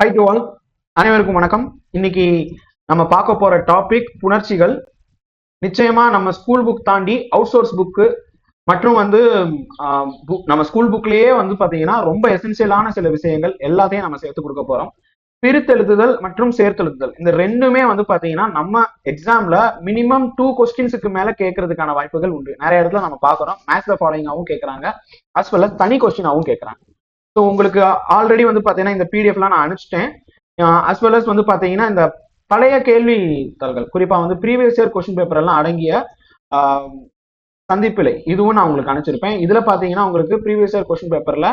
High to all, அனைவருக்கும் வணக்கம். இன்னைக்கு நம்ம பார்க்க போற டாபிக் புணர்ச்சிகள். நிச்சயமா நம்ம ஸ்கூல் புக் தாண்டி அவுட் சோர்ஸ் புக்கு மற்றும் நம்ம ஸ்கூல் புக்லயே பாத்தீங்கன்னா ரொம்ப எசென்சியலான சில விஷயங்கள் எல்லாத்தையும் நம்ம சேர்த்து கொடுக்க போறோம். பிரித்தெழுதுதல் மற்றும் சேர்த்தெழுதுதல் இந்த ரெண்டுமே பாத்தீங்கன்னா நம்ம எக்ஸாம்ல மினிமம் 2 கொஸ்டின்ஸுக்கு மேல கேட்கறதுக்கான வாய்ப்புகள் உண்டு. நிறைய இடத்துல நம்ம பாக்குறோம். மேத்ஸ் த ஃபாலோயிங்காவும் கேட்கறாங்க, அஸ் வெல் அஸ் தனி கொஸ்டினாவும் கேட்கறாங்க. ஸோ உங்களுக்கு ஆல்ரெடி பாத்தீங்கன்னா இந்த பிடிஎஃப்லாம் நான் அனுப்பிச்சிட்டேன். அஸ் வெல் அஸ் பாத்தீங்கன்னா இந்த பழைய கேள்வி தாள்கள், குறிப்பா ப்ரீவியஸ் இயர் கொஸ்டின் பேப்பர் எல்லாம் அடங்கிய சந்திப்பிலை இதுவும் நான் உங்களுக்கு அனுப்பிச்சிருப்பேன். இதுல பாத்தீங்கன்னா உங்களுக்கு ப்ரீவியஸ் இயர் கொஸ்டின் பேப்பர்ல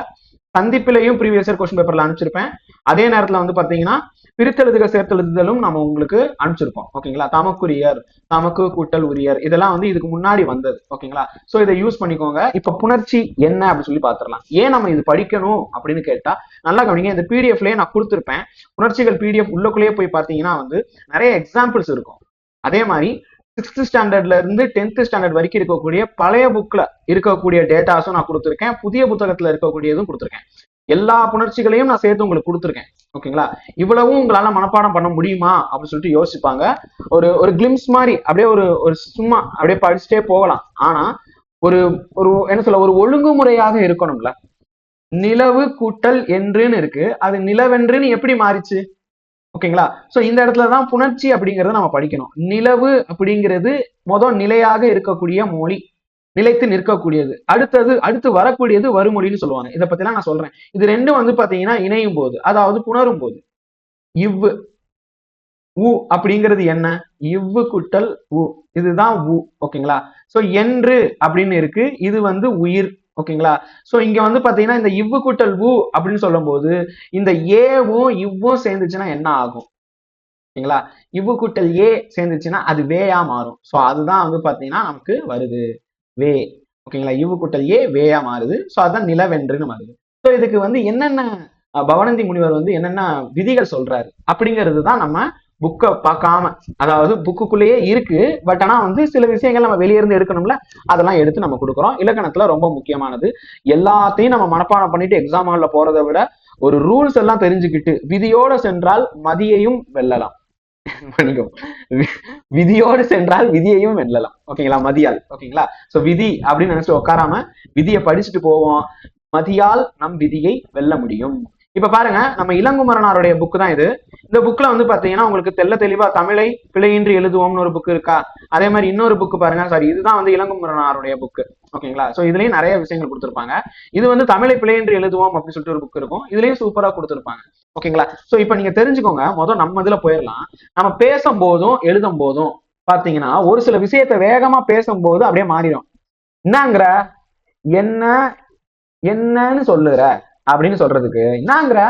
சந்திப்பிலையும் ப்ரீவியஸ் இயர் கொஸ்டின் பேப்பர்ல அனுப்பிச்சிருப்பேன். அதே நேரத்துல பாத்தீங்கன்னா பிரித்தெழுதுக சேர்த்தெழுதுதலும் நம்ம உங்களுக்கு அனுப்பிச்சிருப்போம். ஓகேங்களா? தமக்குரியர், தமக்கு கூட்டல் உரியர், இதெல்லாம் இதுக்கு முன்னாடி வந்தது. ஓகேங்களா? சோ இதை யூஸ் பண்ணிக்கோங்க. இப்ப புணர்ச்சி என்ன அப்படின்னு சொல்லி பாத்துடலாம். ஏன் நம்ம இது படிக்கணும் அப்படின்னு கேட்டா, நல்லா கவனிங்க. இந்த பிடிஎஃப்லயே நான் கொடுத்துருப்பேன். புணர்ச்சிகள் பிடிஎஃப் உள்ளக்குள்ளேயே போய் பாத்தீங்கன்னா நிறைய எக்ஸாம்பிள்ஸ் இருக்கும். அதே மாதிரி 6th ஸ்டாண்டர்ட்ல இருந்து 10th ஸ்டாண்டர்ட் வரைக்கும் இருக்கக்கூடிய பழைய புக்ல இருக்கக்கூடிய டேட்டாஸும் நான் கொடுத்துருக்கேன். புதிய புத்தகத்துல இருக்கக்கூடியதும் கொடுத்துருக்கேன். எல்லா புணர்ச்சிகளையும் நான் சேர்த்து உங்களுக்கு கொடுத்துருக்கேன். ஓகேங்களா? இவ்வளவும் உங்களால மனப்பாடம் பண்ண முடியுமா அப்படின்னு சொல்லிட்டு யோசிப்பாங்க. ஒரு ஒரு கிளிம்ஸ் மாதிரி அப்படியே ஒரு சும்மா அப்படியே படிச்சுட்டே போகலாம். ஆனா ஒரு ஒரு என்ன சொல்ல, ஒரு ஒழுங்குமுறையாக இருக்கணும்ல. நிலவு கூட்டல் என்றுன்னு இருக்கு, அது நிலவென்றுன்னு எப்படி மாறிச்சு? ஓகேங்களா? சோ இந்த இடத்துலதான் புணர்ச்சி அப்படிங்கறத நம்ம படிக்கணும். நிலவு அப்படிங்கிறது நிலையாக இருக்கக்கூடிய மொழி, நிலைத்து நிற்கக்கூடியது. அடுத்து வரக்கூடியது வருமொழின்னு சொல்லுவாங்க. இதை பத்தி நான் சொல்றேன். இது ரெண்டும் பாத்தீங்கன்னா இணையும் போது, அதாவது புணரும் போது, இவ்வு உ அப்படிங்கிறது என்ன? இவ்வு குட்டல் உ, இதுதான் உ. ஓகேங்களா? சோ என்று அப்படின்னு இருக்கு, இது உயிர். ஓகேங்களா? சோ இங்க பாத்தீங்கன்னா இந்த இவ்வு குட்டல் உ அப்படின்னு சொல்லும் போது இந்த ஏவும் இவ்வும் சேர்ந்துச்சுன்னா என்ன ஆகும்? ஓகேங்களா? இவ்வு குட்டல் ஏ சேர்ந்துச்சுன்னா அது வேயா மாறும். சோ அதுதான் பாத்தீங்கன்னா நமக்கு வருது வே. ஓகேங்களா? இவ்வு குட்டல் ஏ வேயா மாறுது. சோ அதான் நிலவென்றுன்னு மாறுது. சோ இதுக்கு என்னென்ன பவனந்தி முனிவர் என்னென்ன விதிகள் சொல்றாரு அப்படிங்கிறது தான் நம்ம புக்கை பார்க்காம, அதாவது புக்குக்குள்ளேயே இருக்கு. பட் ஆனா சில விஷயங்கள் நம்ம வெளியே இருந்து எடுக்கணும்ல, அதெல்லாம் எடுத்து நம்ம கொடுக்குறோம். இலக்கணத்துல ரொம்ப முக்கியமானது. எல்லாத்தையும் நம்ம மனப்பாடம் பண்ணிட்டு எக்ஸாம் ஹால்ல போறதை விட ஒரு ரூல்ஸ் எல்லாம் தெரிஞ்சுக்கிட்டு விதியோட சென்றால் மதியையும் வெல்லலாம். விதியோடு சென்றால் விதியையும் வெல்லலாம். ஓகேங்களா? மதியால். ஓகேங்களா? சோ விதி அப்படின்னு நினைச்சு உட்காராம விதியை படிச்சுட்டு போவோம். மதியால் நம் விதியை வெல்ல முடியும். இப்ப பாருங்க, நம்ம இளங்குமரனாருடைய புக்கு தான் இது. இந்த புக்ல பாத்தீங்கன்னா உங்களுக்கு தெல்ல தெளிவா தமிழை பிழையின்றி எழுதுவோம்னு ஒரு புக் இருக்கா. அதே மாதிரி இன்னொரு புக்கு பாருங்க. சாரி, இதுதான் இளங்குமரனாருடைய புக்கு. ஓகேங்களா? சோ இதுலயும் நிறைய விஷயங்கள் கொடுத்திருப்பாங்க. இது தமிழை பிழையின்றி எழுதுவோம் அப்படின்னு சொல்லிட்டு ஒரு புக் இருக்கும். இதுலயும் சூப்பரா கொடுத்திருப்பாங்க. ஓகேங்களா? சோ இப்ப நீங்க தெரிஞ்சுக்கோங்க. நம்ம இதுல போயிடலாம். நம்ம பேசும் போதும் எழுதும் போதும் பாத்தீங்கன்னா ஒரு சில விஷயத்த வேகமா பேசும்போது அப்படியே மாறிடும். என்னங்கிற, என்ன, என்னன்னு சொல்லுற அப்படின்னு சொல்றதுக்கு என்னங்கிற,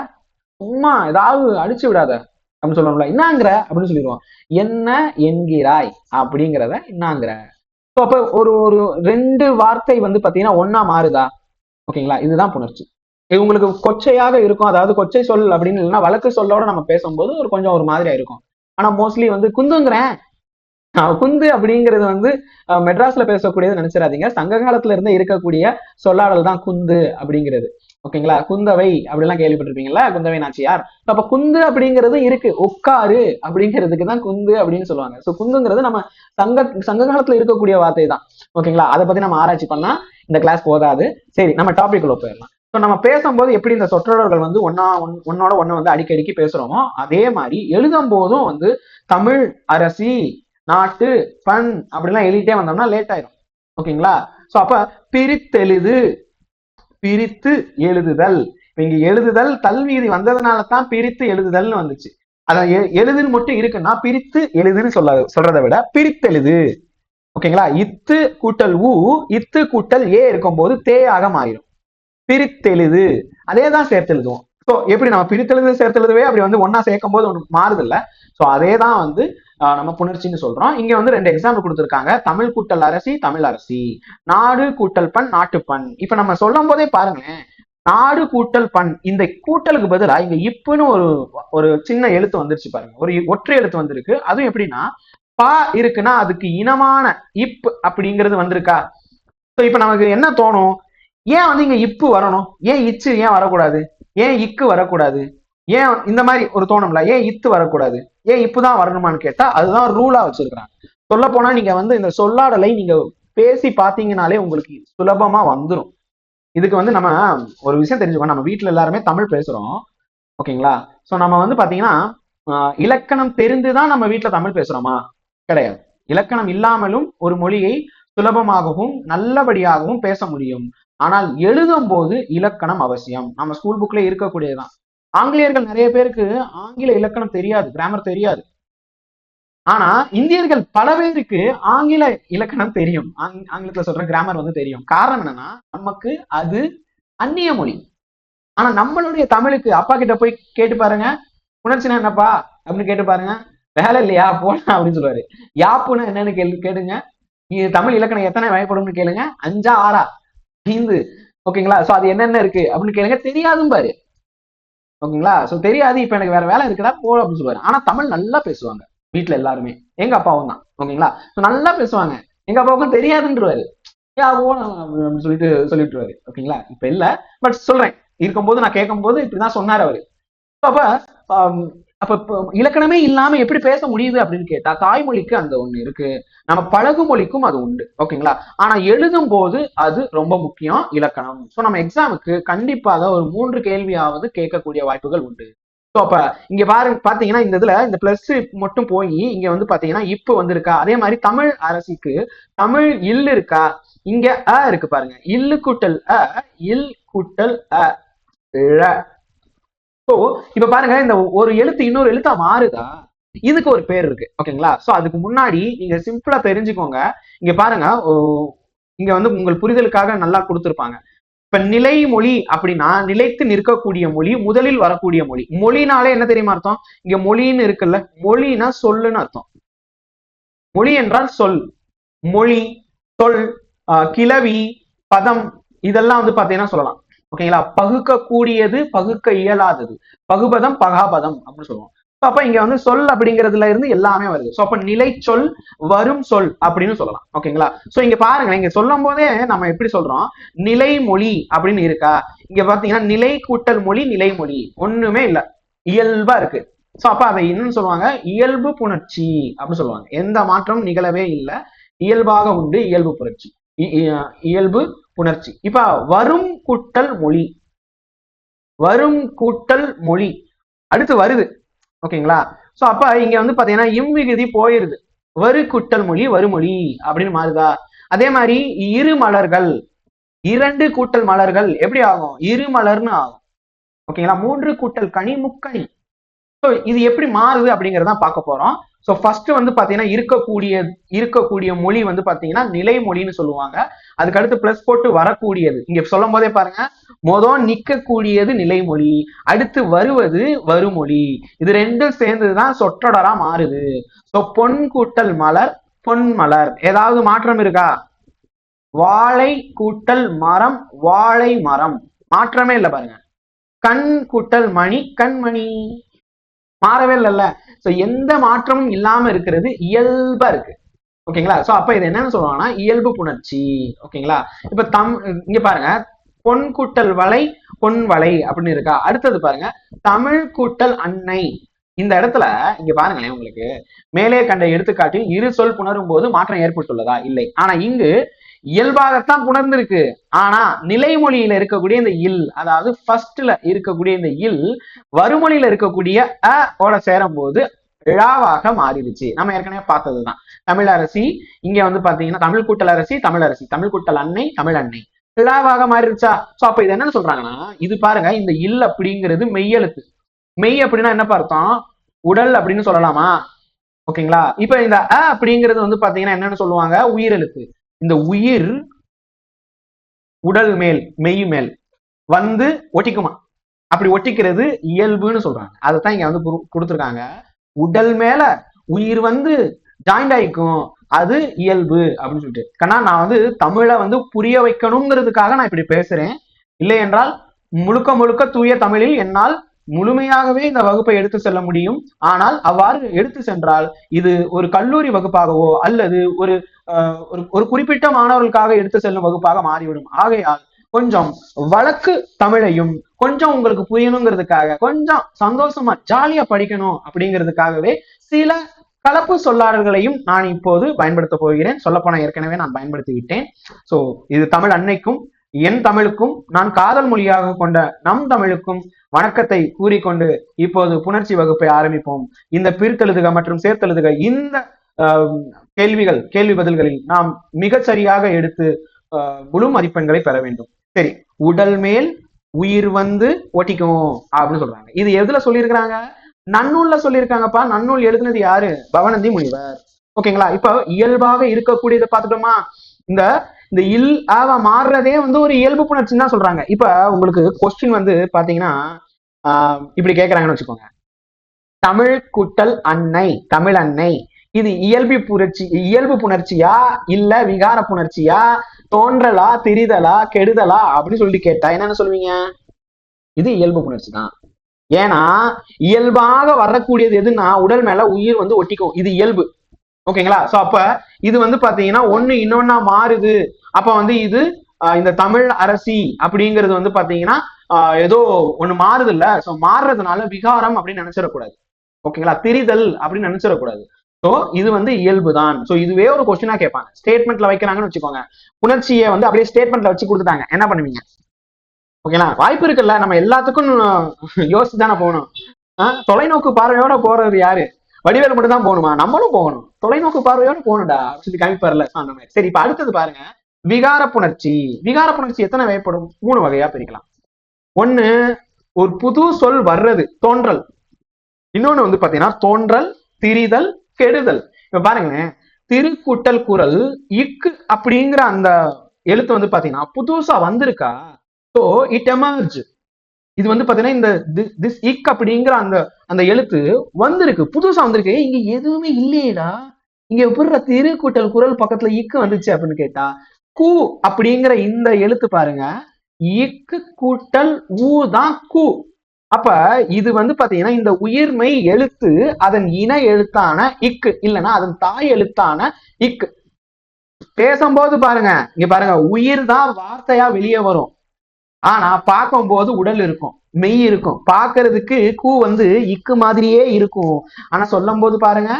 சும்மா ஏதாவது அடிச்சு விடாத அப்படின்னு சொல்லணும்ல. என்னங்கிற அப்படின்னு சொல்லிடுவோம். என்ன என்கிறாய் அப்படிங்கிறத என்னங்கிற. அப்ப ஒரு ஒரு 2 வார்த்தை பாத்தீங்கன்னா ஒன்னா மாறுதா? ஓகேங்களா? இதுதான் புணர்ச்சி. இது உங்களுக்கு கொச்சையாக இருக்கும். அதாவது கொச்சை சொல் அப்படின்னு இல்லைன்னா வழக்கு சொல்லோட நம்ம பேசும்போது கொஞ்சம் ஒரு மாதிரியா இருக்கும். ஆனா மோஸ்ட்லி குந்துங்கிறேன், குந்து அப்படிங்கிறது மெட்ராஸ்ல பேசக்கூடியது நினைச்சிடாதீங்க. சங்க காலத்துல இருந்து இருக்கக்கூடிய சொல்லாடல் தான் குந்து அப்படிங்கிறது. ஓகேங்களா? குந்தவை அப்படிலாம் கேள்விப்பட்டிருப்பீங்களா, குந்தவை நாச்சியார். அப்ப குந்து அப்படிங்கிறது இருக்கு. உட்காரு அப்படிங்கிறதுக்கு தான் குந்து அப்படின்னு சொல்லுவாங்க. சோ குந்துங்கிறது நம்ம சங்க காலத்துல இருக்கக்கூடிய வார்த்தை தான். ஓகேங்களா? அதை பத்தி நம்ம ஆராய்ச்சி பண்ணா இந்த கிளாஸ் போதாது. சரி, நம்ம டாபிக் உள்ள போயிடலாம். ஸோ நம்ம பேசும்போது எப்படி இந்த சொற்றொடர்கள் ஒன்னோட ஒண்ணு அடிக்கடிக்கு பேசுறோமோ, அதே மாதிரி எழுதும் போதும் தமிழ் அரசி, நாட்டு, பண் அப்படிலாம் எழுதிட்டே வந்தோம்னா லேட் ஆயிரும். ஓகேங்களா? சோ அப்ப பிரித்தெழுது, பிரித்து எழுதுதல். இங்க எழுதுதல் தல்வீதி வந்ததுனால தான் பிரித்து எழுதுதல்னு வந்துச்சு. அதான் எழுதுன்னு மட்டும் இருக்குன்னா பிரித்து எழுதுன்னு சொல்றதை விட பிரித்தெழுது. ஓகேங்களா? இத்து கூட்டல் ஊ, இத்து கூட்டல் ஏ இருக்கும் போது தேயாக மாறிடும். பிரித்தெழுது. அதே தான் சேர்த்தெழுதுவோம். ஸோ எப்படி நம்ம பிரித்தெழுது சேர்த்தெழுதுவே அப்படி ஒன்னா சேர்க்கும் போது ஒன்று மாறுது இல்ல. ஸோ அதே தான் நம்ம புணர்ச்சின்னு சொல்றோம். இங்க 2 எக்ஸாம்பிள் கொடுத்துருக்காங்க. தமிழ் கூட்டல் அரசி, தமிழ் அரசி. நாடு கூட்டல் பண், நாட்டு பண். இப்ப நம்ம சொல்லும் போதே பாருங்களேன், நாடு கூட்டல் பண், இந்த கூட்டலுக்கு பதிலா இங்க இப்புன்னு ஒரு சின்ன எழுத்து வந்துருச்சு பாருங்க. ஒரு ஒற்றை எழுத்து வந்திருக்கு. அதுவும் எப்படின்னா பா இருக்குன்னா அதுக்கு இனமான இப் அப்படிங்கிறது வந்திருக்கா. இப்ப நமக்கு என்ன தோணும், ஏன் இங்க இப்பு வரணும், ஏன் இச்சு ஏன் வரக்கூடாது, ஏன் இக்கு வரக்கூடாது? ஏன் இந்த மாதிரி ஒரு தோணும்ல, ஏன் இத்து வரக்கூடாது, ஏன் இப்பதான் வரணுமான்னு கேட்டா அதுதான் ரூலா வச்சிருக்கிறாங்க. சொல்ல போனா நீங்க வந்து இந்த சொல்லாடலை நீங்க பேசி பாத்தீங்கன்னாலே உங்களுக்கு சுலபமா வந்துடும். இதுக்கு வந்து நம்ம ஒரு விஷயம் தெரிஞ்சுக்கோ, நம்ம வீட்டுல எல்லாருமே தமிழ் பேசுறோம், ஓகேங்களா? சோ நம்ம வந்து பாத்தீங்கன்னா இலக்கணம் தெரிந்துதான் நம்ம வீட்டுல தமிழ் பேசுறோமா? கிடையாது. இலக்கணம் இல்லாமலும் ஒரு மொழியை சுலபமாகவும் நல்லபடியாகவும் பேச முடியும். ஆனால் எழுதும் போது இலக்கணம் அவசியம். நம்ம ஸ்கூல் புக்ல இருக்கக்கூடியதுதான். ஆங்கிலேயர்கள் நிறைய பேருக்கு ஆங்கில இலக்கணம் தெரியாது, கிராமர் தெரியாது. ஆனா இந்தியர்கள் பல பேருக்கு ஆங்கில இலக்கணம் தெரியும், ஆங்கிலத்துல சொல்ற கிராமர் வந்து தெரியும். காரணம் என்னன்னா நமக்கு அது அந்நிய மொழி. ஆனா நம்மளுடைய தமிழுக்கு அப்பா கிட்ட போய் கேட்டு பாருங்க, உணர்ச்சினா என்னப்பா அப்படின்னு கேட்டு பாருங்க, வேலை இல்லையா போனா அப்படின்னு சொல்லுவாரு. யாப்புன்னு என்னன்னு கேளுங்க, இது தமிழ் இலக்கணம் எத்தனை வகைப்படும்னு கேளுங்க, 5 6 5. ஓகேங்களா? சோ அது என்னென்ன இருக்கு அப்படின்னு கேளுங்க, தெரியாதும் பாரு. ஓகேங்களா? சோ தெரியாது, இப்ப எனக்கு வேற வேலை இருக்குடா போ அப்படின்னு சொல்லுவாரு. ஆனா தமிழ் நல்லா பேசுவாங்க வீட்டுல எல்லாருமே, எங்க அப்பாவும் தான். ஓகேங்களா? சோ நல்லா பேசுவாங்க, எங்க அப்பாவுக்கும் தெரியாதுன்றவாரு. அப்படின்னு சொல்லிட்டுருவாரு. ஓகேங்களா? இப்ப இல்ல, பட் சொல்றேன், இருக்கும்போது நான் கேட்கும் போது இப்படிதான் சொன்னாரு அவரு. அப்ப அப்ப இலக்கணமே இல்லாம எப்படி பேச முடியுது அப்படின்னு கேட்டா, தாய்மொழிக்கு அந்த ஒண்ணு இருக்கு, நம்ம பழகு மொழிக்கும் அது உண்டு. ஓகேங்களா? ஆனா எழுதும் போது அது ரொம்ப முக்கியம், இலக்கணம். சோ நம்ம எக்ஸாமுக்கு கண்டிப்பாக ஒரு 3 கேள்வியாவது கேட்கக்கூடிய வாய்ப்புகள் உண்டு. ஸோ அப்ப இங்க பாத்தீங்கன்னா இந்த இதுல இந்த பிளஸ் மட்டும் போய் இங்க வந்து பாத்தீங்கன்னா இப்ப வந்திருக்கா. அதே மாதிரி தமிழ் அரசிக்கு தமிழ் இல்லு இருக்கா, இங்க அ இருக்கு பாருங்க, இல்லு கூட்டல் அ, இல் கூட்டல் அ, ஸோ இப்ப பாருங்க, இந்த ஒரு எழுத்து இன்னொரு எழுத்தா மாறுதா, இதுக்கு ஒரு பேர் இருக்கு. ஓகேங்களா? சோ அதுக்கு முன்னாடி நீங்க சிம்பிளா தெரிஞ்சுக்கோங்க. இங்க பாருங்க, இங்க வந்து உங்கள் புரிதலுக்காக நல்லா கொடுத்திருப்பாங்க. இப்ப நிலைமொழி அப்படின்னா நிலைத்து நிற்கக்கூடிய மொழி, முதலில் வரக்கூடிய மொழி. மொழினாலே என்ன தெரியுமா அர்த்தம்? இங்க மொழின்னு இருக்குல்ல, மொழினா சொல்லுன்னு அர்த்தம். மொழி என்றால் சொல். மொழி, சொல், கிளவி, பதம், இதெல்லாம் வந்து பாத்தீங்கன்னா சொல்லலாம். ஓகேங்களா? பகுக்கக்கூடியது, பகுக்க இயலாதது, பகுபதம், பகாபதம் அப்படின்னு சொல்லுவோம். அப்ப இங்க வந்து சொல் அப்படிங்கிறதுல இருந்து எல்லாமே வருது. சோ அப்ப நிலை சொல், வரும் சொல் அப்படின்னு சொல்லலாம். ஓகேங்களா? சோ இங்க பாருங்க, இங்க சொல்லும் போதே நம்ம எப்படி சொல்றோம், நிலைமொழி அப்படின்னு இருக்கா. இங்க பாத்தீங்கன்னா நிலை கூட்டல் மொழி, நிலைமொழி ஒண்ணுமே இல்ல, இயல்பா இருக்கு. சோ அப்ப அதை என்னன்னு சொல்லுவாங்க, இயல்பு புணர்ச்சி அப்படின்னு சொல்லுவாங்க. எந்த மாற்றமும் நிகழவே இல்லை, இயல்பாக உண்டு, இயல்பு புணர்ச்சி, இயல்பு புணர்ச்சி. இப்ப வரும் கூட்டல் மொழி, வரும் கூட்டல் மொழி அடுத்து வருது. ஓகேங்களா? சோ அப்ப இங்க வந்து பாத்தீங்கன்னா இம்விகுதி போயிருது, வரு கூட்டல் மொழி வருமொழி அப்படின்னு மாறுதா. அதே மாதிரி இரு மலர்கள், 2 கூட்டல் மலர்கள் எப்படி ஆகும், இரு மலர்னு ஆகும். ஓகேங்களா? 3 கூட்டல் கனி முக்கனி. ஸோ இது எப்படி மாறுது அப்படிங்கிறதான் பார்க்க போறோம். ஸோ ஃபர்ஸ்ட் வந்து பாத்தீங்கன்னா இருக்கக்கூடிய மொழி வந்து பாத்தீங்கன்னா நிலைமொழின்னு சொல்லுவாங்க. அதுக்கு அடுத்து பிளஸ் போட்டு வரக்கூடியது, இங்க சொல்லும் போதே பாருங்க, மொதல் நிற்கக்கூடியது நிலைமொழி, அடுத்து வருவது வருமொழி. இது ரெண்டும் சேர்ந்ததுதான் சொற்றொடரா மாறுது. ஸோ பொன் கூட்டல் மலர், பொன் மலர். ஏதாவது மாற்றம் இருக்கா? வாழை கூட்டல் மரம், வாழை மரம். மாற்றமே இல்லை பாருங்க. கண் கூட்டல் மணி, கண்மணி. மாறவே இல்லைல்ல. சோ எந்த மாற்றமும் இல்லாம இருக்கிறது இயல்பா இருக்கு. ஓகேங்களா? சோ அப்ப இது என்னன்னு சொல்லுவாங்கன்னா இயல்பு புணர்ச்சி. ஓகேங்களா? இப்ப இங்க பாருங்க, பொன் கூட்டல் வளை, பொன் வளை அப்படின்னு இருக்கா. அடுத்தது பாருங்க, தமிழ் கூட்டல் அன்னை. இந்த இடத்துல இங்க பாருங்களேன், உங்களுக்கு மேலே கண்ட எடுத்துக்காட்டில் இரு சொல் புணரும் போது மாற்றம் ஏற்பட்டுள்ளதா? இல்லை. ஆனா இங்கு இயல்பாகத்தான் புணர்ந்திருக்கு. ஆனா நிலைமொழியில இருக்கக்கூடிய இந்த இல், அதாவது ஃபர்ஸ்ட்ல இருக்கக்கூடிய இந்த இல் வருமொழியில இருக்கக்கூடிய அ ஓட சேரும் போது ழாவாக மாறிடுச்சு. நம்ம ஏற்கனவே பார்த்ததுதான். தமிழரசி, இங்க வந்து பாத்தீங்கன்னா தமிழ் கூட்டல் அரசி, தமிழரசி, தமிழ் கூட்டல் அன்னை, தமிழ் அன்னை, ழாவாக மாறிடுச்சா. சோ அப்ப இது என்னன்னு சொல்றாங்கன்னா, இது பாருங்க, இந்த இல் அப்படிங்கிறது மெய்யெழுத்து. மெய் அப்படின்னா என்ன அர்த்தம், உடல் அப்படின்னு சொல்லலாமா? ஓகேங்களா? இப்ப இந்த அ அப்படிங்கிறது வந்து பாத்தீங்கன்னா என்னன்னு சொல்லுவாங்க, உயிரெழுத்து. இந்த உயிர் உடல் மேல், மெய் மேல் வந்து ஒட்டிக்குமா, அப்படி ஒட்டிக்கிறது இயல்புன்னு சொல்றாங்க. அதைத்தான் இங்க வந்து கொடுத்துருக்காங்க. உடல் மேல உயிர் வந்து ஜாயிண்ட் ஆயிக்கும், அது இயல்பு அப்படின்னு சொல்லிட்டு. கண்ணா, நான் வந்து தமிழை வந்து புரிய வைக்கணுங்கிறதுக்காக நான் இப்படி பேசுறேன். இல்லை என்றால் முழுக்க முழுக்க தூய தமிழில் என்னால் முழுமையாகவே இந்த வகுப்பை எடுத்து செல்ல முடியும். ஆனால் அவ்வாறு எடுத்து சென்றால் இது ஒரு கல்லூரி வகுப்பாகவோ அல்லது ஒரு குறிப்பிட்ட மாணவர்களுக்காக எடுத்து செல்லும் வகுப்பாக மாறிவிடும். ஆகையால் கொஞ்சம் வழக்கு தமிழையும் கொஞ்சம் உங்களுக்கு புரியணுங்கிறதுக்காக, கொஞ்சம் சந்தோஷமா ஜாலியா படிக்கணும் அப்படிங்கிறதுக்காகவே சில கலப்பு சொல்லாடல்களையும் நான் இப்போது பயன்படுத்த போகிறேன். சொல்லப்போனா ஏற்கனவே நான் பயன்படுத்தி விட்டேன். சோ இது தமிழ் அன்னைக்கும் என் தமிழுக்கும் நான் காதல் மொழியாக கொண்ட நம் தமிழுக்கும் வணக்கத்தை கூறிக்கொண்டு இப்போது புணர்ச்சி வகுப்பை ஆரம்பிப்போம். இந்த பிரித்தெழுதுக மற்றும் சேர்த்தெழுதுக இந்த கேள்வி பதில்களில் நாம் மிகச் சரியாக எடுத்து முழு மதிப்பெண்களை பெற வேண்டும். சரி, உடல் மேல் உயிர் வந்து ஒட்டிக்கும் அப்படின்னு சொல்றாங்க. இது எதுல சொல்லியிருக்கிறாங்க? நன்னூல்ல சொல்லியிருக்காங்கப்பா. நன்னூல் எழுதுனது யாரு? பவனந்தி முனிவர். ஓகேங்களா? இப்ப இயல்பாக இருக்கக்கூடியதை பார்த்துட்டோமா? இந்த இந்த இல் ஆவ மாறுறதே வந்து ஒரு இயல்பு புணர்ச்சின்னு தான் சொல்றாங்க. இப்ப உங்களுக்கு கொஸ்டின் வந்து பாத்தீங்கன்னா இப்படி கேக்குறாங்கன்னு வச்சுக்கோங்க. தமிழ் குட்டல் அன்னை, தமிழ் அன்னை, இது இயல்பு புணர்ச்சியா இல்ல விகார புணர்ச்சியா, தோன்றலா திரிதலா கெடுதலா அப்படின்னு சொல்லிட்டு கேட்டா என்னன்னு சொல்லுவீங்க? இது இயல்பு புணர்ச்சி தான். ஏன்னா இயல்பாக வரக்கூடியது எதுன்னா உடல் மேல உயிர் வந்து ஒட்டிக்கும். இது இயல்பு. ஓகேங்களா? சோ அப்ப இது வந்து பாத்தீங்கன்னா ஒண்ணு இன்னொன்னா மாறுது. அப்ப வந்து இது இந்த தமிழ் அரசி அப்படிங்கிறது வந்து பாத்தீங்கன்னா ஏதோ ஒண்ணு மாறுது இல்ல. சோ மாறுறதுனால விகாரம் அப்படின்னு நினைச்சிடக்கூடாது. ஓகேங்களா? திரிதல் அப்படின்னு நினைச்சிடக்கூடாது. சோ இது வந்து இயல்பு தான். சோ இதுவே ஒரு கொஸ்டினா கேட்பாங்க. ஸ்டேட்மெண்ட்ல வைக்கிறாங்கன்னு வச்சுக்கோங்க. புணர்ச்சியை வந்து அப்படியே ஸ்டேட்மெண்ட்ல வச்சு கொடுத்துட்டாங்க, என்ன பண்ணுவீங்க? ஓகேங்களா? வாய்ப்பு இருக்குல்ல, நம்ம எல்லாத்துக்கும் யோசிச்சு தானே போகணும். தொலைநோக்கு பார்வையோட போறது யாரு? வடிவேல் மட்டும் தான் போகணுமா? நம்மளும் போகணும். தொலைநோக்கு பார்வையோட போகணும்டா சொல்லி காமிப்பார்ல அந்த மாதிரி. சரி, இப்ப அடுத்தது பாருங்க, விகார புணர்ச்சி. விகார புணர்ச்சி எத்தனை வகைப்படும்? 3 வகையா பிரிக்கலாம். ஒண்ணு, ஒரு புது சொல் வர்றது, தோன்றல். இன்னொன்னு வந்து பாத்தீங்கன்னா தோன்றல், திரிதல், கெடுதல். இப்ப பாருங்க, திருக்கூட்டல் குரல் இக்கு அப்படிங்கிற அந்த எழுத்து வந்து பாத்தீங்கன்னா புதுசா வந்திருக்கா. So it emerge. இது வந்து பாத்தீங்கன்னா இந்த திஸ் இக் அப்படிங்கிற அந்த அந்த எழுத்து வந்திருக்கு, புதுசா வந்திருக்கு. இங்க எதுவுமே இல்லையேடா, இங்க எப்படி திருக்கூட்டல் குரல் பக்கத்துல இக்கு வந்துச்சு அப்படின்னு கேட்டா, கு அப்படிங்கிற இந்த எழுத்து பாருங்க, இக்கு கூட்டல் ஊ தான் கு. அப்ப இது வந்து பாத்தீங்கன்னா இந்த உயிர்மை எழுத்து அதன் இன எழுத்தான இக்கு இல்லைன்னா அதன் தாய் எழுத்தான இக்கு பேசும்போது பாருங்க, இங்க பாருங்க, உயிர் தான் வார்த்தையா வெளியே வரும். ஆனா பார்க்கும்போது உடல் இருக்கும், மெய் இருக்கும். பார்க்கிறதுக்கு கூ வந்து இக்கு மாதிரியே இருக்கும். ஆனா சொல்லும் போது பாருங்க,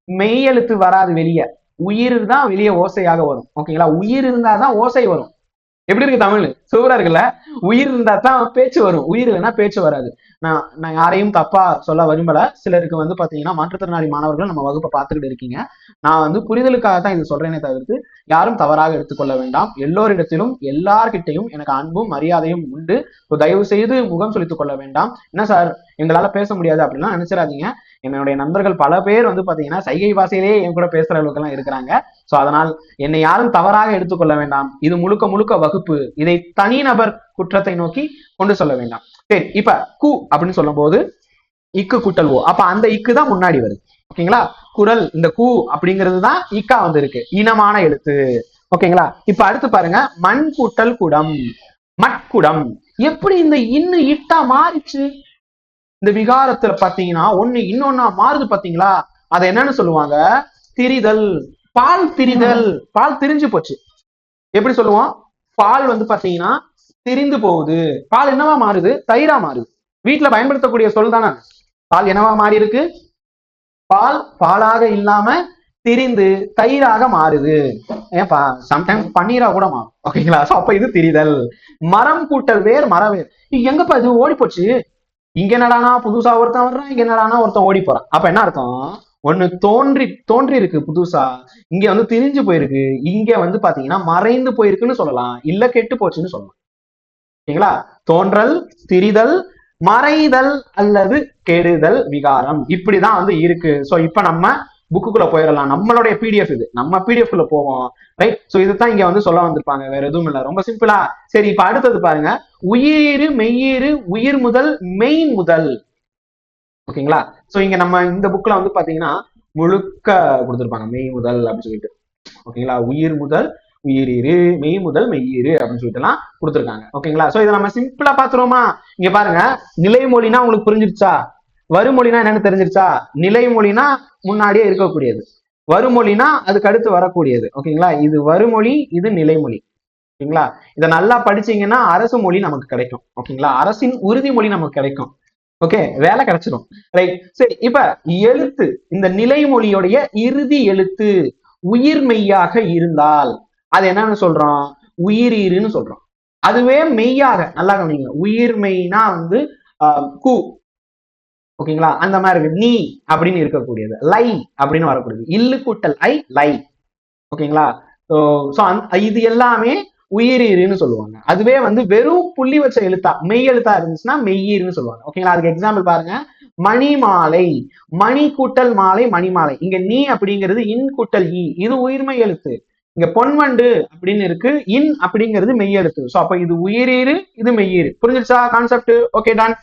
மெய் எழுத்து வராது வெளியே, உயிர் தான் வெளியே ஓசையாக வரும். ஓகேங்களா? உயிர் இருந்தாதான் ஓசை வரும். எப்படி இருக்கு தமிழ்? சூப்பரா இருக்குல்ல? உயிர் இருந்தா தான் பேச்சு வரும், உயிர் இல்லைன்னா பேச்சு வராது. நான் யாரையும் தப்பா சொல்ல விரும்பல. சிலருக்கு வந்து பாத்தீங்கன்னா மாற்றுத்திறனாளி மாணவர்கள் நம்ம வகுப்பை பார்த்துக்கிட்டு இருக்கீங்க. நான் வந்து புரிதலுக்காக தான் இது சொல்றேனே தவிர்த்து யாரும் தவறாக எடுத்துக்கொள்ள வேண்டாம். எல்லோரிடத்திலும் எல்லார்கிட்டையும் எனக்கு அன்பும் மரியாதையும் உண்டு. தயவு செய்து முகம் சுளித்துக் கொள்ள வேண்டாம். என்ன சார் எங்களால பேச முடியாது அப்படின்னா நினைச்சிடாதீங்க. என்னுடைய நண்பர்கள் பல பேர் வந்து பாத்தீங்கன்னா சைகை பாசையிலேயே என் கூட பேசுற அளவுக்கு எல்லாம் இருக்கிறாங்க. சோ அதனால் என்னை யாரும் தவறாக எடுத்துக்கொள்ள வேண்டாம். இது முழுக்க முழுக்க வகுப்பு. இதை தனிநபர் குற்றத்தை நோக்கி கொண்டு சொல்ல வேண்டாம். சரி, இப்ப கு அப்படின்னு சொல்லும் போது இக்கு கூட்டல் ஓ, அப்ப அந்த இக்கு தான் முன்னாடி வருது. ஓகேங்களா? குரல் இந்த கு அப்படிங்கிறது தான் இக்கா வந்து இருக்கு, இனமான எழுத்து. ஓகேங்களா? இப்ப அடுத்து பாருங்க, மண் கூட்டல் குடம், மட்குடம். எப்படி இந்த இன்னு இட்டா மாறிச்சு? இந்த விகாரத்துல பாத்தீங்கன்னா ஒண்ணு இன்னொன்னா மாறுது பாத்தீங்களா? அதை என்னன்னு சொல்லுவாங்க? திரிதல். பால் திரிதல். பால் திரிஞ்சு போச்சு. எப்படி சொல்லுவோம்? பால் வந்து பாத்தீங்கன்னா திரிந்து போகுது. பால் என்னவா மாறுது? தயிரா மாறுது. வீட்டுல பயன்படுத்தக்கூடிய சொல் தானே. பால் என்னவா மாறி இருக்கு? பால் பாலாக இல்லாம திரிந்து தயிராக மாறுது. ஏன்பா சம்டைம்ஸ் பன்னீரா கூட மாறும். ஓகேங்களா? அப்ப இது திரிதல். மரம் கூட்டல் வேர், மரவேர். எங்கப்பா இது ஓடி போச்சு? இங்க என்னடானா புதுசா ஒருத்தன் வர்றான், இங்க என்னடானா ஒருத்தன் ஓடி போறான். அப்ப என்ன அர்த்தம்? ஒண்ணு தோன்றி இருக்கு புதுசா, இங்க வந்து திரிஞ்சு போயிருக்கு, இங்க வந்து பாத்தீங்கன்னா மறைந்து போயிருக்குன்னு சொல்லலாம், இல்ல கெட்டு போச்சுன்னு சொல்லலாம். ஓகேங்களா? தோன்றல், திரிதல், மறைதல் அல்லது கெடுதல் விகாரம் இப்படிதான் வந்து இருக்கு. சோ இப்ப நம்ம புக்குக்குள்ள போயிடலாம். நம்மளுடைய பிடிஎஃப் இது, நம்ம பிடிஎஃப் குள்ள போவோம். ரைட்? சோ இதுதான் இங்க வந்து சொல்ல வந்திருப்பாங்க, வேற எதுவும் இல்ல, ரொம்ப சிம்பிளா. சரி, இப்ப அடுத்தது பாருங்க, உயிரு மெய்யிரு, உயிர் முதல் மெய் முதல். ஓகேங்களா? சோ இங்க நம்ம இந்த புக்ல வந்து பாத்தீங்கன்னா முழுக்க கொடுத்துருப்பாங்க, மெய் முதல் அப்படின்னு சொல்லிட்டு. ஓகேங்களா? உயிர் முதல் உயிரிரு, மெய் முதல் மெய்யிரு அப்படின்னு சொல்லிட்டு எல்லாம் கொடுத்துருக்காங்க. ஓகேங்களா? சோ இதை நம்ம சிம்பிளா பாத்துருவோமா? இங்க பாருங்க, நிலைமொழினா உங்களுக்கு புரிஞ்சிருச்சா? வருமொழினா என்னன்னு தெரிஞ்சிருச்சா? நிலைமொழினா முன்னாடியே இருக்கக்கூடியது, வருமொழினா அதுக்கு அடுத்து வரக்கூடியது. ஓகேங்களா? இது வருமொழி, இது நிலைமொழி. ஓகேங்களா? இதை நல்லா படிச்சீங்கன்னா அரசு மொழி நமக்கு கிடைக்கும். ஓகேங்களா? அரசின் உறுதிமொழி நமக்கு கிடைக்கும். ஓகே, வேலை கிடைச்சிடும். ரைட், சரி. இப்ப எழுத்து, இந்த நிலைமொழியுடைய இறுதி எழுத்து உயிர் மெய்யாக இருந்தால் அது என்னன்னு சொல்றோம்? உயிரீருன்னு சொல்றோம். அதுவே மெய்யாக, நல்லா கவனிங்க, உயிர் மெய்னா வந்து கு, ஓகேங்களா, அந்த மாதிரி இருக்கு. நீ அப்படின்னு இருக்கக்கூடியது, லை அப்படின்னு வரக்கூடியது, இல்லு கூட்டல் ஐ, லை. ஓகேங்களா? இது எல்லாமே உயிரீருன்னு சொல்லுவாங்க. அதுவே வந்து வெறும் புள்ளி வச்ச எழுத்தா, மெய் எழுத்தா இருந்துச்சுன்னா மெய்யீர்னு சொல்லுவாங்க. ஓகேங்களா? அதுக்கு எக்ஸாம்பிள் பாருங்க, மணிமாலை, மணி கூட்டல் மாலை, மணிமாலை. இங்க நீ அப்படிங்கிறது இன் கூட்டல் இ, இது உயிர்மெய் எழுத்து. இங்க பொன்வண்டு அப்படின்னு இருக்கு, இன் அப்படிங்கிறது மெய் எழுத்து. சோ அப்ப இது உயிரீரு, இது மெய்யீரு. புரிஞ்சிருச்சா கான்செப்ட்? Okay, done.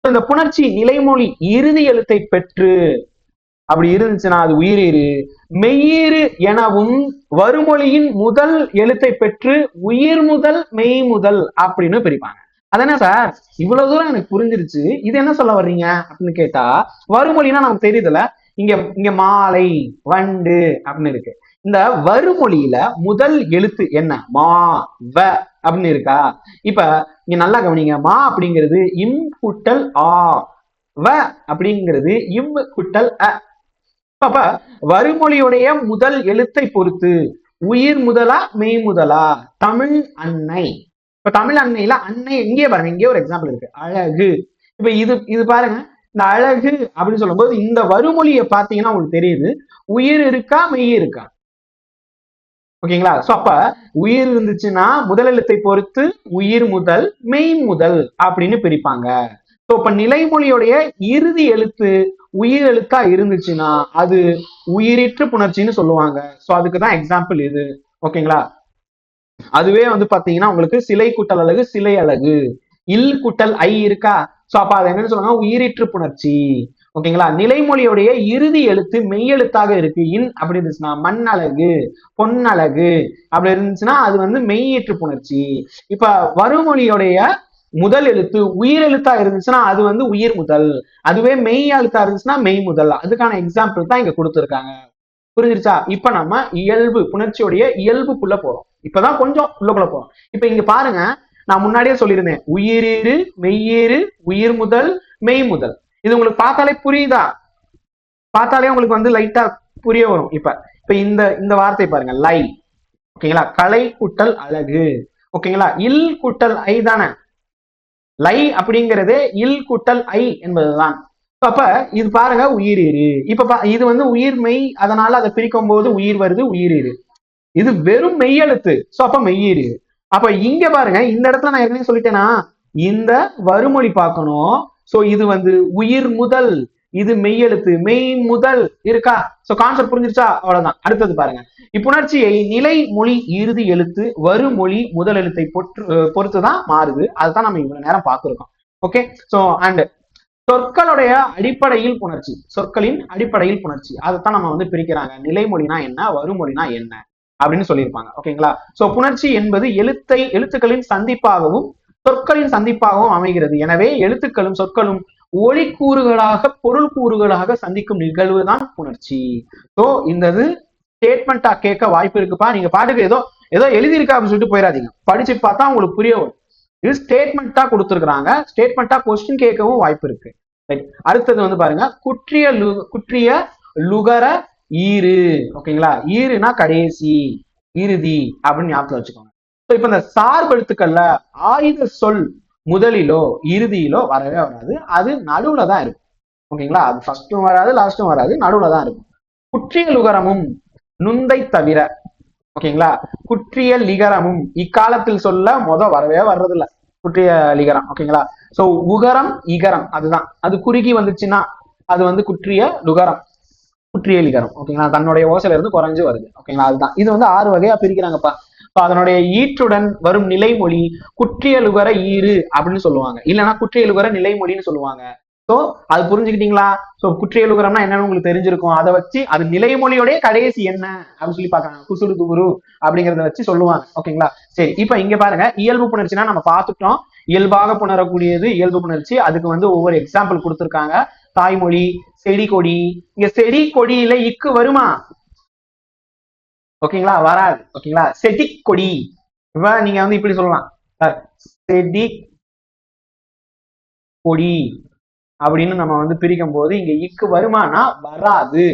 இந்த புணர்ச்சி நிலைமொழி இறுதி எழுத்தை பெற்று அப்படி இருந்துச்சுன்னா அது உயிரீரு. மெய்யீரு எனவும் வருமொழியின் முதல் எழுத்தை பெற்று உயிர் முதல் மெய் முதல் அப்படின்னு பிரிப்பாங்க. அதென்ன சார், இவ்வளவு தூரம் எனக்கு புரிஞ்சிருச்சு, இது என்ன சொல்ல வர்றீங்க அப்படின்னு கேட்டா, வருமொழினா நமக்கு தெரியுதுல, இங்க இங்க மாலை, வண்டு அப்படின்னு இருக்கு. இந்த வருமொழியில முதல் எழுத்து என்ன? மா, வ அப்படின்னு இருக்கா? இப்ப இங்க நல்லா கவனிங்க, மா அப்படிங்கிறது இம் குட்டல் ஆ, வ அப்படிங்கிறது இம் குட்டல் அ. அப்ப வருமொழியுடைய முதல் எழுத்தை பொறுத்து உயிர் முதலா மெய் முதலா? தமிழ் அன்னை. இப்ப தமிழ் அன்னையில அன்னை இங்கே பாருங்க, இங்கே ஒரு எக்ஸாம்பிள் இருக்கு, அழகு. இப்ப இது இது பாருங்க, இந்த அழகு அப்படின்னு சொல்லும் போது இந்த வருமொழியை பாத்தீங்கன்னா உங்களுக்கு தெரியுது, உயிர் இருக்கா மெய் இருக்கா? ஓகேங்களா? சோ அப்ப உயிர் இருந்துச்சுன்னா முதல் எழுத்தை பொறுத்து உயிர் முதல் மெய் முதல் அப்படின்னு பிரிப்பாங்க. சோ இப்ப நிலைமொழியுடைய இறுதி எழுத்து உயிர் எழுத்தா இருந்துச்சுன்னா அது உயிரிற்று புணர்ச்சின்னு சொல்லுவாங்க. சோ அதுக்குதான் எக்ஸாம்பிள் இது. ஓகேங்களா? அதுவே வந்து பாத்தீங்கன்னா உங்களுக்கு சிலை கூட்டல் அழகு, சிலை அழகு. இல் கூட்டல் ஐ இருக்கா? சோ அப்ப அது என்னன்னு சொல்லுவாங்க? உயிரிற்று புணர்ச்சி. ஓகேங்களா? நிலைமொழியுடைய இறுதி எழுத்து மெய் எழுத்தாக இருக்கு, இன் அப்படி இருந்துச்சுன்னா மண் அழகு, பொன்னழகு அப்படி இருந்துச்சுன்னா அது வந்து மெய்யீற்று புணர்ச்சி. இப்ப வருமொழியுடைய முதல் எழுத்து உயிர் எழுத்தா இருந்துச்சுன்னா அது வந்து உயிர் முதல், அதுவே மெய் எழுத்தா இருந்துச்சுன்னா மெய் முதல். அதுக்கான எக்ஸாம்பிள் தான் இங்க கொடுத்துருக்காங்க. புரிஞ்சிருச்சா? இப்ப நம்ம இயல்பு புணர்ச்சியுடைய இயல்புக்குள்ள போறோம். இப்பதான் கொஞ்சம் உள்ளக்குள்ள போறோம். இப்ப இங்க பாருங்க, நான் முன்னாடியே சொல்லியிருந்தேன், உயிரீரு, மெய்யீரு, உயிர் முதல், மெய் முதல். இது உங்களுக்கு பார்த்தாலே புரியுதா? பார்த்தாலே உங்களுக்கு வந்து லைட்டா புரிய வரும். இப்ப இப்ப இந்த இந்த வார்த்தை பாருங்க, லை. ஓகேங்களா? கலை கூட்டல் அழகு. ஓகேங்களா? இல் கூட்டல் ஐ தானே? லை அப்படிங்கிறதே இல் கூட்டல் ஐ என்பதுதான். அப்ப இது பாருங்க உயிரீரு. இப்ப இது வந்து உயிர் மெய், அதனால அதை பிரிக்கும் போது உயிர் வருது, உயிரீரு. இது வெறும் மெய்யெழுத்து, சோ அப்ப மெய்யீரு. அப்ப இங்க பாருங்க, இந்த இடத்துல நான் ஏற்கனவே சொல்லிட்டேனா, இந்த வருமொழி பார்க்கணும். சோ இது வந்து உயிர் முதல், இது மெய்யெழுத்து, மெய் முதல் இருக்கா? சோ கான்செப்ட் புரிஞ்சிருச்சா? அவ்வளவுதான். அடுத்தது பாருங்க, இப்புணர்ச்சியை நிலை மொழி இறுதி எழுத்து வருமொழி முதல் எழுத்தை பொறுத்துதான் மாறுது. அதுதான் நம்ம இவ்வளவு நேரம் பார்த்திருக்கோம். ஓகே, சோ அண்ட் சொற்களுடைய அடிப்படையில் புணர்ச்சி, சொற்களின் அடிப்படையில் புணர்ச்சி, அதைத்தான் நம்ம வந்து பிரிக்கிறாங்க. நிலைமொழினா என்ன, வருமொழினா என்ன அப்படின்னு சொல்லியிருப்பாங்க. ஓகேங்களா? சோ புணர்ச்சி என்பது எழுத்துக்களின் சந்திப்பாகவும் சொற்களின் சந்திப்பாகவும் அமைகிறது. எனவே எழுத்துக்களும் சொற்களும் ஒளி கூறுகளாக பொருள் கூறுகளாக சந்திக்கும் நிகழ்வு தான் புணர்ச்சி. சோ இந்த ஸ்டேட்மெண்டா கேட்க வாய்ப்பு இருக்குப்பா. நீங்க பாட்டுக்கு ஏதோ ஏதோ எழுதியிருக்கா அப்படின்னு சொல்லிட்டு போயிடாதீங்க. படிச்சு பார்த்தா உங்களுக்கு புரிய வரும். இது ஸ்டேட்மெண்டா கொடுத்துருக்காங்க. ஸ்டேட்மெண்டா கொஸ்டின் கேட்கவும் வாய்ப்பு இருக்கு. அடுத்தது வந்து பாருங்க, குற்றிய லுகர ஈறு. ஓகேங்களா? ஈறுனா கடைசி, இறுதி அப்படின்னு ஞாபகத்துல வச்சுக்கோங்க. இப்ப இந்த சார்பெழுத்துக்கள்ல ஆயுத சொல் முதலிலோ இறுதியிலோ வரவே வராது, அது நடுவுல தான் இருக்கும். ஓகேங்களா? அது ஃபர்ஸ்டும் வராது, லாஸ்டும் வராது, நடுவுல தான் இருக்கும். குற்றிய லுகரமும் நுந்தை தவிர. ஓகேங்களா? குற்றிய லிகரமும் இக்காலத்தில் சொல்ல வரவே வர்றதில்ல, குற்றிய லிகரம். ஓகேங்களா? சோ உகரம் இகரம் அதுதான், அது குறுகி வந்துச்சுன்னா அது வந்து குற்றிய லுகரம், குற்றிய லிகரம். ஓகேங்களா? தன்னுடைய ஓசையில இருந்து குறைஞ்சு வருது. ஓகேங்களா? அதுதான். இது வந்து 6 வகையா பிரிக்கிறாங்கப்பா. அதனுடைய ஈற்றுடன் வரும் நிலைமொழி குற்றியலுகர ஈறு அப்படின்னு சொல்லுவாங்க, இல்லைன்னா குற்றியலுகர நிலைமொழின்னு சொல்லுவாங்க. சோ அது புரிஞ்சுக்கிட்டீங்களா? சோ குற்றியலுகரம்னா என்னன்னு உங்களுக்கு தெரிஞ்சிருக்கும். அதை வச்சு அது நிலைமொழியோடைய கடைசி என்ன அப்படின்னு சொல்லி பாக்காங்க, குசுறு துகுரு அப்படிங்கறத வச்சு சொல்லுவாங்க. ஓகேங்களா? சரி, இப்ப இங்க பாருங்க, இயல்பு புணர்ச்சினா நம்ம பார்த்துட்டோம். இயல்பாக புணரக்கூடியது இயல்பு புணர்ச்சி. அதுக்கு வந்து ஒவ்வொரு எக்ஸாம்பிள் கொடுத்துருக்காங்க. தாய்மொழி, செடி கொடி. இங்க செடி கொடியில இக்கு வருமா? ஓகேங்களா? வராது. ஓகேங்களா? செடி கொடி, இப்ப நீங்க வந்து இப்படி சொல்லலாம், செடி கொடி அப்படின்னு நம்ம வந்து பிரிக்கும் போது இங்க இக்கு வருமானா வராது.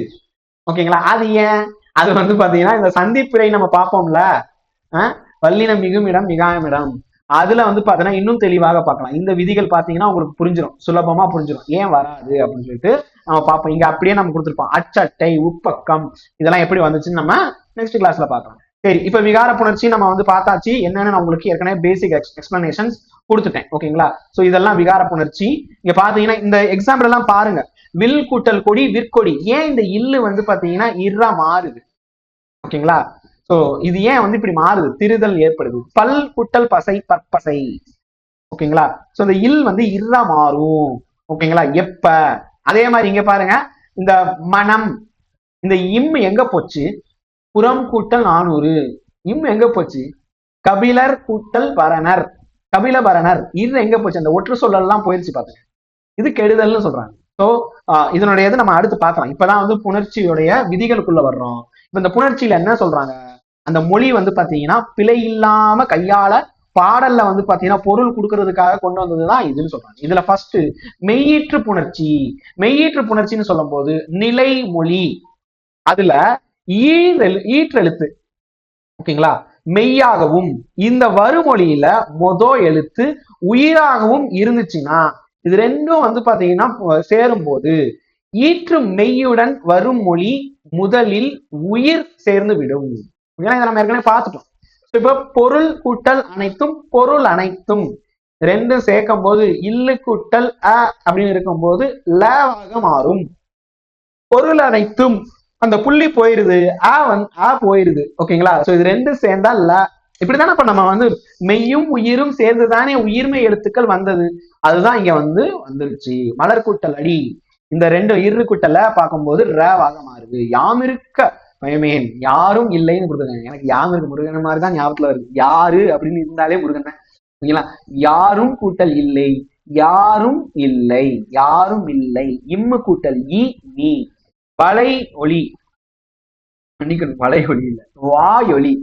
ஓகேங்களா? அது ஏன்? அது வந்து பாத்தீங்கன்னா இந்த சந்திப்பிழை நம்ம பார்ப்போம்ல, வல்லினம் மிகும் இடம் மிகாம் இடம், அதுல வந்து பாத்தீங்கன்னா இன்னும் தெளிவாக பார்க்கலாம். இந்த விதிகள் பாத்தீங்கன்னா உங்களுக்கு புரிஞ்சிடும், சுலபமா புரிஞ்சிடும் ஏன் வராது அப்படின்னு சொல்லிட்டு நம்ம பார்ப்போம். இங்க அப்படியே நம்ம கொடுத்துருப்போம் அச்சட்டை உப்பக்கம், இதெல்லாம் எப்படி வந்துச்சுன்னு நம்ம நெக்ஸ்ட் கிளாஸ்ல பார்க்கலாம். சரி, இப்ப விகார புணர்ச்சி நம்ம வந்து பார்த்தாச்சு. என்னன்னு நான் உங்களுக்கு ஏற்கனவே பேசிக் எக்ஸ்பிளனேஷன்ஸ் கொடுத்துட்டேன். ஓகேங்களா? சோ இதெல்லாம் விகார புணர்ச்சி. இங்க பாத்தீங்கன்னா இந்த எக்ஸாம்பிள் எல்லாம் பாருங்க, வில் கூட்டல் கொடி விற்கொடி, ஏன் இந்த இல்லு வந்து பாத்தீங்கன்னா இர்ரா மாறுது? ஓகேங்களா? சோ இது ஏன் வந்து இப்படி மாறுது, திரிதல் ஏற்படுது. பல் குட்டல் பசை பற்பசை. ஓகேங்களா? சோ இந்த இல் வந்து இர்ரா மாறும். ஓகேங்களா? எப்ப? அதே மாதிரி இங்க பாருங்க, இந்த மனம், இந்த இம் எங்க போச்சு? புறம் கூட்டல் 400, இம் எங்க போச்சு? கபிலர் கூட்டல் பரணர், கபில பரணர், இது எங்க போச்சு? அந்த ஒற்று சொல்லல் எல்லாம் போயிருச்சு பாத்துங்க. இது கெடுதல்னு சொல்றாங்க. சோ இதனுடைய இது நம்ம அடுத்து பார்க்கலாம். இப்பதான் வந்து புணர்ச்சியுடைய விதிகளுக்குள்ள வர்றோம். இப்ப இந்த புணர்ச்சியில என்ன சொல்றாங்க, அந்த மொழி வந்து பாத்தீங்கன்னா பிழை இல்லாம கையாள பாடல்ல வந்து பாத்தீங்கன்னா பொருள் கொடுக்கறதுக்காக கொண்டு வந்ததுதான் இதுன்னு சொல்றாங்க. இதுல ஃபர்ஸ்ட் மெய்யீற்று புணர்ச்சி. மெய்யீற்று புணர்ச்சின்னு சொல்லும் போது நிலை மொழி, அதுல ஈற்றெழுத்து, ஓகேங்களா, மெய்யாகவும் இந்த வருமொழியில எழுத்து உயிராகவும் இருந்துச்சுன்னா, இது ரெண்டும் வந்து பாத்தீங்கன்னா சேரும் போது ஈற்று மெய்யுடன் வரும் மொழி முதலில் உயிர் சேர்ந்து விடும். இதை நம்ம ஏற்கனவே பார்த்துட்டோம். இப்ப பொருள் கூட்டல் அனைத்தும், பொருள் அனைத்தும் ரெண்டும் சேர்க்கும் போது இல்லு கூட்டல் அ அப்படின்னு இருக்கும் போது லாக மாறும். பொருள் அனைத்தும் அந்த புள்ளி போயிருது, ஆ போயிருது. ஓகேங்களா? சோ இது ரெண்டும் சேர்ந்தா ல. இப்படித்தானே இப்ப நம்ம வந்து மெய்யும் உயிரும் சேர்ந்துதானே உயிர்மை எழுத்துக்கள் வந்தது, அதுதான் இங்க வந்து வந்துருச்சு. மலர் கூட்டல் அடி, இந்த ரெண்டு இரு கூட்டல பார்க்கும்போது ரவாக மாறுது. யாம் இருக்க பயமேன், யாரும் இல்லைன்னு கொடுத்துருக்காங்க. எனக்கு யாம் இருக்கு முருகன் மாதிரிதான் ஞாபகத்துல வருது. யாரு அப்படின்னு இருந்தாலே முருகன் தான். ஓகேங்களா? யாரும் கூட்டல் இல்லை, யாரும் இல்லை, யாரும் இல்லை. இம்மு கூட்டல் இ நீ, வளை ஒளி, மன்னிக்கணும் வளை ஒளி இல்ல, வாயொலி.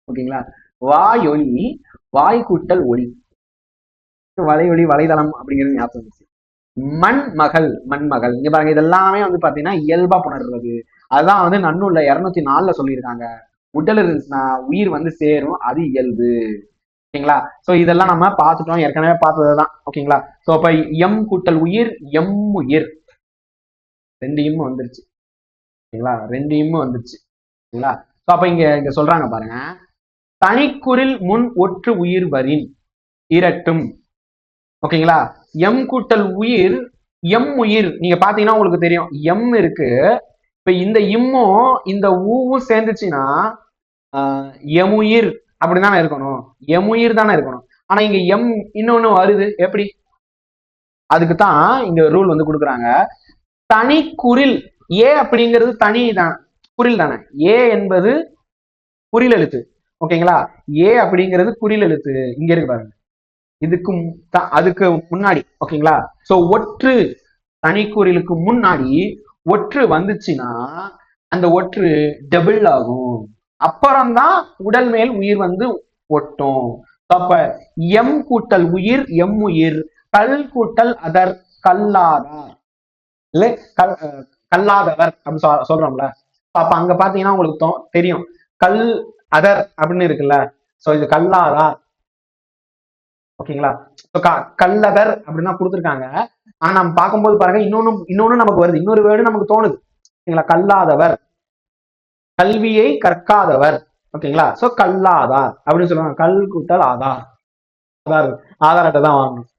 ஓகேங்களா? வாயொலி, வாய் கூட்டல் ஒளி, வளையொலி வலைதளம் அப்படிங்கிறது ஞாபகம் வந்துச்சு. மண்மகள், மண்மகள், இங்க பாருங்க இதெல்லாமே வந்து பாத்தீங்கன்னா இயல்பா புணர்றது. அதுதான் வந்து நன்னூல்ல 204 சொல்லியிருக்காங்க. உடல் இருந்துச்சுன்னா உயிர் வந்து சேரும், அது இயல்பு. ஓகேங்களா? சோ இதெல்லாம் நம்ம பார்த்துட்டோம், ஏற்கனவே பார்த்ததுதான். ஓகேங்களா? சோ அப்ப எம் கூட்டல் உயிர், எம் உயிர், ரெண்டு இம்மு வந்துருச்சு. ஓகேங்களா? ரெண்டு இம்மு வந்துருச்சு. ஓகேங்களா? சோ அப்ப இங்க சொல்றாங்க பாருங்க, தனிக்குறில் முன் ஒற்று உயிர் வரின் இரட்டும். ஓகேங்களா? எம் கூட்டல் உயிர், எம் உயிர், நீங்க பாத்தீங்கன்னா உங்களுக்கு தெரியும் எம் இருக்கு. இப்ப இந்த இம்மும் இந்த ஊவும் சேர்ந்துச்சுன்னா எமுயிர் அப்படிதானே இருக்கணும், எமுயிர் தானே இருக்கணும். ஆனா இங்க எம் இன்னொன்னு வருது, எப்படி? அதுக்குதான் இங்க ரூல் வந்து கொடுக்குறாங்க. தனி குறில், ஏ அப்படிங்கிறது தனி தான், குறில் தானே, ஏ என்பது குறில் எழுத்து. ஓகேங்களா? ஏ அப்படிங்கிறது குறில் எழுத்து. இங்க இருக்கு பாருங்க, இதுக்கு அதுக்கு முன்னாடி. ஓகேங்களா? சோ ஒற்று, தனிக்குறிலுக்கு முன்னாடி ஒற்று வந்துச்சுன்னா அந்த ஒற்று டபுள் ஆகும், அப்புறம்தான் உடல் மேல் உயிர் வந்து ஒட்டும். அப்ப எம் கூட்டல் உயிர், எம் உயிர், கல் கூட்டல் அதர், கல்லாதார், இல்ல கல்லாதவர் அப்படின்னு சொல்றோம்ல. அப்ப அங்க பாத்தீங்கன்னா உங்களுக்கு தெரியும், கல் அதர் அப்படின்னு இருக்குல்ல, சோ இது கல்லாதார். ஓகேங்களா? கல்லதர் அப்படின்னு கொடுத்துருக்காங்க. ஆனா நம்ம பார்க்கும்போது பாருங்க இன்னொன்னு நமக்கு வருது, இன்னொரு வேர்டு நமக்கு தோணுது. ஓகேங்களா? கல்லாதவர், கல்வியை கற்காதவர். ஓகேங்களா? சோ கல்லாதார் அப்படின்னு சொல்லுவாங்க. கல் கூட்டல் ஆதார், ஆதார் அட்டை தான் வாங்கணும்.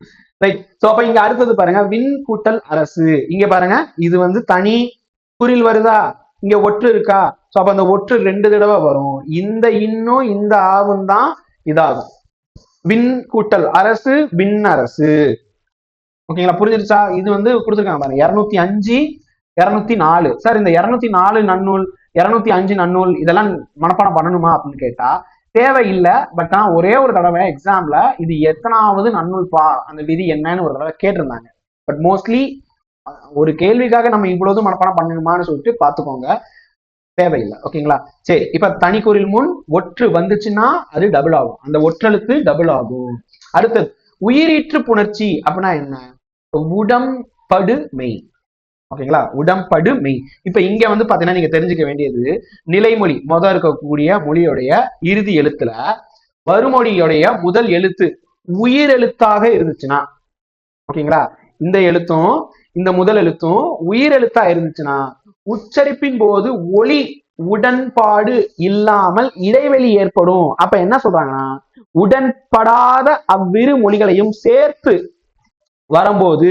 ரைட். சோ அப்ப இங்க அடுத்தது பாருங்க, விண் கூட்டல் அரசு. இங்க பாருங்க இது வந்து தனி குறில் வருதா, இங்க ஒற்று இருக்கா. சோ அப்ப அந்த ஒற்று ரெண்டு தடவை வரும். இந்த இன்னும் இந்த ஆவும் தான் இதாகும். விண் கூட்டல் அரசு, விண் அரசு. ஓகேங்களா? புரிஞ்சிருச்சா? இது வந்து கொடுத்துருக்காங்க பாருங்க, 205 204. சார் இந்த 204 நன்னூல் 205 நன்னூல் இதெல்லாம் மனப்பாடம் பண்ணணுமா அப்படின்னு கேட்டா தேவையில்லை. பட் ஆனா ஒரே ஒரு தடவை எக்ஸாம்ல இது எத்தனாவது நன்னூல் பா, அந்த விதி என்னன்னு ஒரு தடவை கேட்டிருந்தாங்க. பட் மோஸ்ட்லி ஒரு கேள்விக்காக நம்ம இவ்வளவு மனப்பாடம் பண்ணணுமான்னு சொல்லிட்டு பாத்துக்கோங்க. தேவையில்லை. ஓகேங்களா? சரி, இப்ப தனிக்குறில் முன் ஒற்று வந்துச்சுன்னா அது டபுள் ஆகும். அந்த ஒற்றெழுத்து டபுள் ஆகும். அடுத்தது உயிரீற்று புணர்ச்சி அப்படின்னா என்ன? உடம்படு மெய். ஓகேங்களா? உடம்படு மெய். இப்ப இங்க வந்து பாத்தீங்கன்னா நீங்க தெரிஞ்சுக்க வேண்டியது நிலைமொழி இருக்கக்கூடிய மொழியுடைய இறுதி எழுத்துல வருமொழியுடைய முதல் எழுத்து உயிர் எழுத்தாக இருந்துச்சுன்னா, ஓகேங்களா, இந்த எழுத்தும் இந்த முதல் எழுத்தும் உயிர் எழுத்தா இருந்துச்சுன்னா உச்சரிப்பின் போது ஒளி உடன்பாடு இல்லாமல் இடைவெளி ஏற்படும். அப்ப என்ன சொல்றாங்கன்னா உடன்படாத அவ்விரு மொழிகளையும் சேர்த்து வரும்போது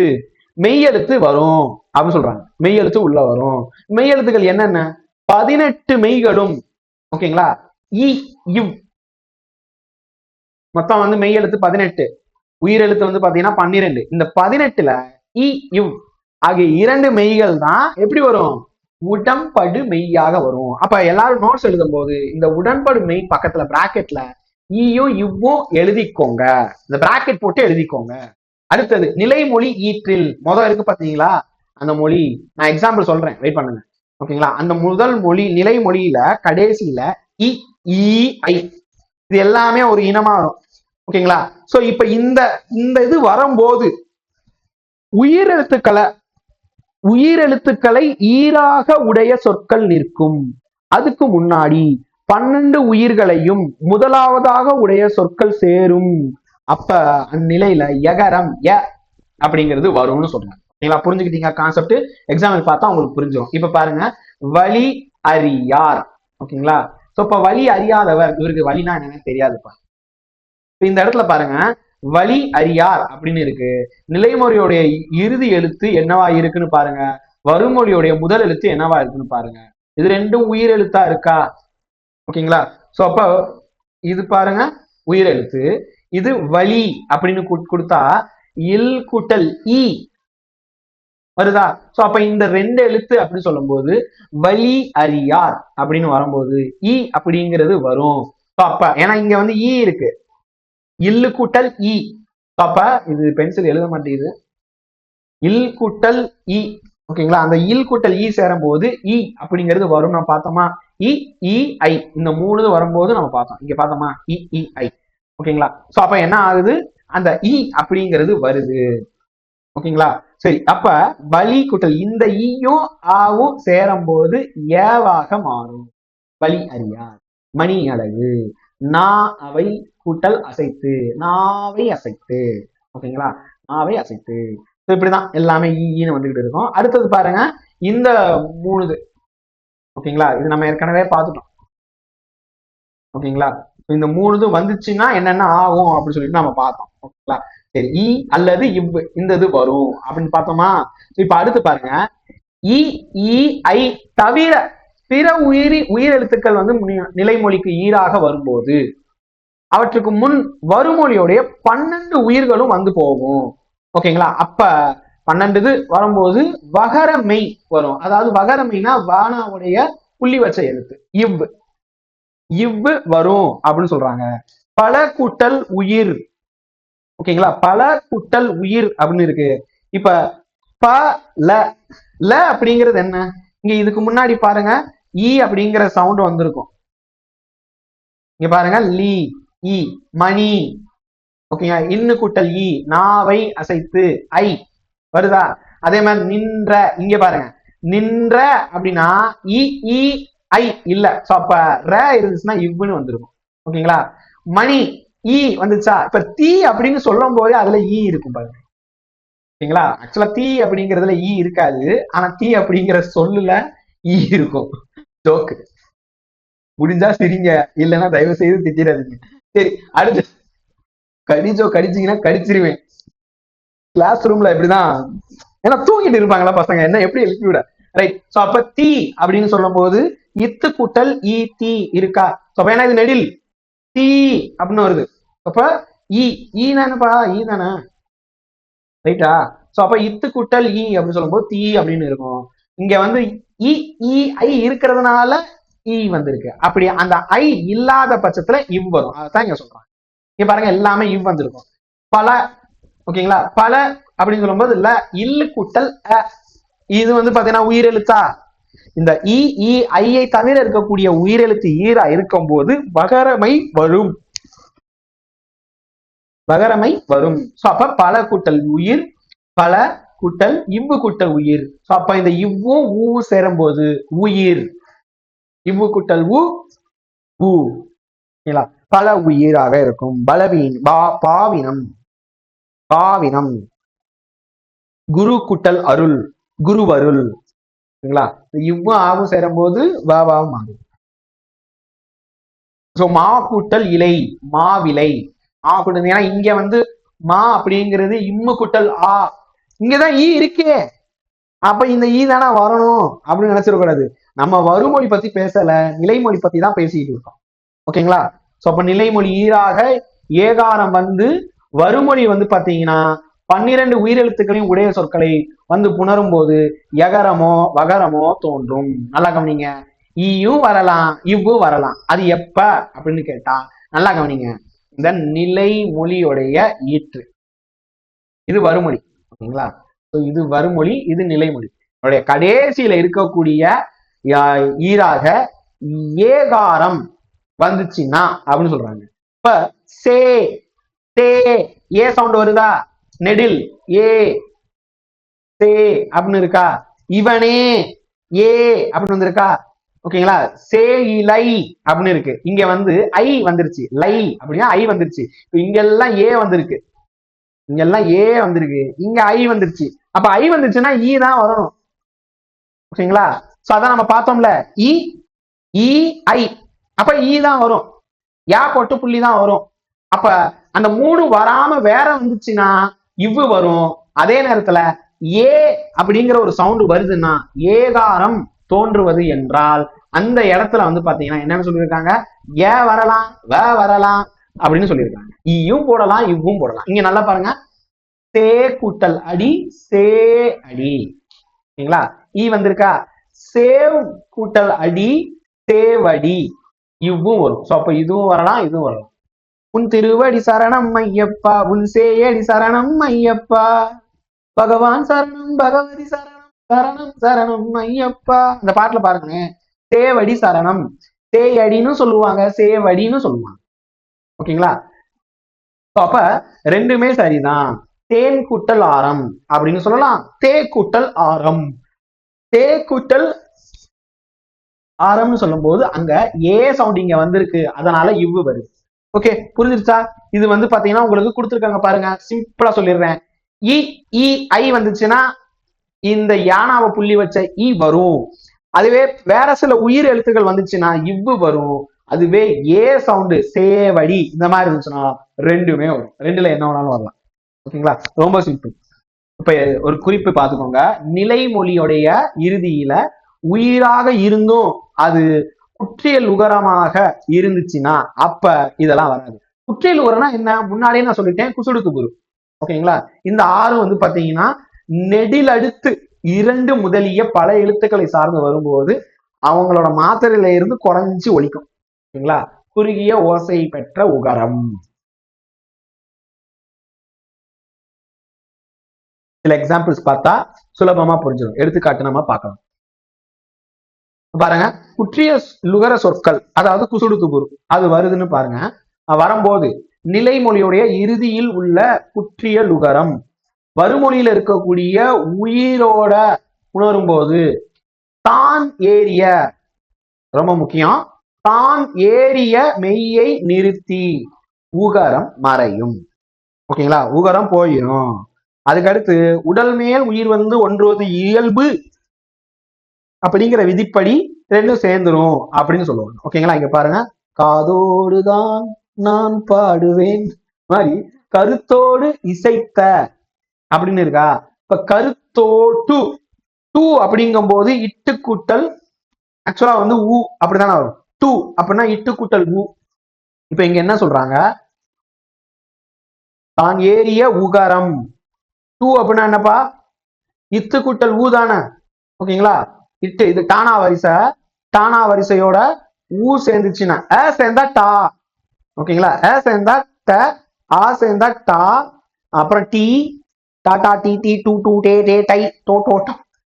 மெய்யெழுத்து வரும் அப்படின்னு சொல்றாங்க. மெய்யெழுத்து உள்ள வரும். மெய்யெழுத்துக்கள் என்னென்ன? 18 மெய்களும். ஓகேங்களா? இ இவ் மொத்தம் வந்து மெய்யெழுத்து 18, உயிரெழுத்து வந்து பாத்தீங்கன்னா 12. இந்த 18ல இ இவ் ஆகிய 2 மெய்கள் தான் எப்படி வரும்? உடன்படு மெய்யாக வரும். அப்ப எல்லாரும் நோட்ஸ் எழுதும் போது இந்த உடன்படு மெய் பக்கத்துல பிராக்கெட்ல ஈயும் இவ்வும் எழுதிக்கோங்க. இந்த பிராக்கெட் போட்டு எழுதிக்கோங்க. அடுத்தது நிலைமொழி ஈற்றில் இருக்கு பாத்தீங்களா? அந்த மொழி நான் எக்ஸாம்பிள் சொல்றேன், வெயிட் பண்ணுங்க. ஓகேங்களா? அந்த முதல் மொழி நிலைமொழியில கடைசியில இ ஈ ஐ இது எல்லாமே ஒரு இனமா வரும். ஓகேங்களா? சோ இப்ப இந்த இது வரும்போது உயிரெழுத்துக்களை ஈராக உடைய சொற்கள் நிற்கும். அதுக்கு முன்னாடி 12 உயிர்களையும் முதலாவதாக உடைய சொற்கள் சேரும். அப்ப அந்நிலையில எகரம் அப்படிங்கிறது வரும்னு சொல்றாங்க. நீங்களா புரிஞ்சுக்கிட்டீங்க கான்செப்ட்? எக்ஸாம்பிள் பார்த்தா உங்களுக்கு புரிஞ்சிடும். இப்ப பாருங்க, வழி அறியார். ஓகேங்களா? சோ இப்ப வழி அறியாதவர், இவருக்கு வழினா என்னன்னு தெரியாதுப்பா. இந்த இடத்துல பாருங்க, வழி அறியார் அப்படின்னு இருக்கு. நிலைமொழியோடைய இறுதி எழுத்து என்னவா இருக்குன்னு பாருங்க. வருமொழியோடைய முதல் எழுத்து என்னவா இருக்குன்னு பாருங்க. இது ரெண்டும் உயிர் எழுத்தா இருக்கா? ஓகேங்களா? சோ அப்ப இது பாருங்க உயிர் எழுத்து, இது வழி அப்படின்னு கொடுத்தா இல் கூட்டல் இ வருதா? சோ அப்ப இந்த 2 எழுத்து அப்படின்னு சொல்லும் போது வழி அறியார் அப்படின்னு வரும்போது இ அப்படிங்கிறது வரும். அப்ப ஏன்னா இங்க வந்து இ இருக்கு, இல்லு கூட்டல் இ. அப்ப இது பென்சில் எழுத மாட்டேங்குது. இல் கூட்டல் இ. ஓகேங்களா? அந்த இல் கூட்டல் இ சேரும் போது இ அப்படிங்கிறது வரும். நம்ம பார்த்தோமா? இ இ ஐ இந்த 3 வரும்போது நம்ம பார்த்தோம். இங்க பார்த்தோமா? இ இ ஐ. ஓகேங்களா? சோ அப்ப என்ன ஆகுது? அந்த இ அப்படிங்கிறது வருது. ஓகேங்களா? சரி, அப்ப வலி கூட்டல் இந்த ஈயும் ஆவும் சேரும் போது ஏவாக மாறும். வலி அறியார். மணி அழகு. நா அவை கூட்டல் அசைத்து, நாவை அசைத்து. ஓகேங்களா? நாவை அசைத்து. இப்படிதான் எல்லாமே ஈன்னு வந்துகிட்டு இருக்கும். அடுத்தது பாருங்க, இந்த 3. ஓகேங்களா? இது நம்ம ஏற்கனவே பார்த்துட்டோம். ஓகேங்களா? இந்த 3 வந்துச்சுன்னா என்னென்ன ஆகும் அப்படின்னு சொல்லிட்டு நம்ம பார்த்தோம். ஓகேங்களா? சரி, இ அல்லது இவ் இந்த இது வரும் அப்படின்னு பார்த்தோமா? இப்ப அடுத்து பாருங்க, இ இ ஐ தவிர பிற உயிரெழுத்துக்கள் வந்து நிலைமொழிக்கு ஈராக வரும்போது அவற்றுக்கு முன் வருமொழியோடைய 12 உயிர்களும் வந்து போகும். ஓகேங்களா? அப்ப 12 வரும்போது வகரமெய் வரும். அதாவது வகரமெய்னா வானாவுடைய புள்ளி வச்ச எழுத்து இவ் வரும் அப்படின்னு சொல்றாங்க. பல கூட்டல் உயிர். ஓகேங்களா? பல கூட்டல் உயிர் அப்படின்னு இருக்கு. இப்ப ப ல அப்படிங்கிறது என்ன? இங்க இதுக்கு முன்னாடி பாருங்க ஈ அப்படிங்கிற சவுண்ட் வந்திருக்கும். இங்க பாருங்க, லீ இ மணி. ஓகேங்களா? இன்னு கூட்டல் இ நாவை அசைத்து ஐ வருதா? அதே மாதிரி நின்ற, இங்க பாருங்க நின்ற அப்படின்னா இ இ ஐ இல்ல. சோ அப்ப ர இருந்துச்சுன்னா இவ்வுன்னு வந்துருக்கும். ஓகேங்களா? மணி ஈ வந்துச்சா? இப்ப தீ அப்படின்னு சொல்லும் போதே அதுல ஈ இருக்கும் பாருங்க. ஓகேங்களா? ஆக்சுவலா தீ அப்படிங்கிறதுல ஈ இருக்காது, ஆனா தீ அப்படிங்கிற சொல்லுல ஈ இருக்கும். ஜோக்கு. முடிஞ்சா சிரிங்க, இல்லைன்னா தயவு செய்து திட்டிடாதீங்க. சரி, அடுத்து கடிச்சீங்கன்னா கடிச்சிருவேன். கிளாஸ் ரூம்ல இப்படிதான், ஏன்னா தூங்கிட்டு இருப்பாங்களா பசங்க, என்ன எப்படி எழுப்பி விட. ரைட். சோ அப்ப தீ அப்படின்னு சொல்லும் போது இத்து கூட்டல் இ தீ இருக்கா? அப்ப ஏன்னா இது நெடில் தீ அப்படின்னு வருது. அப்ப ஈ தானேப்பா, ஈ தானே, ரைட்டா? சோ அப்ப இத்து கூட்டல் இ அப்படின்னு சொல்லும் போது தீ அப்படின்னு இருக்கும். இங்க வந்து இ இ ஐ இருக்கிறதுனால இ வந்திருக்கு. அப்படி அந்த ஐ இல்லாத பட்சத்துல இவ் வரும். அதான் இங்க சொல்றாங்க. இங்க பாருங்க எல்லாமே இவ் வந்திருக்கும். பல. ஓகேங்களா? பல அப்படின்னு சொல்லும்போது இல்ல இல்லு கூட்டல் இது வந்து பாத்தீங்கன்னா உயிரெழுத்தா? இந்த இ இ ஐயை தவிர இருக்கக்கூடிய உயிரெழுத்து ஈரா இருக்கும் போது வகரமை வரும். வகரமை வரும். சோ அப்ப பல கூட்டல் உயிர், பல கூட்டல் இவ்வு கூட்டல் உயிர். சோ அப்ப இந்த இவ்வும் ஊ சேரும் போது உயிர், இவ்வு கூட்டல் உ ஊ, பல உயிராக இருக்கும். பலவீன் பாவினம், பாவினம். குரு கூட்டல் அருள், குருவருள். இவ்வும் ஆவும் சேரும் போது வா மாறும். சோ மா கூட்டல் இலை, மாவிலை. ஆ கூட்டல், ஏன்னா இங்க வந்து மா அப்படிங்கிறது இம்மு கூட்டல் ஆ, இங்கதான் ஈ இருக்கே, அப்ப இந்த ஈ தானே வரணும் அப்படின்னு நினைச்சிடக்கூடாது. நம்ம வருமொழி பத்தி பேசல, நிலைமொழி பத்தி தான் பேசிட்டு இருக்கோம். ஓகேங்களா? சோ அப்ப நிலைமொழி ஈராக ஏகாரம் வந்து வருமொழி வந்து பாத்தீங்கன்னா 12 உயிரெழுத்துக்களையும் உடைய சொற்களை வந்து புணரும் போது எகரமோ வகரமோ தோன்றும். நல்லா கவனிங்க. ஈயும் வரலாம், இவ்வும் வரலாம். அது எப்ப அப்படின்னு கேட்டா நல்லா கவனிங்க, இந்த நிலைமொழியுடைய ஈற்று. இது வருமொழி. ஓகேங்களா? இது வருமொழி, இது நிலைமொழி. கடைசியில இருக்கக்கூடிய ஈராக ஏகாரம் வந்துச்சுன்னா அப்படின்னு சொல்றாங்க. இப்ப சே தே ஏ சவுண்ட் வருதா, நெடில் ஏ சே அப்படின்னு இருக்கா, இவனே ஏ அப்படின்னு வந்திருக்கா. ஓகேங்களா? சே இலை அப்படின்னு இருக்கு. இங்க வந்து ஐ வந்துருச்சு, லை அப்படின்னா ஐ வந்துருச்சு. இங்க எல்லாம் ஏ வந்திருக்கு, இங்க எல்லாம் ஏ வந்திருக்கு, இங்க ஐ வந்துருச்சு. அப்ப ஐ வந்துருச்சுன்னா ஈ தான் வரணும். ஓகேங்களா? சோ அதான் நம்ம பார்த்தோம்ல, இ இ ஐ, அப்ப ஈ தான் வரும், யா பொட்டு புள்ளி தான் வரும். அப்ப அந்த மூணு வராம வேற வந்துச்சுன்னா இவ்வு வரும். அதே நேரத்துல ஏ அப்படிங்கிற ஒரு சவுண்ட் வருதுன்னா ஏகாரம் தோன்றுவது என்றால் அந்த இடத்துல வந்து பாத்தீங்கன்னா என்னன்னு சொல்லியிருக்காங்க, ஏ வரலாம், வ வரலாம் அப்படின்னு சொல்லியிருக்காங்க. ஈயும் போடலாம், இவ்வும் போடலாம். இங்க நல்லா பாருங்க, சே கூட்டல் அடி, சே அடி. ஓகேங்களா? ஈ வந்திருக்கா, சேவ் கூட்டல் அடி, சேவடி. இவ்வும் வரும். சோ அப்ப இதுவும் வரலாம், இதுவும் வரலாம். உன் திருவடி சரணம் ஐயப்பா, உன் சேயடி சரணம் ஐயப்பா, பகவான் சரணம் பகவதி சரணம், சரணம் சரணம் ஐயப்பா. இந்த பாட்டுல பாருங்க, சேவடி சரணம், சேயடின்னு சொல்லுவாங்க, சேவடின்னு சொல்லுவாங்க. ஓகேங்களா? அப்ப ரெண்டுமே சரிதான். தேன் கூட்டல் ஆரம் அப்படின்னு சொல்லலாம், தே கூட்டல் ஆரம். தே கூட்டல் ஆரம்னு சொல்லும் போது அங்க ஏ சவுண்ட் இங்க வந்திருக்கு, அதனால இவ்வு வருது. ஓகே, புரிஞ்சிருச்சா? இது வந்து பாத்தீங்கன்னா உங்களுக்கு கொடுத்துருக்காங்க பாருங்க, சிம்பிளா சொல்லிடுறேன். இ இ ஐ வந்துச்சுன்னா இந்த யானாவை புள்ளி வச்ச இ வரும். அதுவே வேற சில உயிர் எழுத்துக்கள் வந்துச்சுன்னா இவ்வு வரும். அதுவே ஏ சவுண்டு சேவடி இந்த மாதிரி இருந்துச்சுன்னா ரெண்டுமே வரும். ரெண்டுல என்ன வேணாலும் வரலாம். ஓகேங்களா? ரொம்ப சிம்பிள். இப்ப ஒரு குறிப்பு பார்த்துக்கோங்க, நிலைமொழியுடைய இறுதியில உயிராக இருந்தும் அது குற்றியல் உகரமாக இருந்துச்சுன்னா அப்ப இதெல்லாம் வராது. குற்றியல் உகரம்னா என்ன, முன்னாடியே நான் சொல்லிட்டேன், குசுடுக்கு குரு. ஓகேங்களா? இந்த ஆறு வந்து பாத்தீங்கன்னா நெடிலடுத்து 2 முதலிய பல எழுத்துக்களை சார்ந்து வரும்போது அவங்களோட மாத்திரையில இருந்து குறைஞ்சு ஒலிக்கும். ஓகேங்களா? குறுகிய ஓசை பெற்ற உகரம். சில எக்ஸாம்பிள்ஸ் பார்த்தா சுலபமா புரிஞ்சிடும். எடுத்துக்காட்டு நம்ம பார்க்கலாம். பாருங்க, குற்றிய லுகர சொற்கள், அதாவது குசுடு துகுரு, அது வருதுன்னு பாருங்க. வரும்போது நிலைமொழியுடைய இறுதியில் உள்ள குற்றிய லுகரம் வருமொழியில இருக்கக்கூடிய உயிரோட உணரும் போது தான் ஏறிய, ரொம்ப முக்கியம், தான் ஏறிய மெய்யை நிறுத்தி உகரம் மறையும். ஓகேங்களா? உகரம் போயிடும். அதுக்கடுத்து உடல் மேல் உயிர் வந்து ஒன்றுவது இயல்பு அப்படிங்கிற விதிப்படி ரெண்டும் சேர்ந்துரும் அப்படின்னு சொல்லுவாங்க. ஓகேங்களா? இங்க பாருங்க, காதோடுதான் நான் பாடுவேன் மாதிரி கருத்தோடு இசைத்த அப்படின்னு இருக்கா. இப்ப கருத்தோட்டு டூ அப்படிங்கும் போது இட்டு கூட்டல் ஆக்சுவலா வந்து ஊ அப்படித்தானே வரும். டூ அப்படின்னா இட்டு கூட்டல் ஊ. இப்ப இங்க என்ன சொல்றாங்க, தான் ஏறிய உகரம். டூ அப்படின்னா என்னப்பா, இத்து கூட்டல் ஊ தானே. ஓகேங்களா? இட்டு, இது டானா வரிசை, டானா வரிசையோட ஊ சேர்ந்துச்சுன்னா அ சேர்ந்தா டா. ஓகேங்களா? அ சேர்ந்தா ட, ஆ சேர்ந்தா டா, அப்புறம் டி, டாடா டி டி டூ டூ டே டே டை டோ டோ.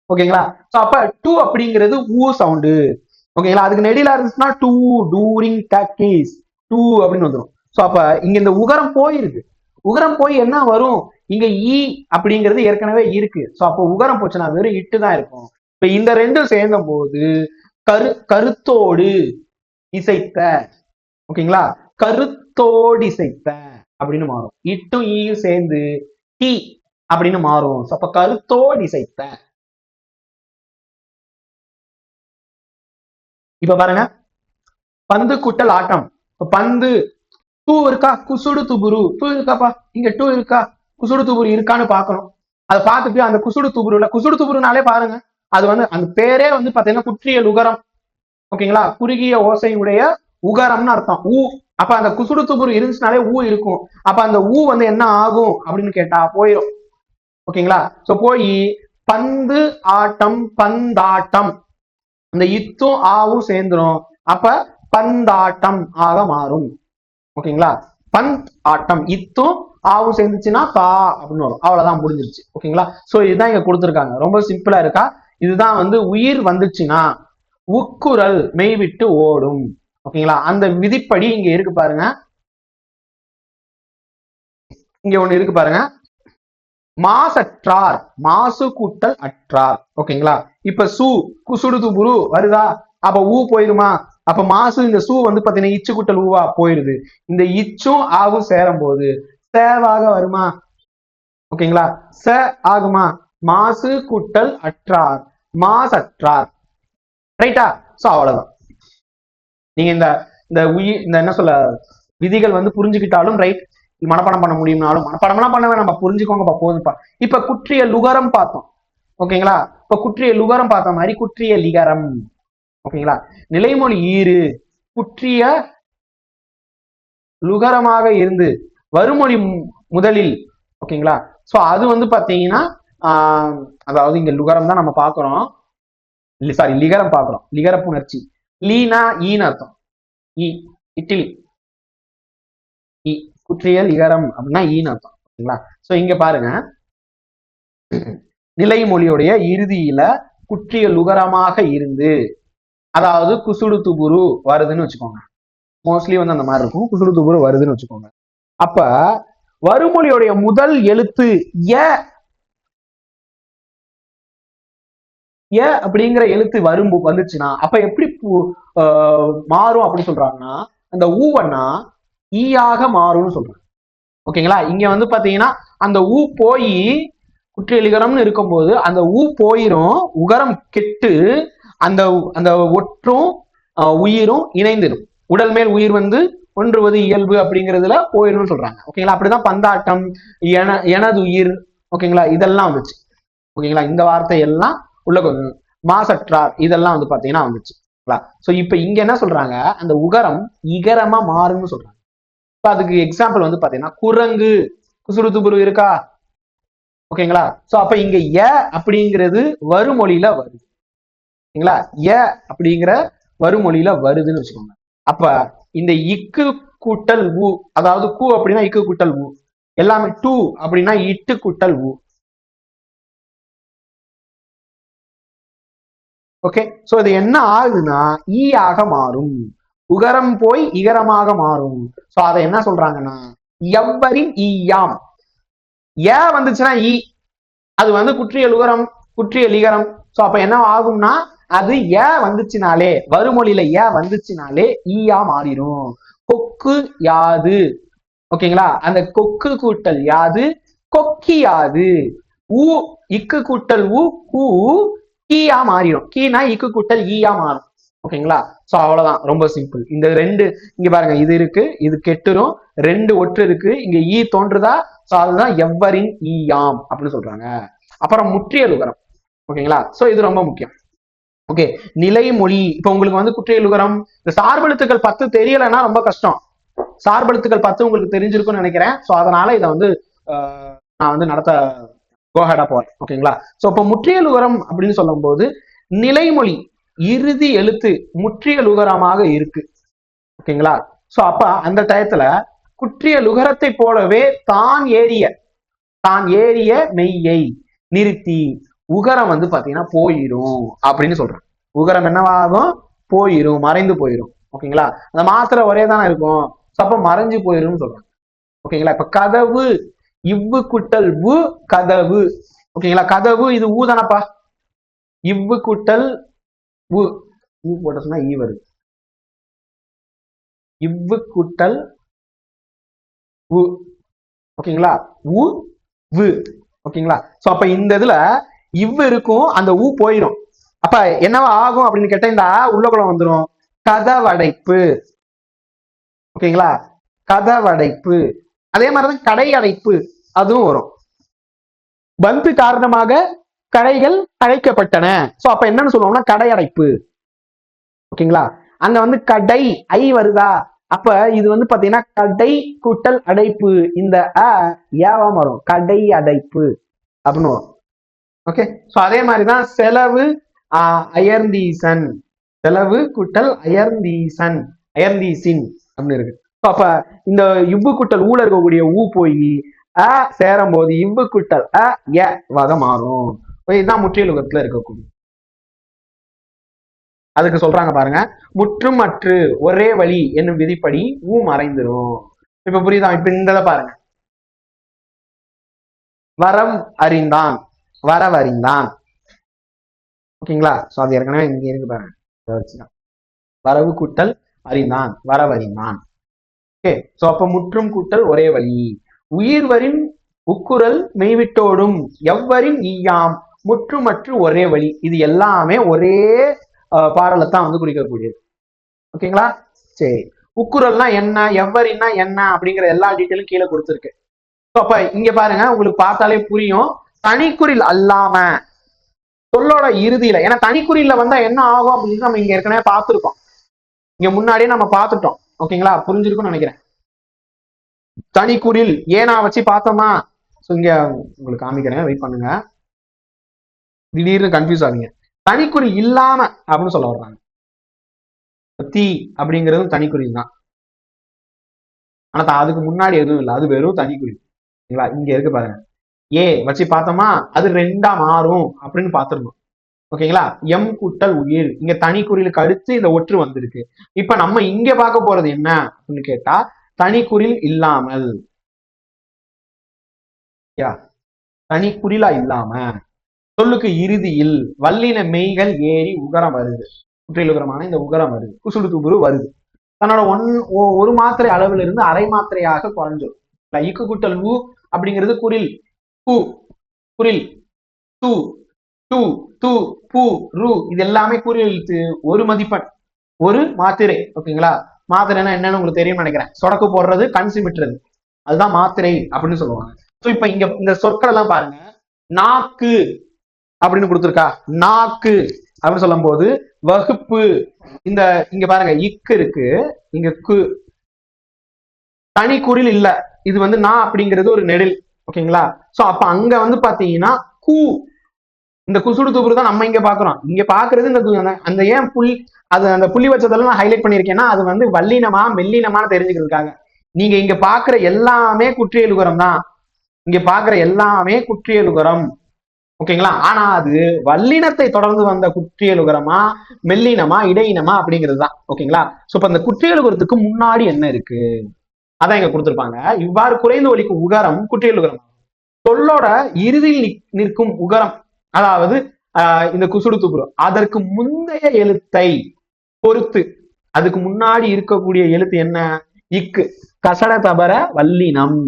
ஓகேங்களா. சோ அப்ப டூ அப்படிங்கிறது ஊ சவுண்டு. ஓகேங்களா. அதுக்கு நெடிலா இருந்துச்சுன்னா டூ, டூரிங், டக்கீஸ், டூ அப்படின்னு வந்துடும். சோ அப்ப இங்க இந்த உகரம் போயிருக்கு. உகரம் போய் என்ன வரும், இங்க ஈ அப்படிங்கிறது ஏற்கனவே இருக்கு. சோ அப்போ உகரம் போச்சுன்னா வெறும் இட்டு தான் இருக்கும். இப்ப இந்த ரெண்டும் சேர்ந்த போது கருத்தோடு இசைத்த, ஓகேங்களா, கருத்தோடு இசைத்த அப்படின்னு மாறும். இட்டும் ஈயும் சேர்ந்து டி அப்படின்னு மாறும். அப்ப கருத்தோடு இசைத்த. இப்ப பாருங்க, பந்து கூட்டல் ஆட்டம். பந்து டூ இருக்கா, குசுடு துபுரு டூ இருக்காப்பா, இங்க டூ இருக்கா, குசுடு துபுரு இருக்கான்னு பாக்கணும். அதை பார்த்துட்டு அந்த குசுடு துபுருல, குசுடு துபுருனாலே பாருங்க, அது வந்து அந்த பேரே வந்து பாத்தீங்கன்னா குற்றியல் உகரம். ஓகேங்களா. குறுகிய ஓசையுடைய உகரம்னு அர்த்தம் ஊ. அப்ப அந்த குசுடு துபுரு இருந்துச்சுனாலே ஊ இருக்கும். அப்ப அந்த ஊ வந்து என்ன ஆகும் அப்படின்னு கேட்டா போயிடும். ஓகேங்களா. சோ போய் பந்து ஆட்டம், பந்தாட்டம், இந்த இத்தும் ஆவும் சேர்ந்துரும். அப்ப பந்தாட்டம் ஆக மாறும். ஓகேங்களா. பந்த் ஆட்டம், இத்தும் ஆவும் சேர்ந்துச்சுன்னா தா அப்படின்னு வரும். அவ்வளவுதான், முடிஞ்சிருச்சு. ஓகேங்களா. சோ இதுதான் இங்க கொடுத்துருக்காங்க. ரொம்ப சிம்பிளா இருக்கா. இதுதான் வந்து உயிர் வந்துச்சுன்னா உக்குரல் மெய் விட்டு ஓடும். ஓகேங்களா. அந்த விதிப்படி இங்க இருக்கு பாருங்க. இங்க ஒண்ணு இருக்கு பாருங்க, மாசற்றார், மாசு கூட்டல் அற்றார். ஓகேங்களா. இப்ப சு குசுடு துபுரு வருதா, அப்ப ஊ போயிருமா. அப்ப மாசு, இந்த சு வந்து பாத்தீங்கன்னா இச்சு கூட்டல் ஊவா போயிருது. இந்த இச்சும் ஆகும் சேரும் போது சேவாக வருமா. ஓகேங்களா. ச ஆகுமா, மாசு கூட்டல் அற்றார், மாசற்றார். ரைட்டா. சோ அவ்வளவுதான். நீங்க இந்த இந்த உயிர் இந்த என்ன சொல்ல விதிகள் வந்து புரிஞ்சுக்கிட்டாலும் ரைட், மனப்பாடம் பண்ண முடியும்னாலும் மனப்பாடம்லாம் பண்ண வேணாம், நம்ம புரிஞ்சுக்கோங்கப்பா போதுப்பா. இப்ப குற்றிய லுகரம் பார்த்தோம். ஓகேங்களா. இப்ப குற்றிய லுகரம் பார்த்த மாதிரி குற்றிய லிகரம். ஓகேங்களா. நிலைமொழி ஈறு குற்றிய லுகரமாக இருந்து வருமொழி முதலில். ஓகேங்களா. சோ அது வந்து பாத்தீங்கன்னா அதாவது இங்க லுகரம் தான் நம்ம பாக்குறோம், சாரி லிகரம் பாக்குறோம். லிகர புணர்ச்சி. லீனா ஈன்னு அர்த்தம். இ இட்டிலி, இ குற்றிய லிகரம் அப்படின்னா ஈன்னு அர்த்தம். ஓகேங்களா. சோ இங்க பாருங்க, நிலைமொழியுடைய இறுதியில குற்றிய லுகரமாக இருந்து, அதாவது குசுடு துபுரு வருதுன்னு வச்சுக்கோங்க. மோஸ்ட்லி வந்து அந்த மாதிரி இருக்கும். குசுடு துபுரு வருதுன்னு வச்சுக்கோங்க. அப்ப வருமொழியுடைய முதல் எழுத்து ஏ அப்படிங்கிற எழுத்து வந்துச்சுன்னா அப்ப எப்படி மாறும் அப்படின்னு சொல்றாங்கன்னா, அந்த ஊவன்னா ஈயாக மாறும்னு சொல்றாங்க. ஓகேங்களா. இங்க வந்து பாத்தீங்கன்னா அந்த ஊ போய் குற்றியலிகரம்னு இருக்கும்போது அந்த ஊ போயிரும், உகரம் கெட்டு அந்த அந்த ஒற்றும் உயிரும் இணைந்துடும். உடல் மேல் உயிர் வந்து ஒன்றுவது இயல்பு அப்படிங்கிறதுல போயிரும் சொல்றாங்க. ஓகேங்களா. அப்படிதான் பந்தாட்டம், எனது உயிர், ஓகேங்களா, இதெல்லாம் வந்துச்சு. ஓகேங்களா. இந்த வார்த்தை எல்லாம் உள்ள கொஞ்சம் மாசற்றார் இதெல்லாம் வந்து பாத்தீங்கன்னா வந்துச்சு. சோ இப்ப இங்க என்ன சொல்றாங்க, அந்த உகரம் இகரமா மாறும்னு சொல்றாங்க. இப்ப அதுக்கு எக்ஸாம்பிள் வந்து பாத்தீங்கன்னா குரங்கு, குசுடு துபுரு இருக்கா. ஓகேங்களா. சோ அப்ப இங்க ஏ அப்படிங்கிறது வருமொழியில வருது. ஓகேங்களா. ஏ அப்படிங்கிற வருமொழியில வருதுன்னு வச்சுக்கோங்க. அப்ப இந்த இக்கு கூட்டல் ஊ, அதாவது கூ அப்படின்னா இக்கு கூட்டல் ஊ, எல்லாமே டூ அப்படின்னா இட்டு கூட்டல் ஊ. ஓகே. சோ இது என்ன ஆகுதுன்னா ஈ ஆக மாறும். உகரம் போய் இகரமாக மாறும். சோ அதை என்ன சொல்றாங்கன்னா எவ்வரின் ஈயாம். ஏ வந்துச்சுன்னா ஈ, அது வந்து குற்றியல் உகரம், குற்றியல் இகரம். சோ அப்ப என்ன ஆகும்னா அது ஏ வந்துச்சுனாலே, வருமொழியில ஏ வந்துச்சுனாலே ஈயா மாறிடும். கொக்கு யாது. ஓகேங்களா. அந்த கொக்கு கூட்டல் யாது கொக்கியாது. ஊ இக்கு கூட்டல் ஊ கூ கீயா மாறிடும். கீனா இக்கு கூட்டல் ஈயா மாறும். ஓகேங்களா. சோ அவ்வளவுதான், ரொம்ப சிம்பிள். இந்த ரெண்டு இங்க பாருங்க, இது இருக்கு, இது கெட்டுரும், ரெண்டு ஒற்று இருக்கு, இங்க ஈ தோன்றுதா. சோ அதுதான் எவ்வரின் ஈயாம் அப்படின்னு சொல்றாங்க. அப்புறம் முற்றியல் உகரம். ஓகேங்களா. சோ இது ரொம்ப முக்கியம். ஓகே. நிலைமொழி. இப்ப உங்களுக்கு வந்து குற்றியல் உகரம், இந்த சார்பெழுத்துக்கள் 10 தெரியலைன்னா ரொம்ப கஷ்டம். சார்பெழுத்துக்கள் 10 உங்களுக்கு தெரிஞ்சிருக்கும்னு நினைக்கிறேன். சோ அதனால இதை வந்து நான் வந்து நடத்த கோஹெடா போறேன். ஓகேங்களா. சோ இப்ப முற்றியல் உகரம் அப்படின்னு சொல்லும் போது நிலைமொழி இறுதி எழுத்து முற்றியல் உகரமாக இருக்கு. ஓகேங்களா. சோ அப்ப அந்த டயத்துல குற்றியல் உகரத்தை போலவே தான் ஏறிய மெய்யை நிறுத்தி உகரம் வந்து பாத்தீங்கன்னா போயிரும் அப்படின்னு சொல்றேன். உகரம் என்னவாகும்? போயிரும், மறைந்து போயிரும். ஓகேங்களா? அந்த மாத்திரை ஒரே தானே இருக்கும், அப்ப மறைஞ்சு போயிரும் சொல்றேன். ஓகேங்களா? இப்ப கதவு, இவ்வு குட்டல் வு, கதவு. ஓகேங்களா? கதவு இது ஊ தானப்பா. இவ்வு குட்டல் உ, ஊ போட்ட சொன்னா ஈ வருது. இவ்வு குட்டல் உ. ஓகேங்களா? உ வு. ஓகேங்களா? சோ அப்ப இந்த இதுல இவ்வு இருக்கும், அந்த ஊ போயிடும். அப்ப என்னவா ஆகும் அப்படின்னு கேட்டா இந்த உள்ளக்குள்ள வந்துடும், கதவடைப்பு. ஓகேங்களா? கதவடைப்பு. அதே மாதிரிதான் கடை அடைப்பு, அதுவும் வரும். பந்து காரணமாக கடைகள் அழைக்கப்பட்டன. சோ அப்ப என்னன்னு சொல்லுவோம்னா கடை அடைப்பு. ஓகேங்களா? அங்க வந்து கடை ஐ வருதா, அப்ப இது வந்து பாத்தீங்கன்னா கடை கூட்டல் அடைப்பு, இந்த ஏவாம வரும், கடை அடைப்பு அப்படின்னு வரும். ஓகே, சோ அதே மாதிரிதான் செலவு அயர்ந்தீசன், செலவு கூட்டல் அயர்ந்தீசன், அயர்ந்தீசின் அப்படின்னு இருக்கு. அப்ப இந்த இவ்வு குட்டல் ஊழ இருக்கக்கூடிய ஊ போய் சேரும் போது இவ்வு குட்டல் வகை மாறும். இதுதான் முற்றியலுகத்துல இருக்கக்கூடிய. அதுக்கு சொல்றாங்க பாருங்க, முற்றும் அற்று ஒரே வழி என்னும் விதிப்படி ஊ மறைந்துரும். இப்ப புரியுதா? இப்ப இந்த பாருங்க, வரம் அறிந்தான், வரவறிந்தான். ஓகேங்களா? சோ அது ஏற்கனவே இங்க இருக்கு பாருங்க, வரவு கூட்டல் அறிந்தான், வரவறிந்தான். ஓகே, சோ அப்ப முற்றும் கூட்டல் ஒரே வழி. உயிர்வரின் உக்குரல் மெய்விட்டோடும் எவ்வரின் ஈயாம் முற்றுமற்று ஒரே வழி. இது எல்லாமே ஒரே பாடலைத்தான் வந்து குறிக்கக்கூடியது. ஓகேங்களா? சரி, உக்குரல்னா என்ன, எவ்வரின்னா என்ன அப்படிங்கிற எல்லா டீட்டெயிலும் கீழே கொடுத்துருக்கு. அப்ப இங்க பாருங்க, உங்களுக்கு பார்த்தாலே புரியும், தனிக்குறில் அல்லாம சொல்லோட இறுதியில, ஏன்னா தனிக்குறியில வந்தா என்ன ஆகும் அப்படின்னு நம்ம இங்க ஏற்கனவே பார்த்துருக்கோம், இங்க முன்னாடியே நம்ம பார்த்துட்டோம். ஓகேங்களா? புரிஞ்சிருக்கும்னு நினைக்கிறேன். தனிக்குறில் ஏனா வச்சு பார்த்தோமா, இங்க உங்களுக்கு காமிக்கிறேன், வெயிட் பண்ணுங்க, திடீர்னு கன்ஃபியூஸ் ஆகுங்க. தனிக்குறி இல்லாம அப்படின்னு சொல்ல வர்றாங்க. தீ அப்படிங்கிறது தனிக்குறி தான், ஆனா அதுக்கு முன்னாடி எதுவும் இல்லை, அது வெறும் தனிக்குறி. இங்க இருக்கு பாருங்க, ஏ வச்சு பார்த்தோமா அது ரெண்டா மாறும் அப்படின்னு பார்த்துருந்தோம். ஓகேங்களா? எம் கூட்டல் உயிர், இங்க தனிக்குறிலுக்கு அடுத்து இந்த ஒற்று வந்திருக்கு. இப்ப நம்ம இங்க பார்க்க போறது என்ன அப்படின்னு கேட்டா தனிக்குறில் இல்லாமல், தனிக்குறிலா இல்லாம சொல்லுக்கு இறுதியில் வல்லின மெய்கள் ஏறி உகரம் வருது, குற்றியலுகரமான இந்த உகரம் வருது, குசுடு துபுரு வருது. தன்னோட ஒரு மாத்திரை அளவில் இருந்து அரை மாத்திரையாக குறைஞ்சிடும். இக்கு கூட்டல் ஊ அப்படிங்கிறது குறில், கு குறில், து டு து பு ரு, இது எல்லாமே குறில் எழுத்து, ஒரு மதிப்பெண், ஒரு மாத்திரை. ஓகேங்களா? மாத்திரைன்னா என்னன்னு உங்களுக்கு தெரியும் நினைக்கிறேன், சொடக்கு போடுறது, கண் சிமிட்டுறது, அதுதான் மாத்திரை அப்படின்னு சொல்லுவாங்க. ஸோ இப்ப இங்க இந்த சொற்கள் எல்லாம் பாருங்க, நாக்கு அப்படின்னு கொடுத்துருக்கா, நாக்கு அப்படின்னு சொல்லும் போது வகுப்பு, இந்த இங்க பாருங்க இக்கு இருக்கு, இங்க கு, தனி குறில் இல்ல, இது வந்து நா அப்படிங்கிறது ஒரு நெடில். ஓகேங்களா? சோ அப்ப அங்க வந்து பாத்தீங்கன்னா கு, இந்த குசுடு தூபுரு தான் நம்ம இங்க பாக்குறோம். இங்க பாக்குறது இந்த அந்த ஏன் புள்ளி, அது அந்த புள்ளி வச்சதெல்லாம் நான் ஹைலைட் பண்ணிருக்கேன்னா அது வந்து வல்லினமா மெல்லினமான்னு தெரிஞ்சுக்கிறதுக்காக. நீங்க இங்க பாக்குற எல்லாமே குற்றியலுகரம் தான், இங்க பாக்குற எல்லாமே குற்றியலுகரம். ஓகேங்களா? ஆனா அது வல்லினத்தை தொடர்ந்து வந்த குற்றியலுகரமா மெல்லினமா இடையினமா அப்படிங்கிறது தான். ஓகேங்களா? சோ இப்ப அந்த குற்றியலுகரத்துக்கு முன்னாடி என்ன இருக்கு அதான் இங்க கொடுத்திருப்பாங்க. இவ்வாறு குறைந்து ஒலிக்கும் உகரம் குற்றியலுகரம். சொல்லோட இறுதியில் நிற்கும் உகரம், அதாவது இந்த குசுடு துபுரு, அதற்கு முந்தைய எழுத்தை பொறுத்து அதுக்கு முன்னாடி இருக்கக்கூடிய எழுத்து என்ன, இக்கு, கசட தபர வல்லினம்,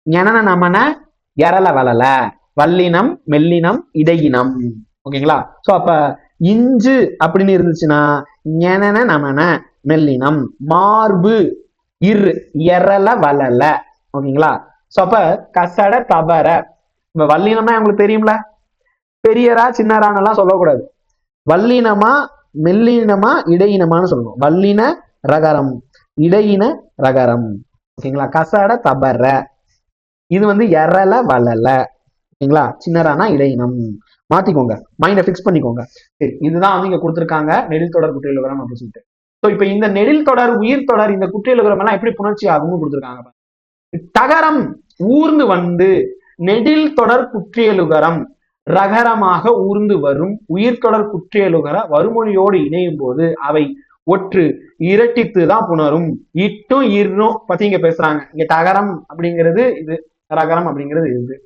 ஞனன நமன எரல வளல, வல்லினம் மெல்லினம் இடையினம். ஓகேங்களா? சோ அப்ப இஞ்சு அப்படின்னு இருந்துச்சுன்னா ஞனன நமன மெல்லினம், மார்பு இரு எரல வளல. ஓகேங்களா? சோ அப்ப கசட தபர, வல்லினம்னா உங்களுக்கு தெரியும்ல, பெரியரா சின்னரான்னு எல்லாம் சொல்லக்கூடாது, வல்லினமா மெல்லினமா இடையினமான்னு சொல்லணும். வல்லின ரகரம், இடையின ரகரம். ஓகேங்களா? கசட தபர, இது வந்து எரல வளல. ஓகேங்களா? சின்னரானா இடையினம், மாத்திக்கோங்க, மைண்ட பிக்ஸ் பண்ணிக்கோங்க. சரி, இதுதான் வந்து இங்க கொடுத்துருக்காங்க நெடில் தொடர் குற்றியலுகரம் அப்படின்னு சொல்லிட்டு. ஸோ இப்ப இந்த நெடில் தொடர் உயிர் தொடர் இந்த குற்றியலுகரம் எல்லாம் எப்படி புணர்ச்சி ஆகும்னு கொடுத்துருக்காங்க. தகரம் ஊர்ந்து வந்து நெடில் தொடர் குற்றியலுகரம் ரகரமாக ஊர்ந்து வரும் உயிர்த்தொடர் குற்றியலுகர வருமொழியோடு இணையும் போது அவை ஒற்று இரட்டித்து தான் புணரும். இட்டும் இரும் பத்தி இங்க பேசுறாங்க. இங்க தகரம் அப்படிங்கிறது இது, ரகரம் அப்படிங்கிறது இது.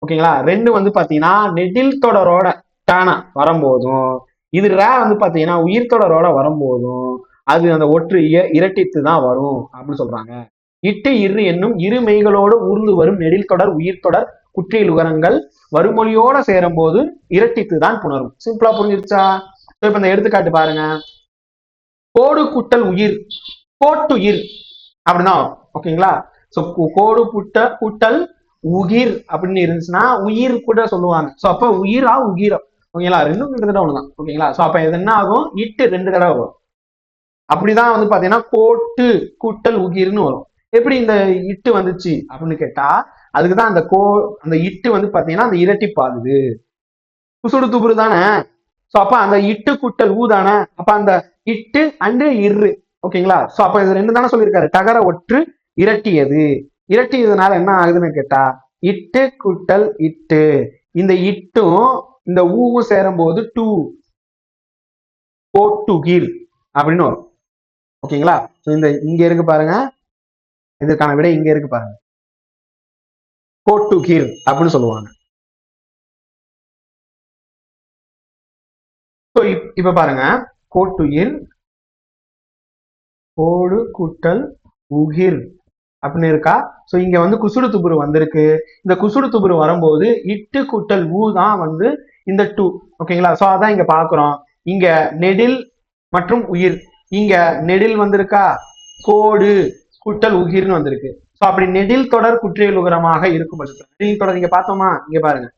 ஓகேங்களா? ரெண்டு வந்து பாத்தீங்கன்னா நெடில் தொடரோட டானா வரும்போதும், இது ரே வந்து பாத்தீங்கன்னா உயிர் தொடரோட வரும்போதும் அது அந்த ஒற்று இரட்டித்து தான் வரும் அப்படின்னு சொல்றாங்க. இட்டு இரு என்னும் இரு மெய்களோடு ஊர்ந்து வரும் நெடில் தொடர் உயிர் தொடர் குற்றியல் உகரங்கள் வருமொழியோட சேரும் போது இரட்டித்து தான் புணரும். சிம்பிளா புரிஞ்சிருச்சா? இப்ப இந்த எடுத்துக்காட்டு பாருங்க. கோடு கூட்டல் உயிர், கோட்டுயிர் அப்படின்னா ஓகேங்களா? சோ கோடு கூட்டல் உயிர் அப்படின்னு இருந்துச்சுன்னா உயிர் கூட சொல்லுவாங்க. சோ அப்ப உயிரா உயிரா ஓகேங்களா? ரெண்டும் கிட்டத்தட்ட ஒண்ணுதான். ஓகேங்களா? சோ அப்ப இது என்ன ஆகும்? இட்டு ரெண்டு தடவை வரும். அப்படிதான் வந்து பாத்தீங்கன்னா கோட்டு கூட்டல் உகிர்னு வரும். எப்படி இந்த இட்டு வந்துச்சு அப்படின்னு கேட்டா அதுக்குதான் அந்த இட்டு வந்து பாத்தீங்கன்னா அந்த இரட்டிப்பாகுது. குசுடு துபுரு தானே. சோ அப்ப அந்த இட்டு கூட்டல் ஊ தானே. அப்ப அந்த இட்டு அண்டு இரு ஓகேங்களா? சோ அப்ப இது ரெண்டு தானே சொல்லியிருக்காரு. தகர ஒற்று இரட்டியது. இரட்டியதுனால என்ன ஆகுதுன்னு கேட்டா இட்டு கூட்டல் இட்டு, இந்த இட்டும் இந்த ஊவும் சேரும் போது டூ கோட்டுகிர் அப்படின்னு வரும். ஓகேங்களா? இந்த இங்க இருக்கு பாருங்க, இதற்கான விடை இங்க இருக்கு பாருங்க. கோட்டுகிர் அப்படின்னு சொல்லுவாங்க. இப்ப பாருங்க, கோட்டுயிர் கோடு கூட்டல் உகிர் அப்படின்னு இருக்கா? சோ இங்க வந்து குசுடு துபுரு வந்திருக்கு. இந்த குசுடு துபுரு வரும்போது இட்டு கூட்டல் ஊ தான் வந்து இந்த டூ. ஓகேங்களா? சோ அதான் இங்க பாக்குறோம். இங்க நெடில் மற்றும் உயிர், இங்க நெடில் வந்திருக்கா, கோடு கூட்டல் உகிர்னு வந்திருக்கு. சோ அப்படி நெடில் தொடர் குற்றியல் உகரமாக இருக்கும் பட்சத்தில் நெடில் தொடர் இங்க பார்த்தோமா, இங்க பாருங்க.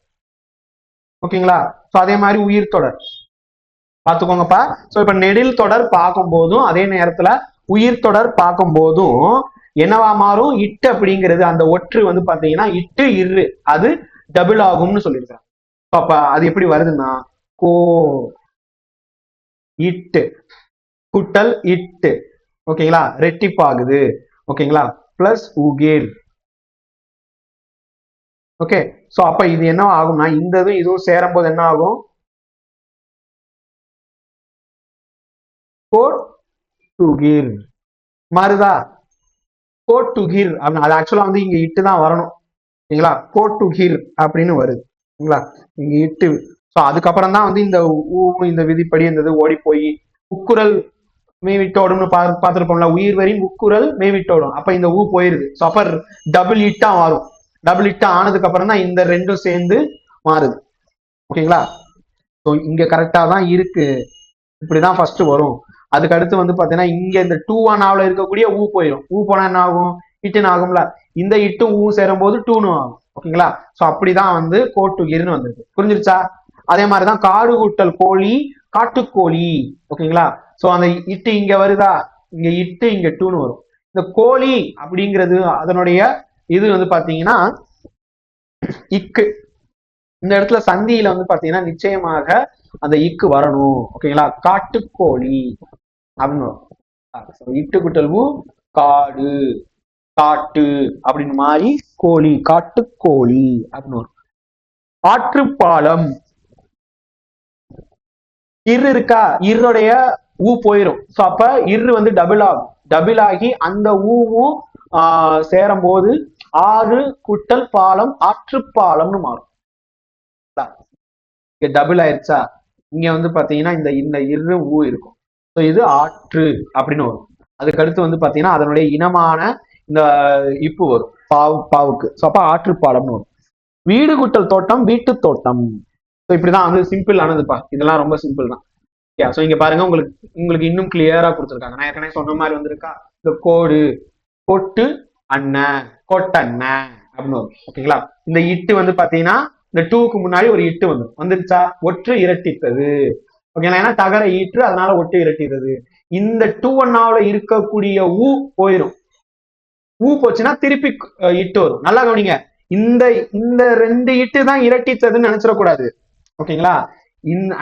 ஓகேங்களா? சோ அதே மாதிரி உயிர் தொடர் பாத்துக்கோங்கப்பா. சோ இப்ப நெடில் தொடர் பார்க்கும் போதும் அதே நேரத்துல உயிர் தொடர் பார்க்கும் போதும் என்னவா மாறும்? இட்டு அப்படிங்கிறது அந்த ஒற்று வந்து பாத்தீங்கன்னா இட்டு இரு அது டபுள் ஆகும்னு சொல்லியிருக்காங்க. அப்ப அது எப்படி வருதுன்னா கோ இட்டு குட்டல் இட்டு ஓகேங்களா, ரெட்டிப்பாகுது. ஓகேங்களா? பிளஸ் உகேர். ஓகே. சோ அப்ப இது என்ன ஆகும்னா இந்த இதுவும் சேரும் போது என்ன ஆகும்? கோட்டுகிர் மாறுதா? கோட்டுகிர் அப்படின்னு அது ஆக்சுவலா வந்து இங்க இட்டு தான் வரணும். ஓகேங்களா? கோட்டுகிர் அப்படின்னு வருது. ஓகேங்களா? இங்க இட்டு. சோ அதுக்கப்புறம் தான் வந்து இந்த இந்த விதிப்படி இந்த ஓடி போய் உக்குரல் மெய்விட்டோடும்னு பார்த்துருப்போம்ல, உயிர் வரி முக்குரல் மெய்விட்டோடும். அப்ப இந்த ஊ போயிருது. சோ அப்ப டபுள் இட்டா மாறும். டபுள் இட்டா ஆனதுக்கு அப்புறம் தான் இந்த ரெண்டும் சேர்ந்து மாறுது. ஓகேங்களா? ஸோ இங்க கரெக்டா தான் இருக்கு. இப்படிதான் ஃபர்ஸ்ட் வரும். அதுக்கு அடுத்து வந்து பாத்தீங்கன்னா இங்க இந்த 2-1 இருக்கக்கூடிய ஊ போயிடும். ஊ போனா என்ன ஆகும்? இட்டுன்னு ஆகும்ல. இந்த இட்டு ஊ சேரும் போது 2 ஆகும். ஓகேங்களா? சோ அப்படிதான் வந்து கோட்டுகிர்னு வந்திருக்கு. புரிஞ்சிருச்சா? அதே மாதிரிதான் காடு கூட்டல் கோழி காட்டுக்கோழி. ஓகேங்களா? சோ அந்த இட்டு இங்க வருதா, இங்க இட்டு இங்க 2ன்னு வரும். இந்த கோழி அப்படிங்கிறது அதனுடைய இது வந்து பாத்தீங்கன்னா இக்கு. இந்த இடத்துல சந்தியில வந்து பாத்தீங்கன்னா நிச்சயமாக அந்த இக்கு வரணும். ஓகேங்களா? காட்டுக்கோழி அப்படின்னு வரும். இட்டு குட்டல்வு காடு காட்டு அப்படின்னு மாறி கோழி காட்டுக்கோழி அப்படின்னு வரும். ஆற்றுப்பாலம் இரு இருக்கா, இருடைய ஊ போயிரும். சோ அப்ப இரு வந்து டபுள் ஆகும். டபுள் ஆகி அந்த ஊவும் சேரும் போது ஆறு குட்டல் பாலம் ஆற்றுப்பாலம்னு மாறும். டபுள் ஆயிடுச்சா? இங்க வந்து பாத்தீங்கன்னா இந்த இந்த இரு ஊ இருக்கும். ஸோ இது ஆற்று அப்படின்னு வரும். அதுக்கு அடுத்து வந்து பாத்தீங்கன்னா அதனுடைய இனமான இந்த இப்பு வரும் பாவுக்கு. ஸோ அப்ப ஆற்றுப்பாலம்னு வரும். வீடு குட்டல் தோட்டம் வீட்டு தோட்டம். ஸோ இப்படிதான் வந்து சிம்பிள் ஆனதுப்பா. இதெல்லாம் ரொம்ப சிம்பிள் தான். ஸோ இங்க பாருங்க, உங்களுக்கு இன்னும் கிளியரா கொடுத்துருக்காங்க. நான் ஏற்கனவே சொன்ன மாதிரி வந்திருக்கா, இந்த கோடு கொட்டு அண்ணன் கொட்டண்ணன் அப்படின்னு வரும். ஓகேங்களா? இந்த இட்டு வந்து பாத்தீங்கன்னா இந்த 2க்கு முன்னாடி ஒரு இட்டு வந்துருச்சா, ஒற்று இரட்டித்தது. ஓகேங்களா? ஏன்னா தகர ஈற்று, அதனால ஒட்டு இரட்டித்தது. இந்த 2-1 இருக்கக்கூடிய ஊ போயிடும். ஊ போச்சுன்னா திருப்பி இட்டு வரும். நல்லா கவனிங்க. இந்த இந்த 2 இட்டு தான் இரட்டித்ததுன்னு நினைச்சிடக்கூடாது. ஓகேங்களா?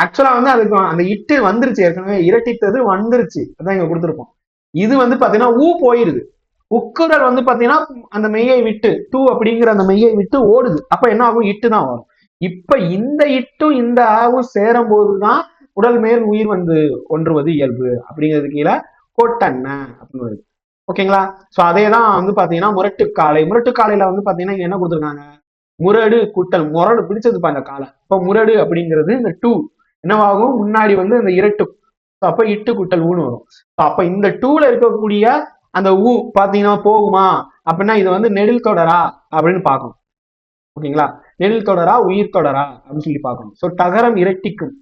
ஆக்சுவலா வந்து அதுக்கு அந்த இட்டு வந்துருச்சு, ஏற்கனவே இரட்டித்தது வந்துருச்சு. அதான் இங்க கொடுத்துருப்போம். இது வந்து பாத்தீங்கன்னா ஊ போயிருது. உக்குரல் வந்து பாத்தீங்கன்னா அந்த மெய்யை விட்டு 2 அப்படிங்கிற அந்த மெய்யை விட்டு ஓடுது. அப்ப என்ன ஆகும்? இட்டு தான் வரும். இப்ப இந்த இட்டும் இந்த ஆவும் சேரும் போதுதான் உடல் மேல் உயிர் வந்து ஒன்றுவது இயல்பு அப்படிங்கிறது கீழே கோட்டன்ன அப்படின்னு வருது. ஓகேங்களா? சோ அதே தான் வந்து பாத்தீங்கன்னா முரட்டுக்காலை. முரட்டுக்காலையில வந்து பாத்தீங்கன்னா இங்க என்ன கொடுத்துருக்காங்க, முரடு கூட்டல் முரடு பிடிச்சதுப்பா இந்த காலை. இப்ப முரடு அப்படிங்கிறது இந்த டூ என்னவாகும், முன்னாடி வந்து இந்த இரட்டு, அப்ப இட்டு கூட்டல் ஊன்னு வரும். அப்ப இந்த டூல இருக்கக்கூடிய அந்த ஊ பாத்தீங்கன்னா போகுமா அப்படின்னா இது வந்து நெடில் தொடரா அப்படின்னு பார்க்கணும். ஓகேங்களா? நெடில் தொடரா உயிர் தொடரா அப்படின்னு சொல்லி பார்க்கணும். சோ தகரம் இரட்டிக்கும்.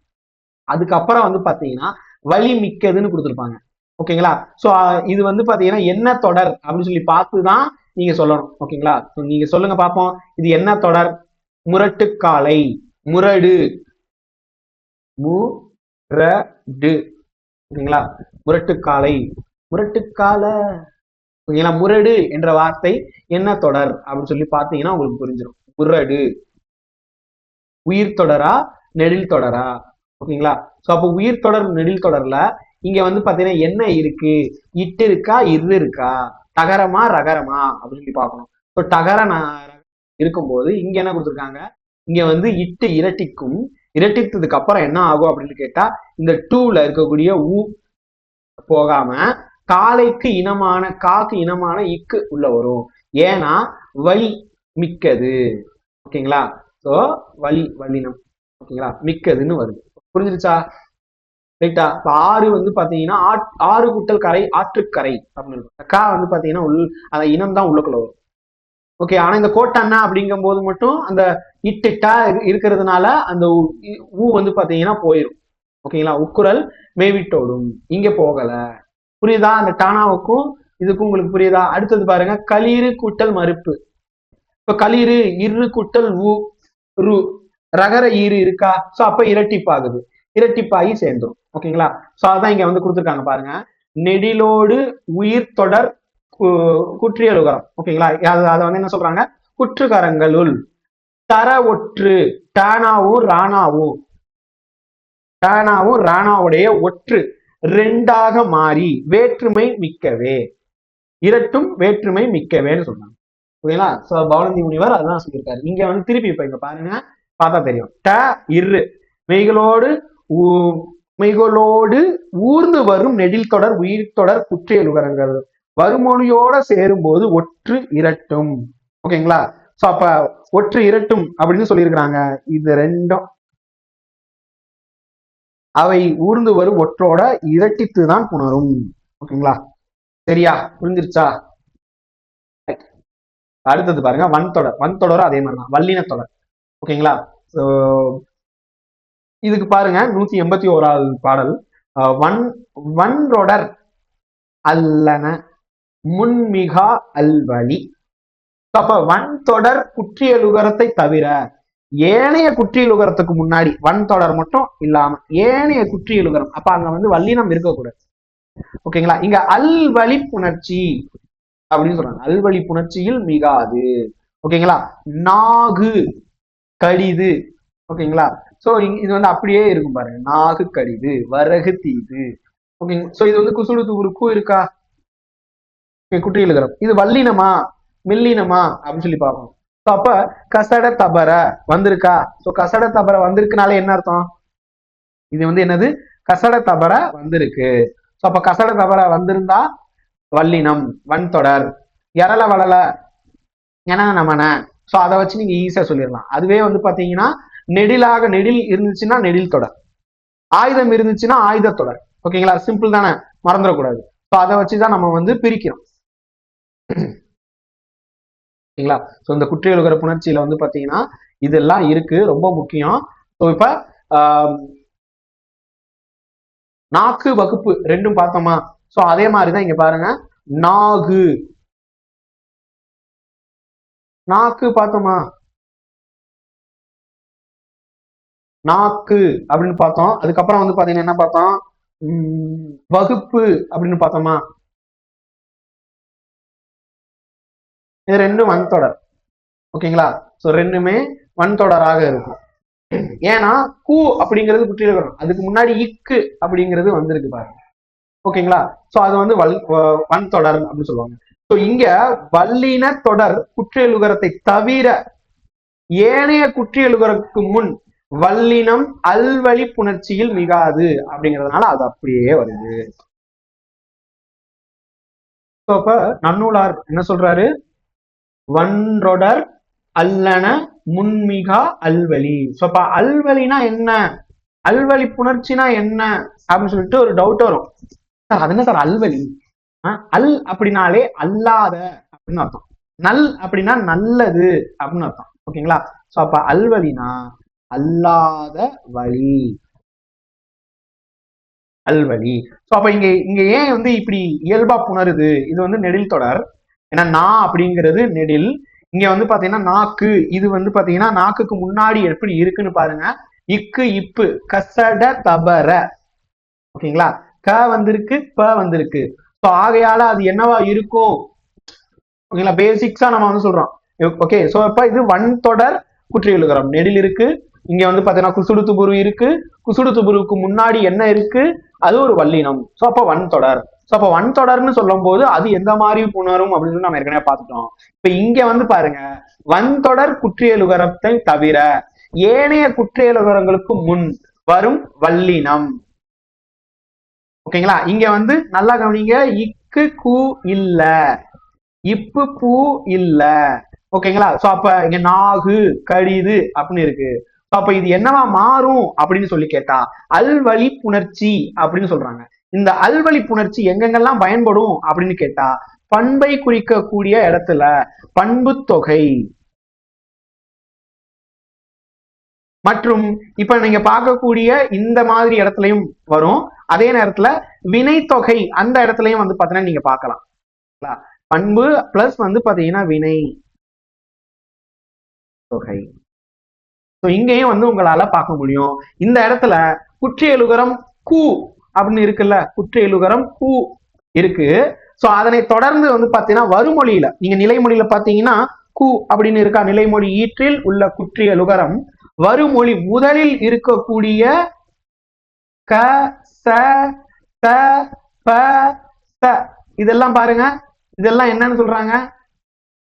அதுக்கப்புறம் வந்து பாத்தீங்கன்னா வலி மிக்கதுன்னு கொடுத்துருப்பாங்க. ஓகேங்களா? சோ இது வந்து பாத்தீங்கன்னா என்ன தொடர் அப்படின்னு சொல்லி பார்த்துதான் நீங்க சொல்லணும். ஓகேங்களா? நீங்க சொல்லுங்க பார்ப்போம், இது என்ன தொடர்? முரட்டுக்காலை. முரடு, முரடு. ஓகேங்களா? முரட்டுக்காலை, முரட்டுக்கால. ஓகேங்களா? முரடு என்ற வார்த்தை என்ன தொடர் அப்படின்னு சொல்லி பார்த்தீங்கன்னா உங்களுக்கு புரிஞ்சிடும். முரடு உயிர் தொடரா நெடில் தொடரா? ஓகேங்களா? சோ அப்போ உயிர் தொடர் நெடில் தொடர்ல இங்க வந்து பாத்தீங்கன்னா என்ன இருக்கு, இட்டு இருக்கா இரு இருக்கா, தகரமா ரகரமா அப்படின்னு சொல்லி பார்க்கணும். ஸோ தகர இருக்கும்போது இங்க என்ன கொடுத்துருக்காங்க, இங்க வந்து இட்டு இரட்டிக்கும். இரட்டித்ததுக்கு அப்புறம் என்ன ஆகும் அப்படின்னு கேட்டா இந்த டூல இருக்கக்கூடிய ஊ போகாம காலைக்கு இனமான காக்கு இனமான இக்கு உள்ள வரும். ஏன்னா வலி மிக்கது. ஓகேங்களா? சோ வலி வல்லினம். ஓகேங்களா? மிக்கதுன்னு வருது. புரிஞ்சிருச்சா? ரைட்டா? இப்ப ஆறு வந்து பாத்தீங்கன்னா ஆறு கூட்டல் கரை ஆற்றுக்கரை அப்படின்னு இருக்கும். கா வந்து பாத்தீங்கன்னா அந்த இனம் தான் உள்ளுக்குள்ள வரும். ஓகே. ஆனா இந்த கோட்டண்ணா அப்படிங்கும் போது மட்டும் அந்த இட்டுட்டா இருக்கிறதுனால அந்த ஊ வந்து பாத்தீங்கன்னா போயிடும். ஓகேங்களா? உக்குரல் மேவிட்டோடும். இங்க போகல. புரியுதா? அந்த டானாவுக்கும் இதுக்கும் உங்களுக்கு புரியுதா? அடுத்தது பாருங்க, களிறு கூட்டல் மறுப்பு. இப்ப களிறு இரு கூட்டல் ஊ ரு ரகர ஈறு இருக்கா? சோ அப்ப இரட்டிப்பாகுது. இரட்டிப்பாகி சேர்ந்துரும். ஓகேங்களா? சோ அதான் இங்க வந்து கொடுத்துருக்காங்க பாருங்க, நெடிலோடு உயிர் தொடர் குற்றியலுகரம். ஓகேங்களா? அதை வந்து என்ன சொல்றாங்க, குற்றுகரங்களுள் தர ஒற்று டானாவும் ராணாவும், டானாவும் ராணாவுடைய ஒற்று ரெண்டாக மாறி வேற்றுமை மிக்கவே, இரட்டும் வேற்றுமை மிக்கவேன்னு சொல்றாங்க. ஓகேங்களா? சோ பவனந்தி முனிவர் அதான் சொல்லியிருக்காரு. இங்க வந்து திருப்பி இப்ப இங்க பாருங்க, பார்த்தா தெரியும். ட இரு மெய்களோடு மெய்களோடு ஊர்ந்து வரும் நெடில் தொடர் உயிர் தொடர் குற்றியலுகரங்கள் வருமொழியோட சேரும் போது ஒற்று இரட்டும். ஓகேங்களா? சோ அப்ப ஒற்று இரட்டும் அப்படின்னு சொல்லியிருக்கிறாங்க. இது ரெண்டும் அவை ஊர்ந்து வரும் ஒற்றோட இரட்டித்துதான் புணரும். ஓகேங்களா? சரியா? புரிஞ்சிருச்சா? அடுத்தது பாருங்க, வன்தொடர். வன்தொடரும் அதே மாதிரிதான், வல்லின தொடர். ஓகேங்களா? இதுக்கு பாருங்க 181வது பாடல். வன்றொடர் அல்லன முன்மிகா அல்வழி. அப்ப வன்தொடர் குற்றியலுகரத்தை தவிர ஏனைய குற்றியலுகரத்துக்கு முன்னாடி வன்தொடர் மட்டும் இல்லாம ஏனைய குற்றியலுகரம், அப்ப அங்க வந்து வல்லினம் இருக்கக்கூடாது. ஓகேங்களா? இங்க அல்வழி புணர்ச்சி அப்படின்னு சொல்றாங்க. அல்வழி புணர்ச்சியில் மிகாது. ஓகேங்களா? நாகு கடிது. ஓகேங்களா? சோ இது வந்து அப்படியே இருக்கும் பாருங்க, நாகு கடிது வரகு தீது. ஓகே. சோ இது வந்து குசுடு தூருக்கு இருக்கா, குற்றியலுகரம். இது வல்லினமா மெல்லினமா அப்படின்னு சொல்லி பார்க்கணும். அப்ப கசட தபர வந்திருக்கா? சோ கசட தபர வந்திருக்குனால என்ன அர்த்தம், இது வந்து என்னது, கசட தபர வந்திருக்கு. சோ அப்ப கசட தபர வந்திருந்தா வல்லினம் வன்தொடர். எரல வளல என நமன. சோ அதை வச்சு நீங்க ஈஸியா சொல்லிடலாம். அதுவே வந்து பாத்தீங்கன்னா நெடிலாக நெடில் இருந்துச்சுன்னா நெடில் தொடர், ஆயுதம் இருந்துச்சுன்னா ஆயுத தொடர். ஓகேங்களா? சிம்பிள் தானே, மறந்துடக்கூடாது. ஸோ அதை வச்சுதான் நம்ம வந்து பிரிக்கிறோம். ஓகேங்களா? ஸோ இந்த குற்றியலுகர புணர்ச்சியில வந்து பாத்தீங்கன்னா இதெல்லாம் இருக்கு, ரொம்ப முக்கியம். ஸோ இப்ப நாக்கு வகுப்பு ரெண்டும் பார்த்தோமா? ஸோ அதே மாதிரிதான் இங்க பாருங்க, நாகு நாக்கு பார்த்தோமா, நாக்கு அப்படின்னு பார்த்தோம். அதுக்கப்புறம் வந்து பாத்தீங்கன்னா என்ன பார்த்தோம், வகுப்பு அப்படின்னு பார்த்தோமா? இது ரெண்டும் வன்தொடர். ஓகேங்களா? சோ ரெண்டுமே வன்தொடராக இருக்கும். ஏன்னா கூ அப்படிங்கிறது குற்றியலுகரம், அதுக்கு முன்னாடி இக்கு அப்படிங்கிறது வந்திருக்கு பாருங்க. ஓகேங்களா? சோ அது வந்து வன்தொடர் அப்படின்னு சொல்லுவாங்க. சோ இங்க வல்லின தொடர் குற்றியலுகரத்தை தவிர ஏனைய குற்றியலுகருக்கு முன் வல்லினம் அல்வழி புணர்ச்சியில் மிகாது அப்படிங்கிறதுனால அது அப்படியே வருது. அப்ப நன்னூலார் என்ன சொல்றாரு? வன்றொடர் அல்லன முன்மிகா அல்வழி. அப்ப அல்வழினா என்ன, அல்வழி புணர்ச்சினா என்ன அப்படின்னு சொல்லிட்டு ஒரு டவுட் வரும். சார் அது என்ன சார் அல்வழி? அல் அப்படின்னாலே அல்லாத அப்படின்னு அர்த்தம், நல் அப்படின்னா நல்லது அப்படின்னு அர்த்தம். ஓகேங்களா? சோ அப்ப அல்வழினா அல்லாத வழி, அல்வழி. சோ அப்ப இங்க இங்க ஏன் வந்து இப்படி இயல்பா புணருது? இது வந்து நெடில் தொடர். ஏன்னா நா அப்படிங்கிறது நெடில். இங்க வந்து பாத்தீங்கன்னா நாக்கு, இது வந்து பாத்தீங்கன்னா நாக்குக்கு முன்னாடி எப்படி இருக்குன்னு பாருங்க. இக்கு இப்பு கசட தபர. ஓகேங்களா? க வந்திருக்கு, ப வந்திருக்கு. ஸோ ஆகையால அது என்னவா இருக்கும்? ஓகேங்களா? பேசிக்ஸா நம்ம வந்து சொல்றோம். ஓகே, சோ இப்ப இது வன்தொடர் குற்றியலுகரம். நெடில் இருக்கு, இங்க வந்து பாத்தீங்கன்னா குசுடு துபுரு இருக்கு. குசுடு துபுருக்கு முன்னாடி என்ன இருக்கு? அது ஒரு வல்லினம். சோ அப்ப வன்தொடர். சோ அப்ப வன்தொடர்னு சொல்லும் போது அது எந்த மாதிரி புணரும் அப்படின்னு நம்ம ஏற்கனவே பார்த்துட்டோம். இப்ப இங்க வந்து பாருங்க, வன்தொடர் குற்றியலுகரத்தை தவிர ஏனைய குற்றியலுகரங்களுக்கு முன் வரும் வல்லினம். ஓகேங்களா? இங்க வந்து நல்லா கவனிங்க, இக்கு கு இல்ல, இப்பு பூ இல்ல. ஓகேங்களா? சோ அப்ப இங்க நாகு கடிது அப்படின்னு இருக்கு. அப்ப இது என்னவா மாறும் அப்படின்னு சொல்லி கேட்டா அல்வழி புணர்ச்சி அப்படின்னு சொல்றாங்க. இந்த அல்வழி புணர்ச்சி எங்கெங்கெல்லாம் பயன்படும் அப்படின்னு கேட்டா பண்பை குறிக்கக்கூடிய இடத்துல பண்பு தொகை மற்றும் இப்ப நீங்க பார்க்கக்கூடிய இந்த மாதிரி இடத்துலயும் வரும். அதே நேரத்துல வினை தொகை அந்த இடத்துலயும் வந்து பாத்தீங்கன்னா நீங்க பார்க்கலாம். பண்பு பிளஸ் வந்து பாத்தீங்கன்னா வினை தொகை. இங்கேயும் வந்து உங்களால பார்க்க முடியும். இந்த இடத்துல குற்றியலுகரம் கு அப்படின்னு இருக்குல்ல, குற்றியலுகரம் கு இருக்கு. சோ அதனை தொடர்ந்து வந்து பாத்தீங்கன்னா வருமொழியில நீங்க நிலைமொழியில பாத்தீங்கன்னா கு அப்படின்னு இருக்கா, நிலைமொழி ஈற்றில் உள்ள குற்றியலுகரம் வருமொழி முதலில் இருக்கக்கூடிய க ச த ப த இதெல்லாம் பாருங்க, இதெல்லாம் என்னன்னு சொல்றாங்க?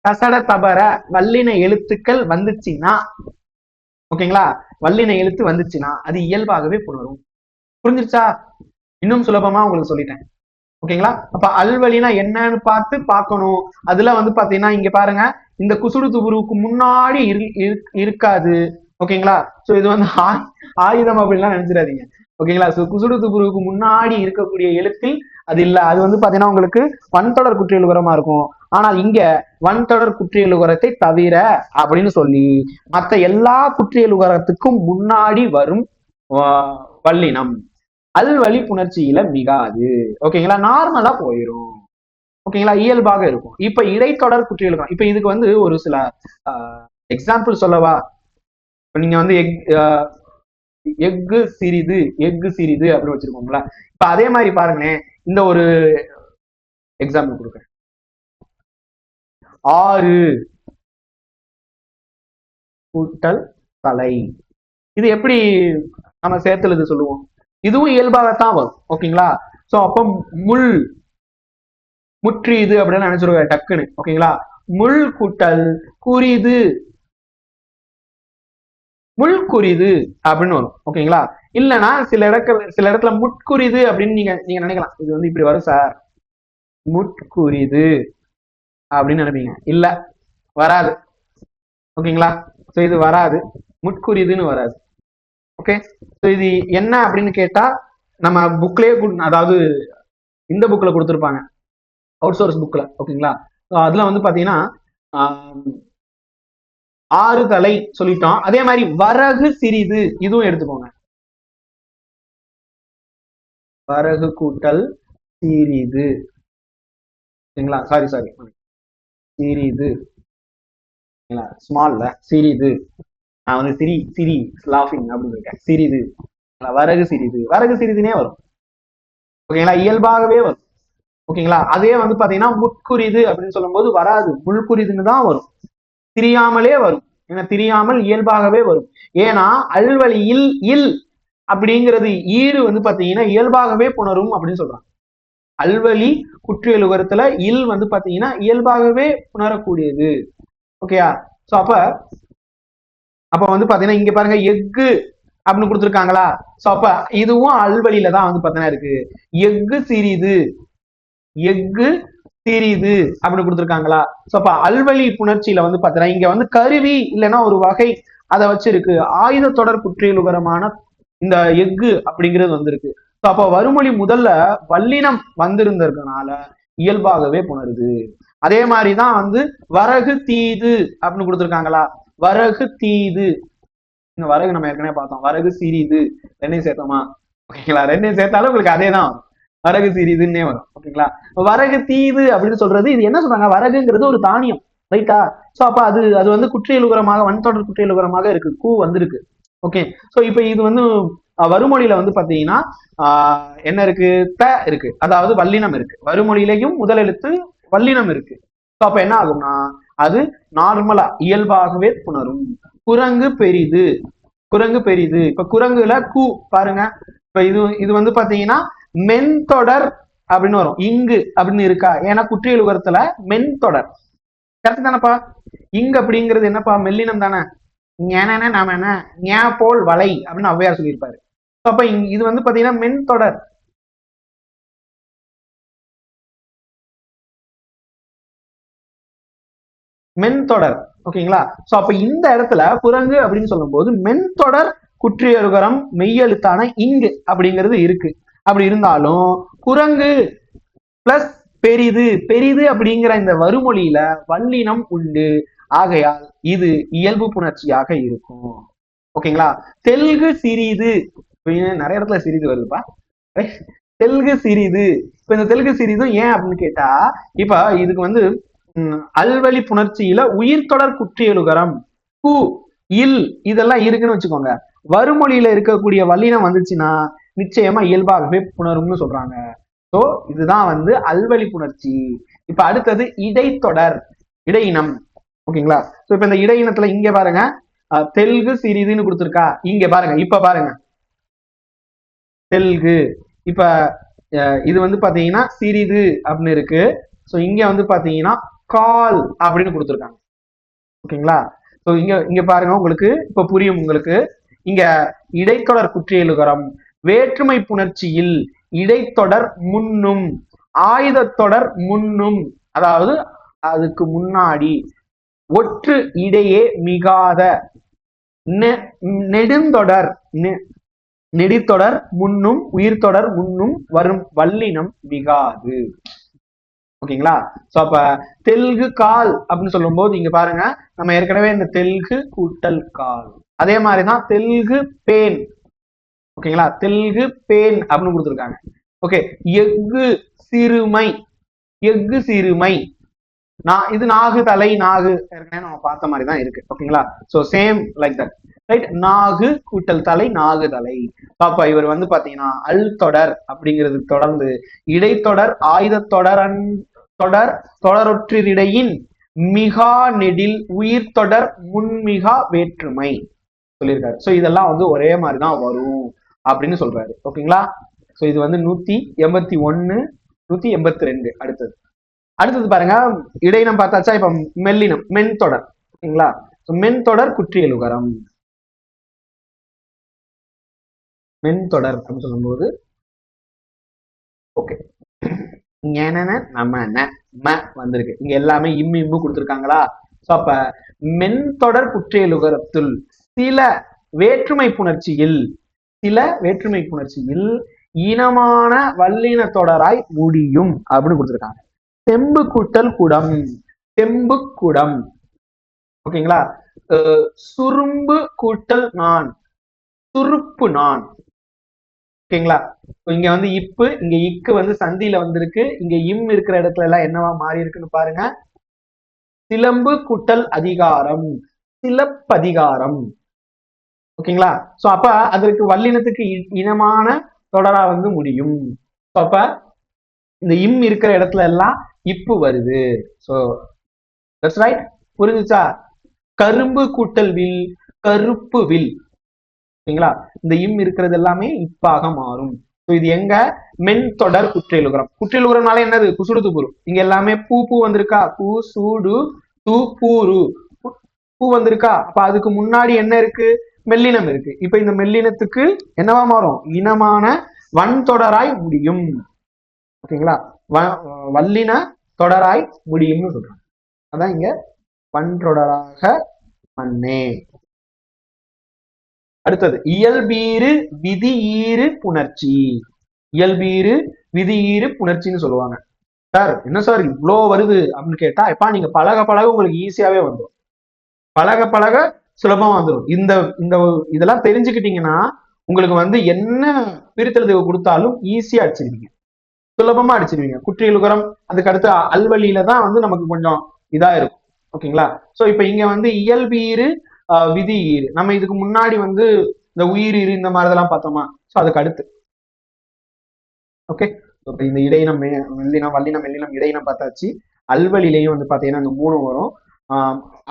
கசட தபர வல்லின எழுத்துக்கள் வந்துச்சுன்னா, ஓகேங்களா, வல்லின எழுத்து வந்துச்சுன்னா அது இயல்பாகவே புணரும். புரிஞ்சிருச்சா? இன்னும் சுலபமா உங்களுக்கு சொல்லிட்டேன். ஓகேங்களா? அப்ப அல்வழினா என்னன்னு பார்த்து பார்க்கணும். அதுல வந்து பாத்தீங்கன்னா இங்க பாருங்க, இந்த குசுடு துபுருக்கு முன்னாடி இருக்காது. ஓகேங்களா? சோ இது வந்து ஆயுதம் அப்படின்லாம் நினைச்சிடாதீங்க. ஓகேங்களா? சோ குசுடு துபுருக்கு முன்னாடி இருக்கக்கூடிய எழுத்தில் அது இல்ல. அது வந்து பாத்தீங்கன்னா உங்களுக்கு வன்தொடர் குற்றியலுகரமா இருக்கும். ஆனால் இங்க வன்தொடர் குற்றியலுகரத்தை தவிர அப்படின்னு சொல்லி மற்ற எல்லா குற்றியலுகரத்துக்கும் முன்னாடி வரும் வல்லினம் அல்வழி புணர்ச்சியில மிகாது. ஓகேங்களா? நார்மலா போயிடும். ஓகேங்களா? இயல்பாக இருக்கும். இப்ப இடைத்தொடர் குற்றியலுகரம், இப்ப இதுக்கு வந்து ஒரு சில எக்ஸாம்பிள் சொல்லவா? இப்ப நீங்க வந்து எஃகு சிறிது, எஃகு சிறிது அப்படின்னு வச்சிருக்கோம்ல. இப்ப அதே மாதிரி பாருங்களேன், இந்த ஒரு எக்ஸாம்பிள் கொடுக்குறேன். ஆறு கூட்டல் தலை, இது எப்படி நம்ம சேர்த்தல் சொல்லுவோம்? இதுவும் இயல்பாகத்தான் வரும். ஓகேங்களா? சோ அப்ப முள் முற்றிது அப்படின்னு நினைச்சிருக்க டக்குன்னு. ஓகேங்களா? முள் கூட்டல் குறிது, முள் குறிது அப்படின்னு வரும். ஓகேங்களா? இல்லைன்னா சில இடத்துல முட்குறிது அப்படின்னு நீங்க நினைக்கலாம், இது வந்து இப்படி வரும் சார், முட்குறிது அப்படின்னு நினைப்பீங்க. இல்ல, வராது. ஓகேங்களா? சோ இது வராது, முட்குறிதுன்னு வராது. ஓகே, இது என்ன அப்படின்னு கேட்டா நம்ம புக்லயே, அதாவது இந்த புக்ல கொடுத்துருப்பாங்க, அவுட் சோர்ஸ் புக்ல. ஓகேங்களா? அதுல வந்து பாத்தீங்கன்னா ஆறு தலை சொல்லிட்டோம். அதே மாதிரி வரகு சிறிது இதுவும் எடுத்துக்கோங்க. வரகு கூட்டல் சிறிது. சரிங்களா? சாரி சிறிது, ஸ்மால்ல சிறிது. நான் வந்து சிரி லாஃபிங் அப்படின்னு இருக்கேன். சிறிது, வரகு சிறிது, வரகு சிறிதுனே வரும். ஓகேங்களா? இயல்பாகவே வரும். ஓகேங்களா? அதே வந்து பாத்தீங்கன்னா முட்குறிது அப்படின்னு சொல்லும் போது வராது, முள்குறிதுன்னு தான் வரும். திரியாமலே வரும். ஏன்னா திரியாமல் இயல்பாகவே வரும். ஏன்னா அல்வழியில் இல் அப்படிங்கிறது ஈறு வந்து பாத்தீங்கன்னா இயல்பாகவே புணரும் அப்படின்னு சொல்றாங்க. அல்வழி குற்றியலுகரத்துல இல் வந்து பாத்தீங்கன்னா இயல்பாகவே புணரக்கூடியது. ஓகேயா? சோ அப்ப அப்ப வந்து பாத்தீங்கன்னா இங்க பாருங்க எஃகு அப்படின்னு கொடுத்துருக்காங்களா. சோ அப்ப இதுவும் அல்வழியில தான் வந்து பாத்தீங்கன்னா இருக்கு. எஃகு சிறிது, எஃகு சிறிது அப்படின்னு கொடுத்துருக்காங்களா. சோ அப்ப அல்வழி புணர்ச்சியில வந்து பாத்தீங்கன்னா இங்க வந்து கருவி இல்லைன்னா ஒரு வகை அதை வச்சிருக்கு. ஆயுத தொடர் குற்றியலுகரமான இந்த எஃகு அப்படிங்கிறது வந்திருக்கு. சோ அப்ப வறுமொழி முதல்ல வல்லினம் வந்திருந்ததுனால இயல்பாகவே புணருது. அதே மாதிரிதான் வந்து வரகு தீது அப்படின்னு கொடுத்துருக்காங்களா. வரகு தீது, இந்த வரகு நம்ம ஏற்கனவே பார்த்தோம். வரகு சிறிது ரெண்டையும் சேர்த்தோமா, ஓகேங்களா. ரெண்டையும் சேர்த்தாலும் உங்களுக்கு அதே தான் வரும், வரகு சிறிதுன்னே வரும், ஓகேங்களா. வரகு தீது அப்படின்னு சொல்றது இது என்ன சொல்றாங்க, வரகுங்கிறது ஒரு தானியம், ரைட்டா. சோ அப்ப அது அது வந்து குற்றியலுகரமாக வன்தொடர் குற்றியலுகரமாக இருக்கு, கூ வந்திருக்கு. ஓகே. சோ இப்ப இது வந்து வறுமொழியில வந்து பாத்தீங்கன்னா என்ன இருக்கு, த இருக்கு, அதாவது வல்லினம் இருக்கு. வறுமொழியிலையும் முதல் எழுத்து வல்லினம் இருக்கு. சோ அப்ப என்ன ஆகும்னா அது நார்மலா இயல்பாகவே புணரும். குரங்கு பெரிது, குரங்கு பெரிது. இப்ப குரங்குல கூ பாருங்க. இப்ப இது இது வந்து பாத்தீங்கன்னா மென்தொடர் அப்படின்னு வரும். இங்கு அப்படின்னு இருக்கா, ஏன்னா குற்றியலுகரத்துல மென்தொடர் கரெக்ட் தானப்பா. இங்கு அப்படிங்கிறது என்னப்பா, மெல்லினம் தானே. நாம என்ன ஞா போல் வலை அப்படின்னு ஔவையார் சொல்லியிருப்பாரு. அப்ப இது வந்து பாத்தீங்கன்னா மென்தொடர், மென்தொடர், ஓகேங்களா. சோ அப்ப இந்த இடத்துல குரங்கு அப்படின்னு சொல்லும் போது மென்தொடர் குற்றியலுகரம் மெய்யெழுத்தான இங்கு அப்படிங்கிறது இருக்கு. அப்படி இருந்தாலும் குரங்கு பிளஸ் பெரிது, பெரிது அப்படிங்கிற இந்த வறுமொழியில வல்லினம் உண்டு. ஆகையால் இது இயல்பு புணர்ச்சியாக இருக்கும், ஓகேங்களா. தெல்கு சிறிது, நிறைய இடத்துல சிறிது வருதுப்பா. தெல்கு சிறிது, இப்ப இந்த தெலுங்கு சிறிதும் ஏன் அப்படின்னு கேட்டா, இப்ப இதுக்கு வந்து அல்வழி புணர்ச்சியில உயிர்த்தொடர் குற்றியலுகரம் கு இல் இதெல்லாம் இருக்குன்னு வச்சுக்கோங்க. வறுமொழியில இருக்கக்கூடிய வல்லினம் வந்துச்சுன்னா நிச்சயமா இயல்பாகவே புணரும்னு சொல்றாங்க. சோ இதுதான் வந்து அல்வழி புணர்ச்சி. இப்ப அடுத்தது இடைத்தொடர், இடையினம், ஓகேங்களா. சோ இப்ப இந்த இடையினத்துல இங்க பாருங்க தெல்கு சிறிதுன்னு கொடுத்துருக்கா. இங்க பாருங்க, இப்ப பாருங்க தெல்கு. இப்ப இது வந்து பாத்தீங்கன்னா சிறிது அப்படின்னு இருக்கு. சோ இங்க வந்து பாத்தீங்கன்னா கால் அப்படின்னு கொடுத்துருக்காங்க, ஓகேங்களா. சோ இங்க இங்க பாருங்க, உங்களுக்கு இப்ப புரியும் உங்களுக்கு. இங்க இடைத்தொடர் குற்றியலுகரம் வேற்றுமை புணர்ச்சியில் இடைத்தொடர் முன்னும் ஆயுதத்தொடர் முன்னும், அதாவது அதுக்கு முன்னாடி ஒற்று இடையே மிகாத நெடுந்தொடர் நெடித்தொடர் முன்னும் உயிர்த்தொடர் முன்னும் வரும் வல்லினம் மிகாது, ஓகேங்களா. சோ அப்ப தெல்கு கால் அப்படின்னு சொல்லும் போது இங்க பாருங்க, நம்ம ஏற்கனவே இந்த தெல்கு கூட்டல் கால், அதே மாதிரிதான் தெல்கு பேன், ஓகேங்களா. தெல்கு பேன் அப்படின்னு கொடுத்துருக்காங்க. ஓகே. எஃகு சிறுமை, எஃகு சிறுமை, இது நாகு தலை, நாகு ஏற்கனவே நம்ம பார்த்த மாதிரி தான் இருக்கு, ஓகேங்களா. So same like that, right. நாகு கூட்டல் தலை, நாகு தலை. அப்ப இவர் வந்து பாத்தீங்கன்னா அல் தொடர் அப்படிங்கிறது தொடர்ந்து இடைத்தொடர் ஆயுத தொடர் தொடரொற்றிடையின் மிகா நெடில் உயிர் தொடர் முன்மிகா வேற்றுமை சொல்லியிருக்காரு. சோ இதெல்லாம் வந்து ஒரே மாதிரிதான் வரும் அப்படின்னு சொல்றாரு, ஓகேங்களா. சோ இது வந்து 181 182. அடுத்தது பாருங்க, இடையினம் பார்த்தாச்சா. இப்ப மெல்லினம் மென்தொடர், ஓகேங்களா. மென்தொடர் குற்றியலுகரம், மென்தொடர் அப்படின்னு சொல்லும்போது ஓகே நம்ம வந்திருக்கு. இங்க எல்லாமே இம்மு இம்மு கொடுத்துருக்காங்களா. சோ அப்ப மென்தொடர் குற்றியலுகரத்தில் சில வேற்றுமை புணர்ச்சியில் இனமான வல்லின தொடராய் முடியும் அப்படின்னு கொடுத்துருக்காங்க. செம்பு கூட்டல் குடம், செம்பு குடம், ஓகேங்களா. சுரும்பு கூட்டல் நான், சுருப்பு நான், ஓகேங்களா. இங்க வந்து இப்பு, இங்க இக்கு வந்து சந்தியில வந்திருக்கு. இங்க இம் இருக்கிற இடத்துல எல்லாம் என்னவா மாறி இருக்குன்னு பாருங்க. சிலம்பு கூட்டல் அதிகாரம், சிலப்பதிகாரம், ஓகேங்களா. சோ அப்ப அதற்கு வல்லினத்துக்கு இனமான தொடரா வந்து முடியும். அப்ப இந்த இம் இருக்கிற இடத்துல எல்லாம் இப்பு வருது. சோ தட்ஸ் ரைட், புரிஞ்சுச்சா. கரும்பு கூட்டல் வில், கருப்பு வில், ஓகேங்களா. இந்த இம் இருக்கிறது எல்லாமே இப்பாக மாறும். இது எங்க மென்தொடர் குற்றியலுகரம். குற்றியலுகரம்னால என்னது, குசுடு துப்புரு. இங்க எல்லாமே பூ பூ வந்திருக்கா. பூ சூடு தூ பூரு, பூ வந்திருக்கா, அப்ப அதுக்கு முன்னாடி என்ன இருக்கு, மெல்லினம் இருக்கு. இப்ப இந்த மெல்லினத்துக்கு என்னவா மாறும், இனமான வன்தொடராய் முடியும். ஓகேங்களா, வல்லின தொடராய் முடியும்னு சொல்றாங்க. அதான் இங்க வன்றொடராக மண்ணே. அடுத்தது இயல்பீறு விதிஈறு புணர்ச்சி. இயல்பீறு விதிஈறு புணர்ச்சின்னு சொல்லுவாங்க. சார் என்ன சார் இவ்வளோ வருது அப்படின்னு கேட்டா, எப்பா நீங்க பழக பழக உங்களுக்கு ஈஸியாவே வந்துடும். பழக பழக சுலபமா வந்துடும். இந்த இந்த இதெல்லாம் தெரிஞ்சுக்கிட்டீங்கன்னா உங்களுக்கு வந்து என்ன பிரித்தெழுத்து கொடுத்தாலும் ஈஸியா அடிச்சிருவீங்க, சுலபமா அடிச்சிருவீங்க. குற்றியலுகரம் அதுக்கு அடுத்து அல்வழியில தான் வந்து நமக்கு கொஞ்சம் இதா இருக்கும். ஓகேங்களா, சோ இப்ப இங்க வந்து இயல்பீறு விதி ஈறு. நம்ம இதுக்கு முன்னாடி வந்து இந்த உயிர் ஈறு இந்த மாதிரி இதெல்லாம் பார்த்தோமா, சோ அதுக்கு அடுத்து. ஓகே, இப்ப இந்த இடையினம் மெல்லினம் வல்லினம் மெல்லினம் இடையினம் பார்த்தாச்சு. அல்வழியிலையும் வந்து பாத்தீங்கன்னா இந்த 3 வரும்.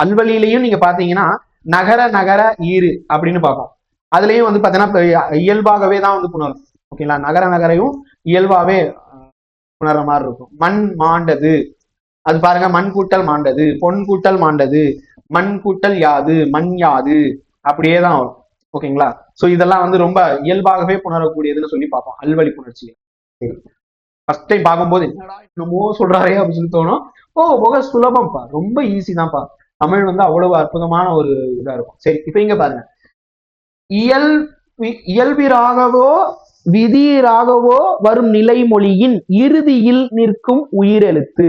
அல்வழியிலையும் நீங்க பாத்தீங்கன்னா நகர நகர ஈறு அப்படின்னு பார்ப்போம். அதுலயும் வந்து பாத்தீங்கன்னா இயல்பாகவே தான் வந்து புணரும். ஓகேங்களா, நகர நகரையும் இயல்பாவே புணர்ற மாதிரி இருக்கும். மண் மாண்டது, அது பாருங்க, மண் கூட்டல் மாண்டது, பொன் கூட்டல் மாண்டது, மண் கூட்டல் யாது, மண் யாது, அப்படியே தான் வரும். ஓகேங்களா, சோ இதெல்லாம் வந்து ரொம்ப இயல்பாகவே புணரக்கூடியதுன்னு சொல்லி பார்ப்போம் அல்வழி புணர்ச்சி. சரி, ஃபர்ஸ்ட் டைம் பார்க்கும்போது என்னடா என்னமோ சொல்றாரே அப்படின்னு சொல்லி தோணும். போக சுலபம்ப்பா, ரொம்ப ஈஸி தான்ப்பா. தமிழ் வந்து அவ்வளவு அற்புதமான ஒரு இதா இருக்கும். சரி, இப்ப இங்க பாருங்க, இயல்பிராகவோ விதிராகவோ வரும் நிலைமொழியின் இறுதியில் நிற்கும் உயிரெழுத்து.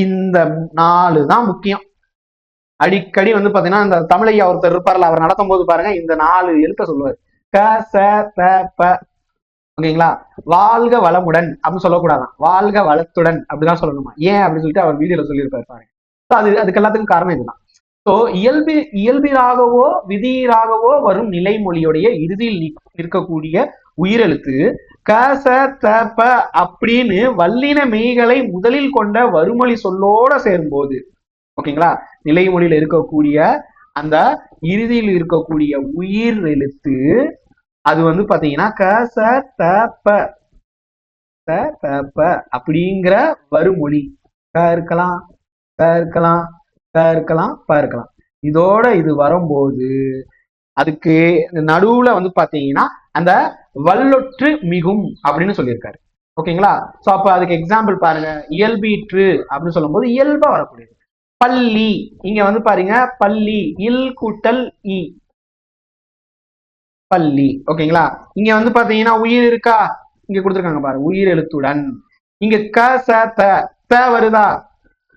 இந்த 4 தான் முக்கியம். அடிக்கடி வந்து பாத்தீங்கன்னா இந்த தமிழையா ஒருத்தர் இருப்பார்ல, அவர் நடத்தும் போது பாருங்க இந்த 4 எழுத்த சொல்லுவார். க ச த ப. ஓகேங்களா, வாழ்க வளமுடன் அப்படின்னு சொல்லக்கூடாதான், வாழ்க வளத்துடன் அப்படிதான் சொல்லணுமா. ஏன் அப்படின்னு சொல்லிட்டு அவர் வீடியோல சொல்லியிருப்பாரு பாருங்க. அதுக்கு எல்லாத்துக்கும் காரணம் இதுதான். ஸோ இயல்பிராகவோ விதியிராகவோ வரும் நிலைமொழியுடைய இறுதியில் நிற்கக்கூடிய உயிரெழுத்து க ச த ப அப்படின்னு வல்லின மெய்களை முதலில் கொண்ட வருமொழி சொல்லோட சேரும்போது, ஓகேங்களா, நிலைமொழியில இருக்கக்கூடிய அந்த இறுதியில் இருக்கக்கூடிய உயிர் எழுத்து அது வந்து பாத்தீங்கன்னா க ச த ப அப்படிங்கிற வருமொழி. க இருக்கலாம், க இருக்கலாம், க இருக்கலாம், ப இருக்கலாம். இதோட இது வரும்போது அதுக்கு நடுவுல வந்து பாத்தீங்கன்னா அந்த வல்லொற்று மிகும் அப்படின்னு சொல்லியிருக்காரு. ஓகேங்களா, சோ அப்ப அதுக்கு எக்ஸாம்பிள் பாருங்க, இயல்பீற்று அப்படின்னு சொல்லும் போது இயல்பா வரக்கூடியது. பள்ளி, இங்க வந்து பாருங்க, பள்ளி இல் கூட்டல் இ, பள்ளி. ஓகேங்களா, இங்க வந்து பாத்தீங்கன்னா உயிர் இருக்கா, இங்க கொடுத்துருக்காங்க பாருங்க, உயிர் எழுத்துடன். இங்க க ச த வருதா,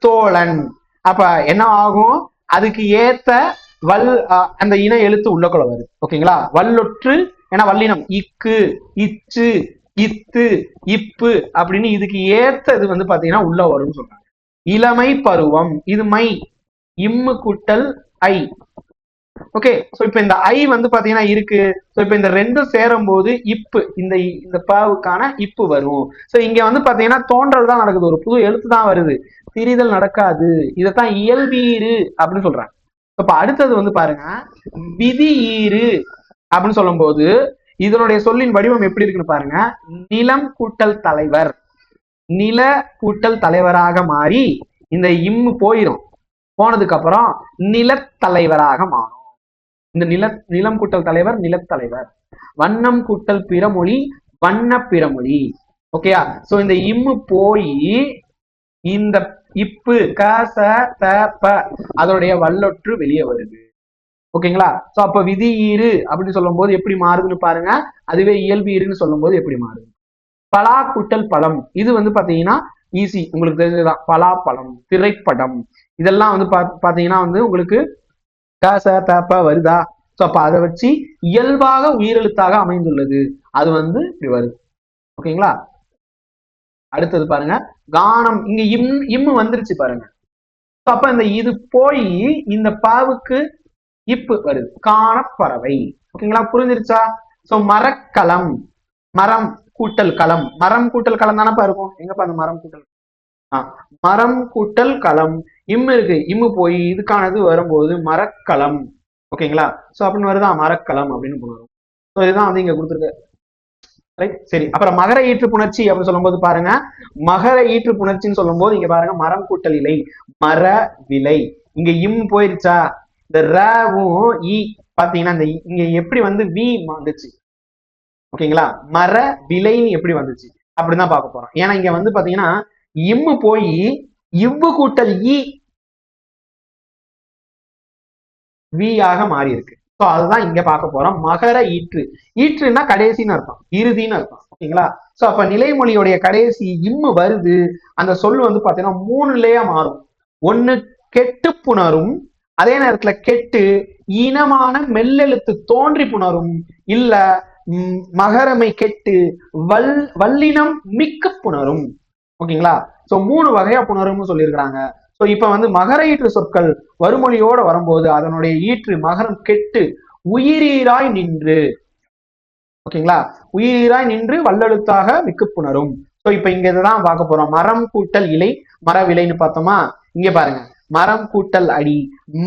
தோழன். அப்ப என்ன ஆகும், அதுக்கு ஏத்த அந்த இன எழுத்து உள்ளக்குள்ள வருது. ஓகேங்களா, வல்லொற்று, ஏன்னா வல்லினம் இக்கு இச்சு இத்து இப்பு அப்படின்னு இதுக்கு ஏத்த இது வந்து பாத்தீங்கன்னா உள்ள வரும்னு சொல்றாங்க. இளமை பருவம், இது மை, இம்மு கூட்டல் ஐ. ஓகே, சோ இப்ப இந்த ஐ வந்து பாத்தீங்கன்னா இருக்கு. சோ இப்ப இந்த ரெண்டும் சேரும் போது இப்பு, இந்த பாவுக்கான இப்பு வரும். சோ இங்க வந்து பாத்தீங்கன்னா தோன்றல் தான் நடக்குது, ஒரு புது எழுத்து தான் வருது, திரிதல் நடக்காது. இதைத்தான் இயல்பீறு அப்படின்னு சொல்றாங்க. இப்ப அடுத்தது வந்து பாருங்க, விதி ஈறு அப்படின்னு சொல்லும் போது இதனுடைய சொல்லின் வடிவம் எப்படி இருக்குன்னு பாருங்க. நிலம் கூட்டல் தலைவர், நில கூட்டல் தலைவராக மாறி இந்த இம்மு போயிடும். போனதுக்கு அப்புறம் நிலத்தலைவராக மாறும். இந்த நிலம் கூட்டல் தலைவர் நிலத்தலைவர். வண்ணம் கூட்டல் பிறமொழி வண்ண பிறமொழி. ஓகேயா, சோ இந்த இம்மு போய் இந்த இப்பு க ச த ப அதோடைய வல்லொற்று வெளியே வருது. ஓகேங்களா, சோ அப்ப விதி ஈறு அப்படின்னு சொல்லும் போது எப்படி மாறுதுன்னு பாருங்க. அதுவே இயல்பு ஈறுன்னு சொல்லும் போது எப்படி மாறுது. பலா கூட்டல் பழம், இது வந்து பாத்தீங்கன்னா ஈஸி, உங்களுக்கு தெரிஞ்சதுதான். பலாப்பழம், திரைப்படம், இதெல்லாம் வந்து பாத்தீங்கன்னா வந்து உங்களுக்கு க ச த ப வருதா. சோ அப்ப அதை வச்சு இயல்பாக உயிரெழுத்தாக அமைந்துள்ளது, அது வந்து இப்படி வருது. ஓகேங்களா, அடுத்தது பாருங்க, கானம். இங்க இம்மு வந்துருச்சு பாருங்க. அப்ப இந்த இது போய் இந்த பாவுக்கு இப்பு வருது, காணப்பறவை. ஓகேங்களா, புரிஞ்சிருச்சா. சோ மரக்கலம், மரம் கூட்டல் களம், மரம் கூட்டல் களம் தானப்பா இருக்கும். எங்கப்பா அந்த மரம் கூட்டல், மரம் கூட்டல் களம், இம்மு இருக்கு, இம்மு போய் இதுக்கானது வரும்போது மரக்கலம். ஓகேங்களா, சோ அப்படின்னு வருதான் மரக்கலம் அப்படின்னு வரும். ஸோ இதுதான் வந்து இங்க கொடுத்துருக்கு. ரைட், சரி. அப்புறம் மகர ஈற்று புணர்ச்சி அப்படின்னு சொல்லும் போது பாருங்க, மகர ஈற்று புணர்ச்சின்னு சொல்லும் போது இங்க பாருங்க, மரம் கூட்டல் இலை, மர விலை. இங்க இம் போயிருச்சா, இந்த ரவும் ஈ பாத்தீங்கன்னா இந்த இங்க எப்படி வந்து வி வந்துச்சு, ஓகேங்களா? மர விலைன்னு எப்படி வந்துச்சு அப்படிதான் பார்க்க போறோம். ஏன்னா இங்க வந்து பாத்தீங்கன்னா இம்மு போய் இவ்வு கூட்டல் ஈ வி ஆக மாறி இருக்கு. ஸோ அதுதான் இங்க பார்க்க போறோம். மகர ஈற்று, ஈற்றுன்னா கடைசின்னு அர்த்தம், இறுதின்னு அர்த்தம், ஓகேங்களா? ஸோ அப்ப நிலைமொழியுடைய கடைசி இம்மு வருது, அந்த சொல் வந்து பாத்தீங்கன்னா 3 மாறும். ஒண்ணு கெட்டு புணரும், அதே நேரத்துல கெட்டு இனமான மெல்லெழுத்து தோன்றி புணரும், இல்ல மகரமை கெட்டு வல்லினம் மிக்க புணரும், ஓகேங்களா? ஸோ 3 வகையா புணரும்னு சொல்லியிருக்கிறாங்க. ஸோ இப்ப வந்து மகர ஈற்று சொற்கள் வருமொழியோட வரும்போது அதனுடைய ஈற்று மகரம் கெட்டு உயிரீராய் நின்று, ஓகேங்களா? உயிராய் நின்று வல்லெழுத்தாக மிக்கு புணரும். ஸோ இப்ப இங்க இதுதான் பார்க்க போறோம். மரம் கூட்டல் இலை மரவிலைன்னு பார்த்தோமா? இங்க பாருங்க, மரம் கூட்டல் அடி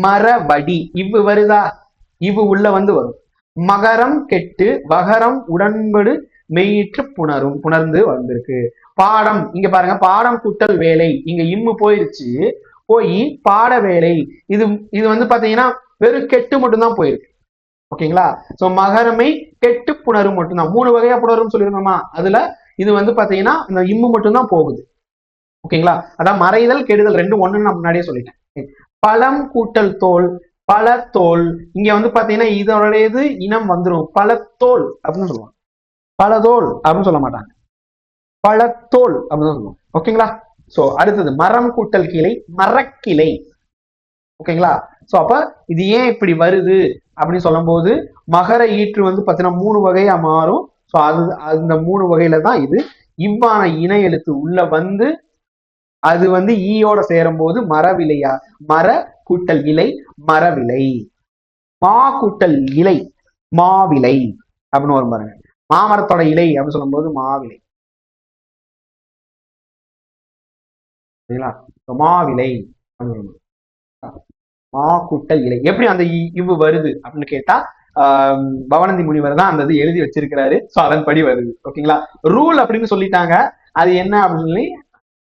மரவடி, இவ்வு வருதா? இவ்வு உள்ள வந்து வரும். மகரம் கெட்டு வகரம் உடன்படு மெய்யிற்று புணரும், புணர்ந்து வந்திருக்கு. பாடம் இங்க பாருங்க, பாடம் கூட்டல் வேலை, இங்க இம்மு போயிருச்சு, போய் பாட வேலை, இது இது வந்து பாத்தீங்கன்னா வெறும் கெட்டு மட்டும்தான் போயிருக்கு, ஓகேங்களா? சோ மகரமை கெட்டு புணரும் மட்டும்தான். 3 வகையா புணரும் சொல்லிருந்தோமா, அதுல இது வந்து பாத்தீங்கன்னா இந்த இம்மு மட்டும்தான் போகுது, ஓகேங்களா? அதான் மறைதல் கெடுதல் ரெண்டும் ஒண்ணுன்னு நான் முன்னாடியே சொல்லிட்டேன். பழம் கூட்டல் தோல் பழத்தோல், இங்க வந்து பாத்தீங்கன்னா இதோடையது இனம் வந்துடும், பழத்தோல் அப்படின்னு சொல்லுவாங்க, பழதோல் அப்படின்னு சொல்ல மாட்டாங்க, பழத்தோல் அப்படின்னு சொல்லுவாங்க, ஓகேங்களா? சோ அடுத்தது மரம் கூட்டல் கிளை மரக்கிளை, ஓகேங்களா? சோ அப்ப இது ஏன் இப்படி வருது அப்படின்னு சொல்லும் போது மகர ஈற்று வந்து பாத்தீங்கன்னா 3 வகையா மாறும். சோ அது அந்த 3 வகையில தான் இது இவ்வான இணை எழுத்து உள்ள வந்து அது வந்து ஈயோட சேரும் போது மரவிலையா, மர கூட்டல் இலை மரவிலை, மா கூட்டல் இலை மாவிலை அப்படின்னு வரும் பாருங்க. மாமரத்தோட இலை அப்படின்னு சொல்லும் போது மாவிலை, மாவிலை அப்படின்னு, மா கூட்டல் இலை. எப்படி அந்த இவ்வு வருது அப்படின்னு கேட்டா பவனந்தி முனிவர் தான் அந்த இது எழுதி வச்சிருக்கிறாரு. சோ அதன்படி வருது, ஓகேங்களா? ரூல் அப்படின்னு சொல்லிட்டாங்க, அது என்ன அப்படின்னு சொல்லி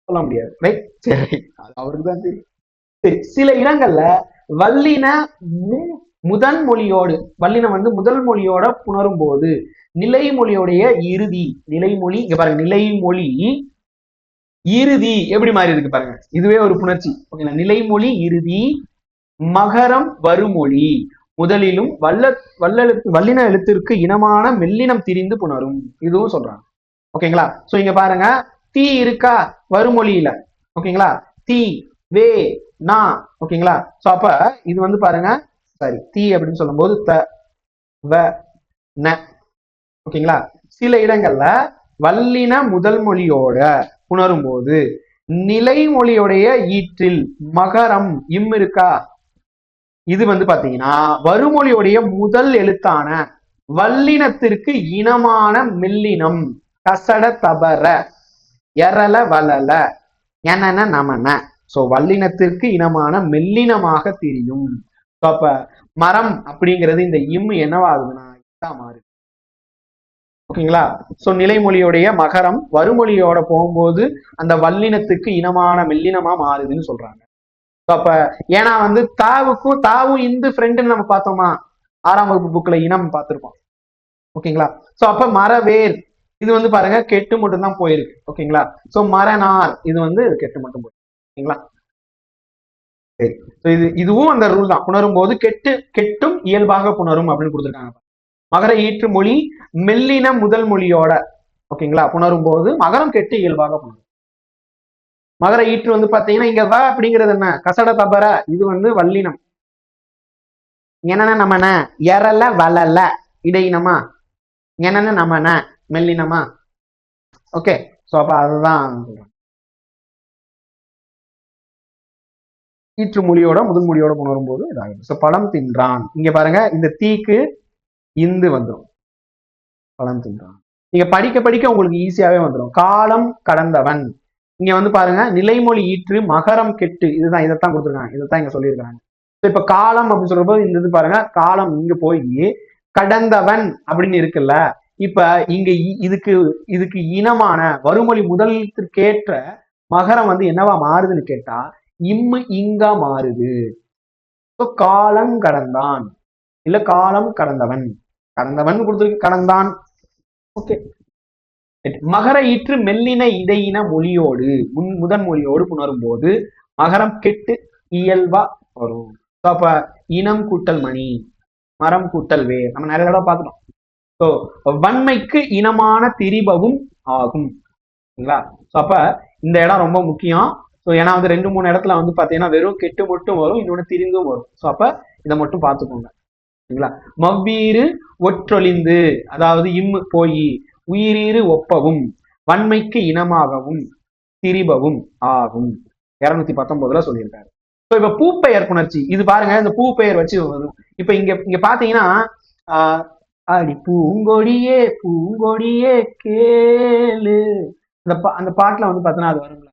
சொல்ல முடியாது, ரைட்? சரி, அவருக்கு தான் தெரியும். சரி, சில இடங்கள்ல வல்லின முதன் மொழியோடு, வல்லினம் வந்து முதல் மொழியோட புணரும் போது நிலைமொழியோடைய இறுதி, நிலைமொழி இங்க பாருங்க, நிலைமொழி இறுதி எப்படி மாறி இருக்கு பாருங்க, இதுவே ஒரு புணர்ச்சி, ஓகேங்களா? நிலைமொழி இறுதி மகரம் வருமொழி முதலிலும் வல்லெழுத்து வல்லின எழுத்திற்கு இனமான மெல்லினம் திரிந்து புணரும், இதுவும் சொல்றாங்க, ஓகேங்களா? சோ இங்க பாருங்க, தீ இருக்கா வருமொழியில, ஓகேங்களா? தீ வே நா, ஓகேங்களா? சோ அப்ப இது வந்து பாருங்க, சாரி, தீ அப்படின்னு சொல்லும் போது த வ ந, ஓகேங்களா? சில இடங்கள்ல வல்லின முதல் மொழியோட புணரும் போது நிலைமொழியோடைய ஈற்றில் மகரம் இம் இருக்கா, இது வந்து பாத்தீங்கன்னா வருமொழியுடைய முதல் எழுத்தான வல்லினத்திற்கு இனமான மெல்லினம் கசட தபர எரல வளல எனன நமன, சோ வல்லினத்திற்கு இனமான மெல்லினமாக தெரியும். அப்ப மரம் அப்படிங்கிறது இந்த இம்மு என்னவாகுதுன்னா மாறு, ஓகேங்களா? சோ நிலைமொழியுடைய மகரம் வருமொழியோட போகும்போது அந்த வல்லினத்துக்கு இனமான மெல்லினமா மாறுதுன்னு சொல்றாங்க. அப்ப ஏன்னா வந்து தாவுக்கும் தாவும் இந்து ஃப்ரெண்டுன்னு நம்ம பார்த்தோமா, 6ஆம் வகுப்பு புக்ல இனம் பார்த்திருப்போம், ஓகேங்களா? சோ அப்ப மரவேர் இது வந்து பாருங்க கெட்டு மட்டும் தான் போயிருக்கு, ஓகேங்களா? சோ மரநார் இது வந்து கெட்டு மட்டும் போயிருக்கு, ஓகேங்களா? சரி, இதுவும் அந்த ரூல் தான், புணரும் போது கெட்டும் இயல்பாக புணரும் அப்படின்னு கொடுத்துருக்காங்க. மகர ஈற்று மொழி மெல்லின முதல் மொழியோட, ஓகேங்களா, புணரும் போது மகரம் கெட்டு இயல்பாக புணரும். மகர ஈற்று வந்து பாத்தீங்கன்னா இங்க வ அப்படிங்கிறது என்ன, கசட தபர, இது வந்து வல்லினம், என்னென்ன நமன எரல வளல இடையினமா, என்னென்ன நமன மெல்லினமா, ஓகே? சோ அப்ப அதுதான் ஈற்று மொழியோட முதல் மொழியோட புணரும் போது இதாகும். சோ பழம் தின்றான், இங்க பாருங்க இந்த தீக்கு இந்து வந்துடும், பழம் தின்றான். நீங்க படிக்க படிக்க உங்களுக்கு ஈஸியாவே வந்துடும். காலம் கடந்தவன், இங்க வந்து பாருங்க நிலைமொழி ஈற்று மகரம் கெட்டு, இதுதான் இதைத்தான் கொடுத்துருக்காங்க, இதைத்தான் இங்க சொல்லியிருக்காங்க. இப்ப காலம் அப்படின்னு சொல்றப்போ இந்த இது பாருங்க, காலம் இங்க போய் கடந்தவன் அப்படின்னு இருக்குல்ல, இப்ப இங்க இதுக்கு இதுக்கு இனமான வருமொழி முதலிற்கேற்ற மகரம் வந்து என்னவா மாறுதுன்னு கேட்டா இம்மு இங்கா மாறுது, ஸோ காலம் கடந்தான் இல்ல காலம் கடந்தவன், கடந்தவன் கொடுத்துருக்கு, கடந்தான். ஓகே. மகர ஈற்று மெல்லின இடையின மொழியோடு முதன் மொழியோடு புணரும் போது மகரம் கெட்டு இயல்பா வரும். அப்ப இனம் கூட்டல் மணி, மரம் கூட்டல் வேர், நம்ம நிறைய தடவை பார்த்துட்டோம். ஸோ வன்மைக்கு இனமான திரிபவும் ஆகும். சரிங்களா? ஸோ அப்ப இந்த இடம் ரொம்ப முக்கியம். ஸோ ஏன்னா வந்து 2-3 இடத்துல வந்து பாத்தீங்கன்னா வெறும் கெட்டு மட்டும் வரும், இன்னொன்று திரிந்தும் வரும். ஸோ அப்ப இதை மட்டும் பார்த்துக்கோங்க. சரிங்களா? மவ்வீறு ஒற்றொழிந்து, அதாவது இம்மு போய், உயிரீறு ஒப்பவும், வன்மைக்கு இனமாகவும் திரிபவும் ஆகும். 219 சொல்லியிருக்காரு. ஸோ இப்ப பூப்பெயர் புணர்ச்சி இது பாருங்க, இந்த பூப்பெயர் வச்சு வரும். இப்ப இங்க பாத்தீங்கன்னா அடி பூங்கொடியே பூங்கொடியே கேளு, அந்த பாட்டுல வந்து பாத்தீங்கன்னா அது வரும்ல,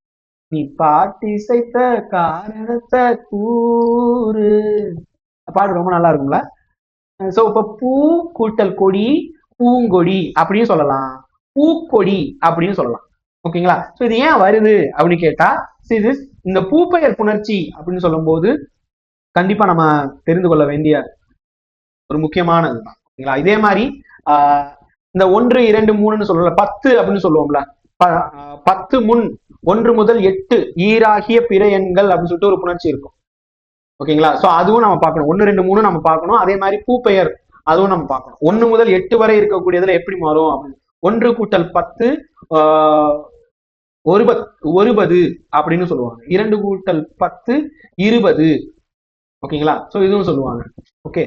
நீ பாட்டி இசைத்த காரணத்தை கூறு, பாட்டு ரொம்ப நல்லா இருக்கும்ல. சோ இப்ப பூ கூட்டல் கொடி பூங்கொடி அப்படின்னு சொல்லலாம், பூக்கொடி அப்படின்னு சொல்லலாம். ஓகேங்களா? சோ இது ஏன் வருது அப்படின்னு கேட்டா, இந்த பூப்பெயர் புணர்ச்சி அப்படின்னு சொல்லும் போது கண்டிப்பா நம்ம தெரிந்து கொள்ள வேண்டிய ஒரு முக்கியமானது தான். ஓகேங்களா? இதே மாதிரி இந்த 1, 2, 3 சொல்லல, 10 அப்படின்னு சொல்லுவோம்ல, 10 முன் 1 முதல் 8 ஈராகிய பிற எண்கள் அப்படின்னு சொல்லிட்டு ஒரு புணர்ச்சி இருக்கும். ஓகேங்களா? சோ அதுவும் நம்ம பார்க்கணும். 1, 2, 3 நம்ம பார்க்கணும். அதே மாதிரி பூப்பெயர் அதுவும் நம்ம பார்க்கணும். 1 முதல் 8 வரை இருக்கக்கூடியதுல எப்படி மாறும் அப்படின்னு, 1 கூட்டல் 10 ஒருபது அப்படின்னு சொல்லுவாங்க. 2 கூட்டல் 10 20. ஓகேங்களா? சோ இதுவும் சொல்லுவாங்க. ஓகே.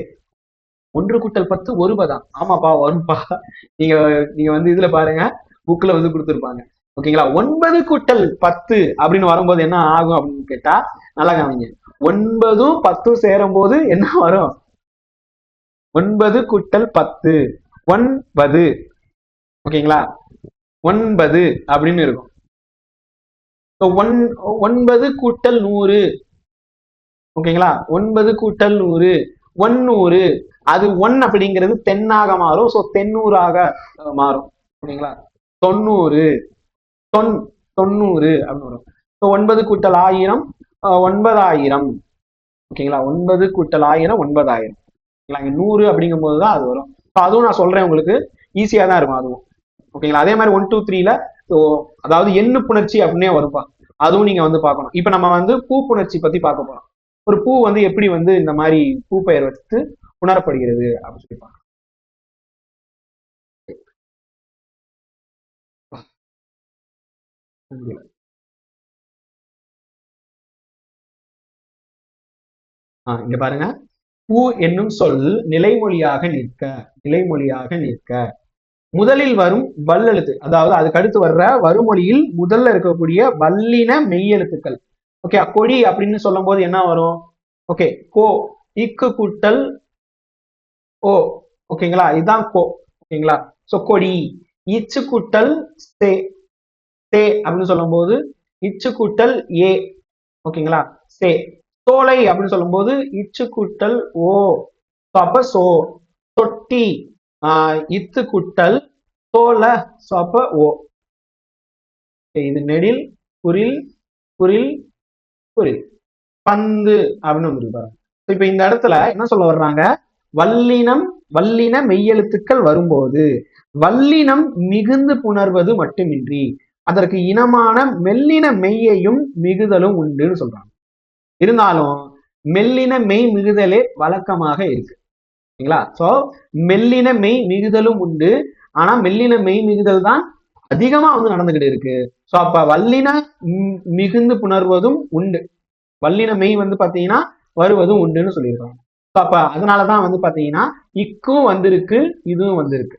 1 கூட்டல் 10 ஒருபதா? ஆமாப்பா வரும்பா. நீங்க நீங்க வந்து இதுல பாருங்க, புக்ல வந்து கொடுத்துருப்பாங்க. ஓகேங்களா? 9 கூட்டல் 10 அப்படின்னு வரும்போது என்ன ஆகும் அப்படின்னு கேட்டா, நல்லா கவனிங்க, 9ம் 10ம் சேரும் போது என்ன வரும்? 9 கூட்டல் 10 9. ஓகேங்களா? 9 அப்படின்னு இருக்கும். 9 கூட்டல் 100. ஓகேங்களா? 9 கூட்டல் 100 100. அது 1 அப்படிங்கிறது தென்னாக மாறும். சோ தென்னூறாக மாறும். ஓகேங்களா? 90 90 அப்படின்னு வரும். 9 கூட்டல் 1000 9000. ஓகேங்களா? 9 கூட்டல் 1000 9000. 100 அப்படிங்கும் போதுதான் அது வரும். அதுவும் நான் சொல்றேன் உங்களுக்கு, ஈஸியா தான் இருக்கும் அதுவும். ஓகேங்களா? அதே மாதிரி 1, 2, 3ல அதாவது எண்ணு புணர்ச்சி அப்படின்னே வரும்பா, அதுவும் நீங்க வந்து பார்க்கணும். இப்ப நம்ம வந்து பூ புணர்ச்சி பத்தி பார்க்க போறோம். ஒரு பூ வந்து எப்படி வந்து இந்த மாதிரி பூ பெயர் வச்சு உணரப்படுகிறது அப்படின்னு சொல்லி பார்க்கலாம். இங்க பாருங்க, பூ என்னும் சொல் நிலைமொழியாக நிற்க முதலில் வரும் வல்லெழுத்து, அதாவது அதுக்கு அடுத்து வர்ற வருமொழியில் முதல்ல இருக்கக்கூடிய வல்லின மெய்யெழுத்துக்கள். ஓகே. கொடி அப்படின்னு சொல்லும் போது என்ன வரும்? ஓகே, கோ, இக்கு கூட்டல் ஓ. ஓகேங்களா? இதுதான் கோ. ஓகேங்களா? சோ கொடி. இச்சு கூட்டல் சே, சே அப்படின்னு சொல்லும் போது இச்சு கூட்டல் ஏ. ஓகேங்களா? சே. சோலை அப்படின்னு சொல்லும் போது இச்சு கூட்டல் ஓ. அப்ப சோ. தொட்டி இத்து கூட்டல் சோல, அப்ப ஓ. இது நெடில் குரில் குரில் குரில். பந்து அப்படின்னு வந்துருக்கு பாருங்க. இப்ப இந்த இடத்துல என்ன சொல்ல வர்றாங்க? வல்லின மெய்யெழுத்துக்கள் வரும்போது வல்லினம் மிகுந்து புணர்வது மட்டுமின்றி அதற்கு இனமான மெல்லின மெய்யையும் மிகுதலும் உண்டுன்னு சொல்றாங்க. இருந்தாலும் மெல்லின மெய் மிகுதலே வழக்கமாக இருக்கு. சரிங்களா? சோ மெல்லின மெய் மிகுதலும் உண்டு. ஆனா மெல்லின மெய் மிகுதல் தான் அதிகமா வந்து நடந்துகிட்டு இருக்கு. சோ அப்ப வல்லின மிகுந்து புணர்வதும் உண்டு, வல்லின மெய் வந்து பாத்தீங்கன்னா வருவதும் உண்டுன்னு சொல்லியிருக்காங்க. அப்ப அதனாலதான் வந்து பாத்தீங்கன்னா இக்கும் வந்திருக்கு, இதுவும் வந்திருக்கு.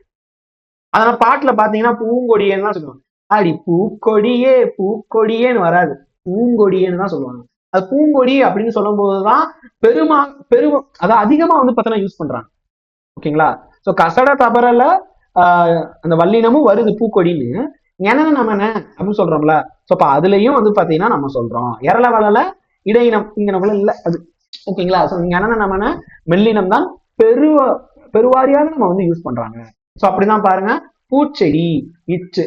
அதனால பாட்டுல பாத்தீங்கன்னா பூங்கொடியேன்னு தான் சொல்லுவாங்க. அடி பூக்கொடியே பூக்கொடியேன்னு வராது, பூங்கொடியேன்னு தான் சொல்லுவாங்க. அது பூங்கொடி அப்படின்னு சொல்லும் போதுதான் அதாவது அதிகமா வந்து பாத்தீங்கன்னா யூஸ் பண்றாங்க. ஓகேங்களா? சோ கசட தபரல அந்த வல்லினமும் வருது பூக்கொடின்னு, எனன நமன அப்படின்னு சொல்றோம்ல. சோ அப்ப அதுலயும் வந்து பாத்தீங்கன்னா நம்ம சொல்றோம் எரல வளல இடையினம் இங்க நம்மள இல்ல அது. ஓகேங்களா? சோ எனன நமன மெல்லினம் தான் பெருவாரியாக நம்ம வந்து யூஸ் பண்றாங்க. சோ அப்படிதான் பாருங்க, பூச்செடி இச்சு,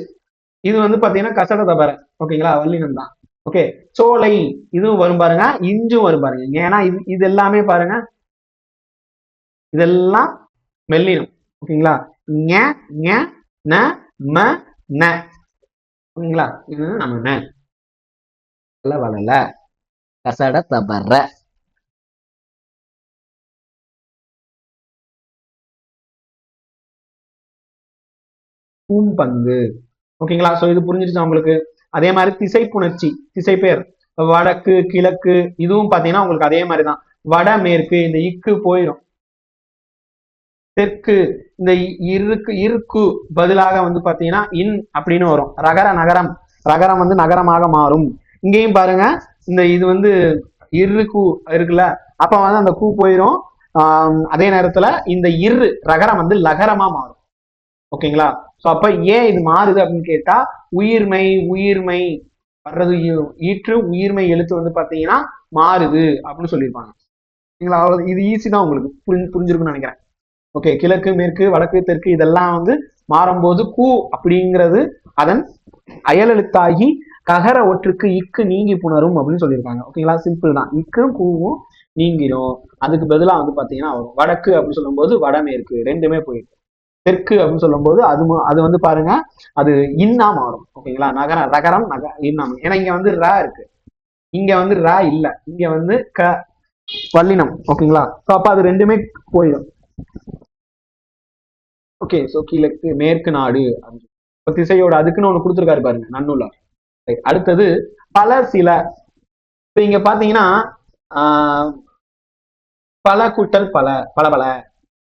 இது வந்து பாத்தீங்கன்னா கசட தபர. ஓகேங்களா? வல்லினம் தான். ஓகே, சோலை இதுவும் வரும் பாருங்க, இஞ்சும் வரும் பாருங்க. ஏன்னா இது எல்லாமே பாருங்க, இதெல்லாம் மெல்லினம். ஓகேங்களா, ஞ ஞ ந ம ந. ஓகேங்களா, இது நம்ம ந வளல கசட தபற. பூம்பந்து. ஓகேங்களா, சோ இது புரிஞ்சிருச்சு உங்களுக்கு. அதே மாதிரி திசை புணர்ச்சி, திசை பேர், வடக்கு கிழக்கு, இதுவும் பாத்தீங்கன்னா உங்களுக்கு அதே மாதிரிதான். வட மேற்கு, இந்த இக்கு போயிடும். தெற்கு, இந்த இருக்கு பதிலாக வந்து பாத்தீங்கன்னா இன் அப்படின்னு வரும். ரகர நகரம், ரகரம் வந்து நகரமாக மாறும். இங்கேயும் பாருங்க, இந்த இது வந்து இருக்கு இருக்குல்ல, அப்ப வந்து அந்த கூ போயிடும். அதே நேரத்துல இந்த ரகரம் வந்து லகரமா மாறும். ஓகேங்களா, சோ அப்ப ஏன் இது மாறுது அப்படின்னு கேட்டா, உயிர்மை உயிர்மை வர்றது ஈற்று உயிர்மை எழுத்து வந்து பாத்தீங்கன்னா மாறுது அப்படின்னு சொல்லியிருப்பாங்க. சரிங்களா, இது ஈஸி தான், உங்களுக்கு புரிஞ்சிருக்கும்னு நினைக்கிறேன். ஓகே, கிழக்கு மேற்கு வடக்கு தெற்கு இதெல்லாம் வந்து மாறும்போது கூ அப்படிங்கிறது அதன் அயலெழுத்தாகி ககர ஒற்றுக்கு இக்கு நீங்கி புணரும் அப்படின்னு சொல்லியிருக்காங்க. ஓகேங்களா, சிம்பிள் தான். இக்கும் கூவும் நீங்கிடும். அதுக்கு பதிலாக வந்து பாத்தீங்கன்னா வரும். வடக்கு அப்படின்னு சொல்லும் போது வடமேற்கு ரெண்டுமே போயிடும். தெற்கு அப்படின்னு சொல்லும் போது அது வந்து பாருங்க, அது இன்னா மாறும். ஓகேங்களா, ரகரம் இன்னா. ஏன்னா இங்க வந்து ர இருக்கு, இங்க வந்து ர இல்ல, இங்க வந்து க வல்லினம். ஓகேங்களா, அப்ப அது ரெண்டுமே போயிடும். ஓகே, சோ கிழக்கு மேற்கு நாடு திசையோட அதுக்குன்னு ஒண்ணு கொடுத்துருக்காரு பாருங்க நன்னூலா. அடுத்தது பல சில. இங்க பாத்தீங்கன்னா பல கூட்டல் பல, பல பல,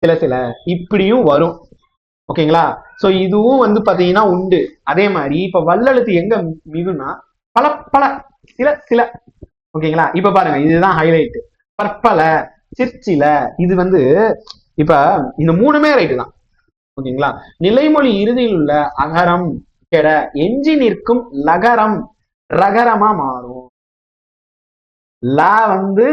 சில சில இப்படியும் வரும். ஓகேங்களா, சோ இதுவும் வந்து பாத்தீங்கன்னா உண்டு. அதே மாதிரி இப்ப வல்லெழுத்து எங்க மிகுனா பல பல, சில சில. ஓகேங்களா, இப்ப பாருங்க, இதுதான் ஹைலைட். பற்பல, சிற்சில, இது வந்து இப்ப இந்த மூணுமே ரைட்டு தான். ஓகேங்களா, நிலைமொழி இறுதியில் உள்ள அகரம் கெட எஞ்சி நிற்கும் லகரம் ரகரமா மாறும். ல வந்து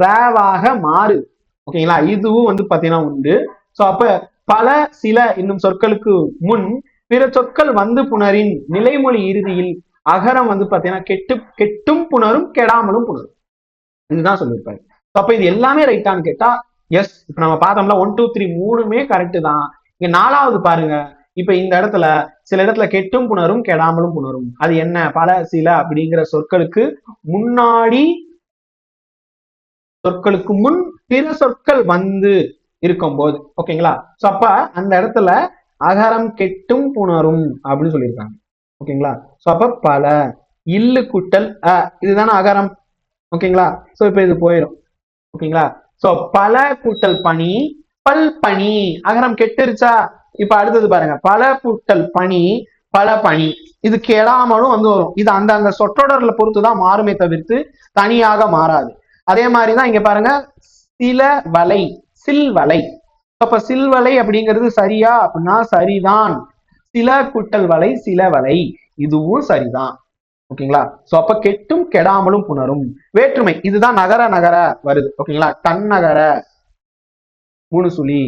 ரவாக மாறு. ஓகேங்களா, இதுவும் வந்து பாத்தீங்கன்னா உண்டு. சோ அப்ப பல சில என்னும் சொற்களுக்கு முன் பிற சொற்கள் வந்து புணரின் நிலைமொழி இறுதியில் அகரம் வந்து பாத்தீங்கன்னா கெட்டும் புணரும் கெடாமலும் புணரும். இதுதான் சொல்லியிருப்பாரு. அப்ப இது எல்லாமே ரைட்டான்னு கேட்டா எஸ். இப்ப நம்ம பார்த்தோம்ல 1 2 3 மூணுமே கரெக்ட் தான். இங்க 4வது பாருங்க, இப்ப இந்த இடத்துல சில இடத்துல கெட்டும் புணரும் கெடாமலும் புணரும். அது என்ன, பல சில அப்படிங்கிற சொற்களுக்கு முன்னாடி சொற்களுக்கு முன் பிற சொற்கள் வந்து இருக்கும் போது. ஓகேங்களா, சோ அப்ப அந்த இடத்துல அகரம் கெட்டும் புணரும் அப்படின்னு சொல்லியிருக்காங்க. ஓகேங்களா, சோ அப்ப பல இல்லு கூட்டல் இதுதானே அகரம். ஓகேங்களா, சோ இப்ப இது போயிடும். ஓகேங்களா, சோ பல கூட்டல் பனி பல் பனி, அகரம் கெட்டுருச்சா. இப்ப அடுத்தது பாருங்க, பல கூட்டல் பனி பல பனி, இது கெடாமலும் வந்து வரும். இது அந்த சொற்றொடர்ல பொறுத்துதான் மாறுமே தவிர்த்து தனியாக மாறாது. அதே மாதிரிதான் இங்க பாருங்க, சில வலை சில்வலை. அப்ப சில்வலை அப்படிங்கிறது சரியா அப்படின்னா சரிதான். சில கூட்டல் வலை சில வலை, இதுவும் சரிதான். ஓகேங்களா, சோ அப்ப கெட்டும் கெடாமலும் புணரும். வேற்றுமை, இதுதான் நகர நகர வருது. ஓகேங்களா, தன்னகர 3 சுழி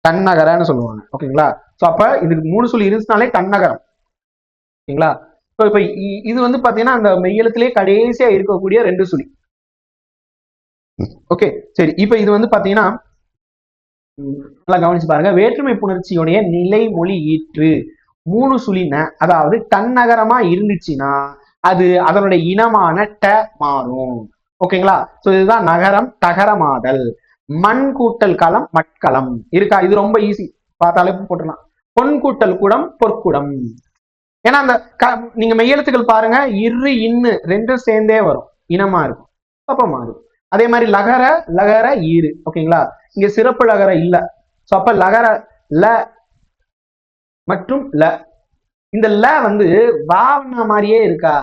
தன்னகரன்னு சொல்லுவாங்க. ஓகேங்களா, சோ அப்ப இதுக்கு 3 சுழி இருந்துச்சுனாலே தன்னகரம். ஓகேங்களா, சோ இப்ப இது வந்து பாத்தீங்கன்னா அந்த மெய்யெழுத்திலே கடைசியா இருக்கக்கூடிய 2 சுழி. ஓகே, சரி. இப்ப இது வந்து பாத்தீங்கன்னா நல்லா கவனிச்சு பாருங்க, வேற்றுமை புணர்ச்சியுடைய நிலைமொழி ஈற்று 3 சுழின, அதாவது தன்னகரமா இருந்துச்சுன்னா அது அதனுடைய இனமான ட மாறும். ஓகேங்களா, சோ இதுதான் நகரம் தகரமாதல். மண் கூட்டல் களம் மட்களம் இருக்கா, இது ரொம்ப ஈஸி, பார்த்தாலே போட்டுடலாம். பொன் கூட்டல் குடம் பொற்குடம். ஏன்னா அந்த நீங்க மெய்யெழுத்துக்கள் பாருங்க, இன்னு ரெண்டும் சேர்ந்தே வரும், இனமா இருக்கும், அப்ப மாறும். அதே மாதிரி லகர லகர ஈறு. ஓகேங்களா, இங்க சிறப்பு லகர இல்ல, சோ அப்ப லகர ல மற்றும் ல, இந்த ல வந்து வாவன மாதிரியே இருக்கா.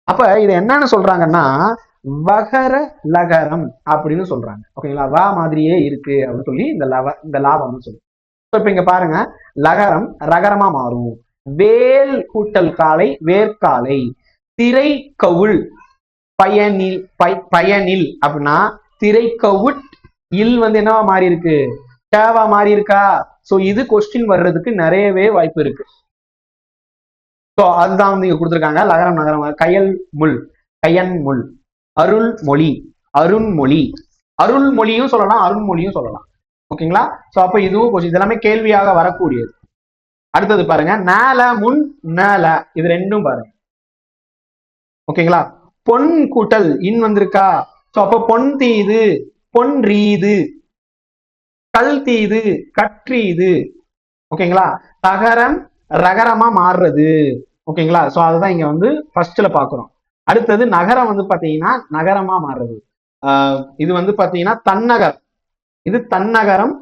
அப்ப இது என்னன்னு சொல்றாங்கன்னா வகர லகரம் அப்படின்னு சொல்றாங்க. ஓகேங்களா, வா மாதிரியே இருக்கு அப்படின்னு சொல்லி இந்த லாபம் சொல்லி. இப்ப இங்க பாருங்க, லகரம் ரகரமா மாறும். வேல் கூட்டல் காலை வேர்க்காலை. திரை கவுள் பயனில் பயனில் அப்படின்னா திரை கவுட் இல் வந்து என்னவா மாறி இருக்கு, டேவா மாறி இருக்கா. சோ இது கொஸ்டின் வர்றதுக்கு நிறையவே வாய்ப்பு இருக்கு. ஸோ அதுதான் வந்து இங்க கொடுத்துருக்காங்க. லகரம் நகரம். கயல் முள், கயன் முள். அருள்மொழி, அருண்மொழி. அருள்மொழியும் சொல்லலாம், அருண்மொழியும் சொல்லலாம். ஓகேங்களா? ஸோ அப்ப இதுவும் கொஞ்சம் இதெல்லாமே கேள்வியாக வரக்கூடியது. அடுத்தது பாருங்க, நேல முன் நேல, இது ரெண்டும் பாருங்க. ஓகேங்களா? பொன் கூட்டல் இன் வந்திருக்கா? ஸோ அப்போ பொன் தீது, பொன் ரீது, கல் தீது, கற்றீது. ஓகேங்களா? தகரம் ரகரமா மாறுறது. ஓகேங்களா? சோ அதுதான் இங்க வந்து ஃபர்ஸ்ட்ல பாக்குறோம். அடுத்தது நகரம் வந்து பாத்தீங்கன்னா நகரமா மாறுறது. இது வந்து பாத்தீங்கன்னா தன்னகர், இது தன்னகரம்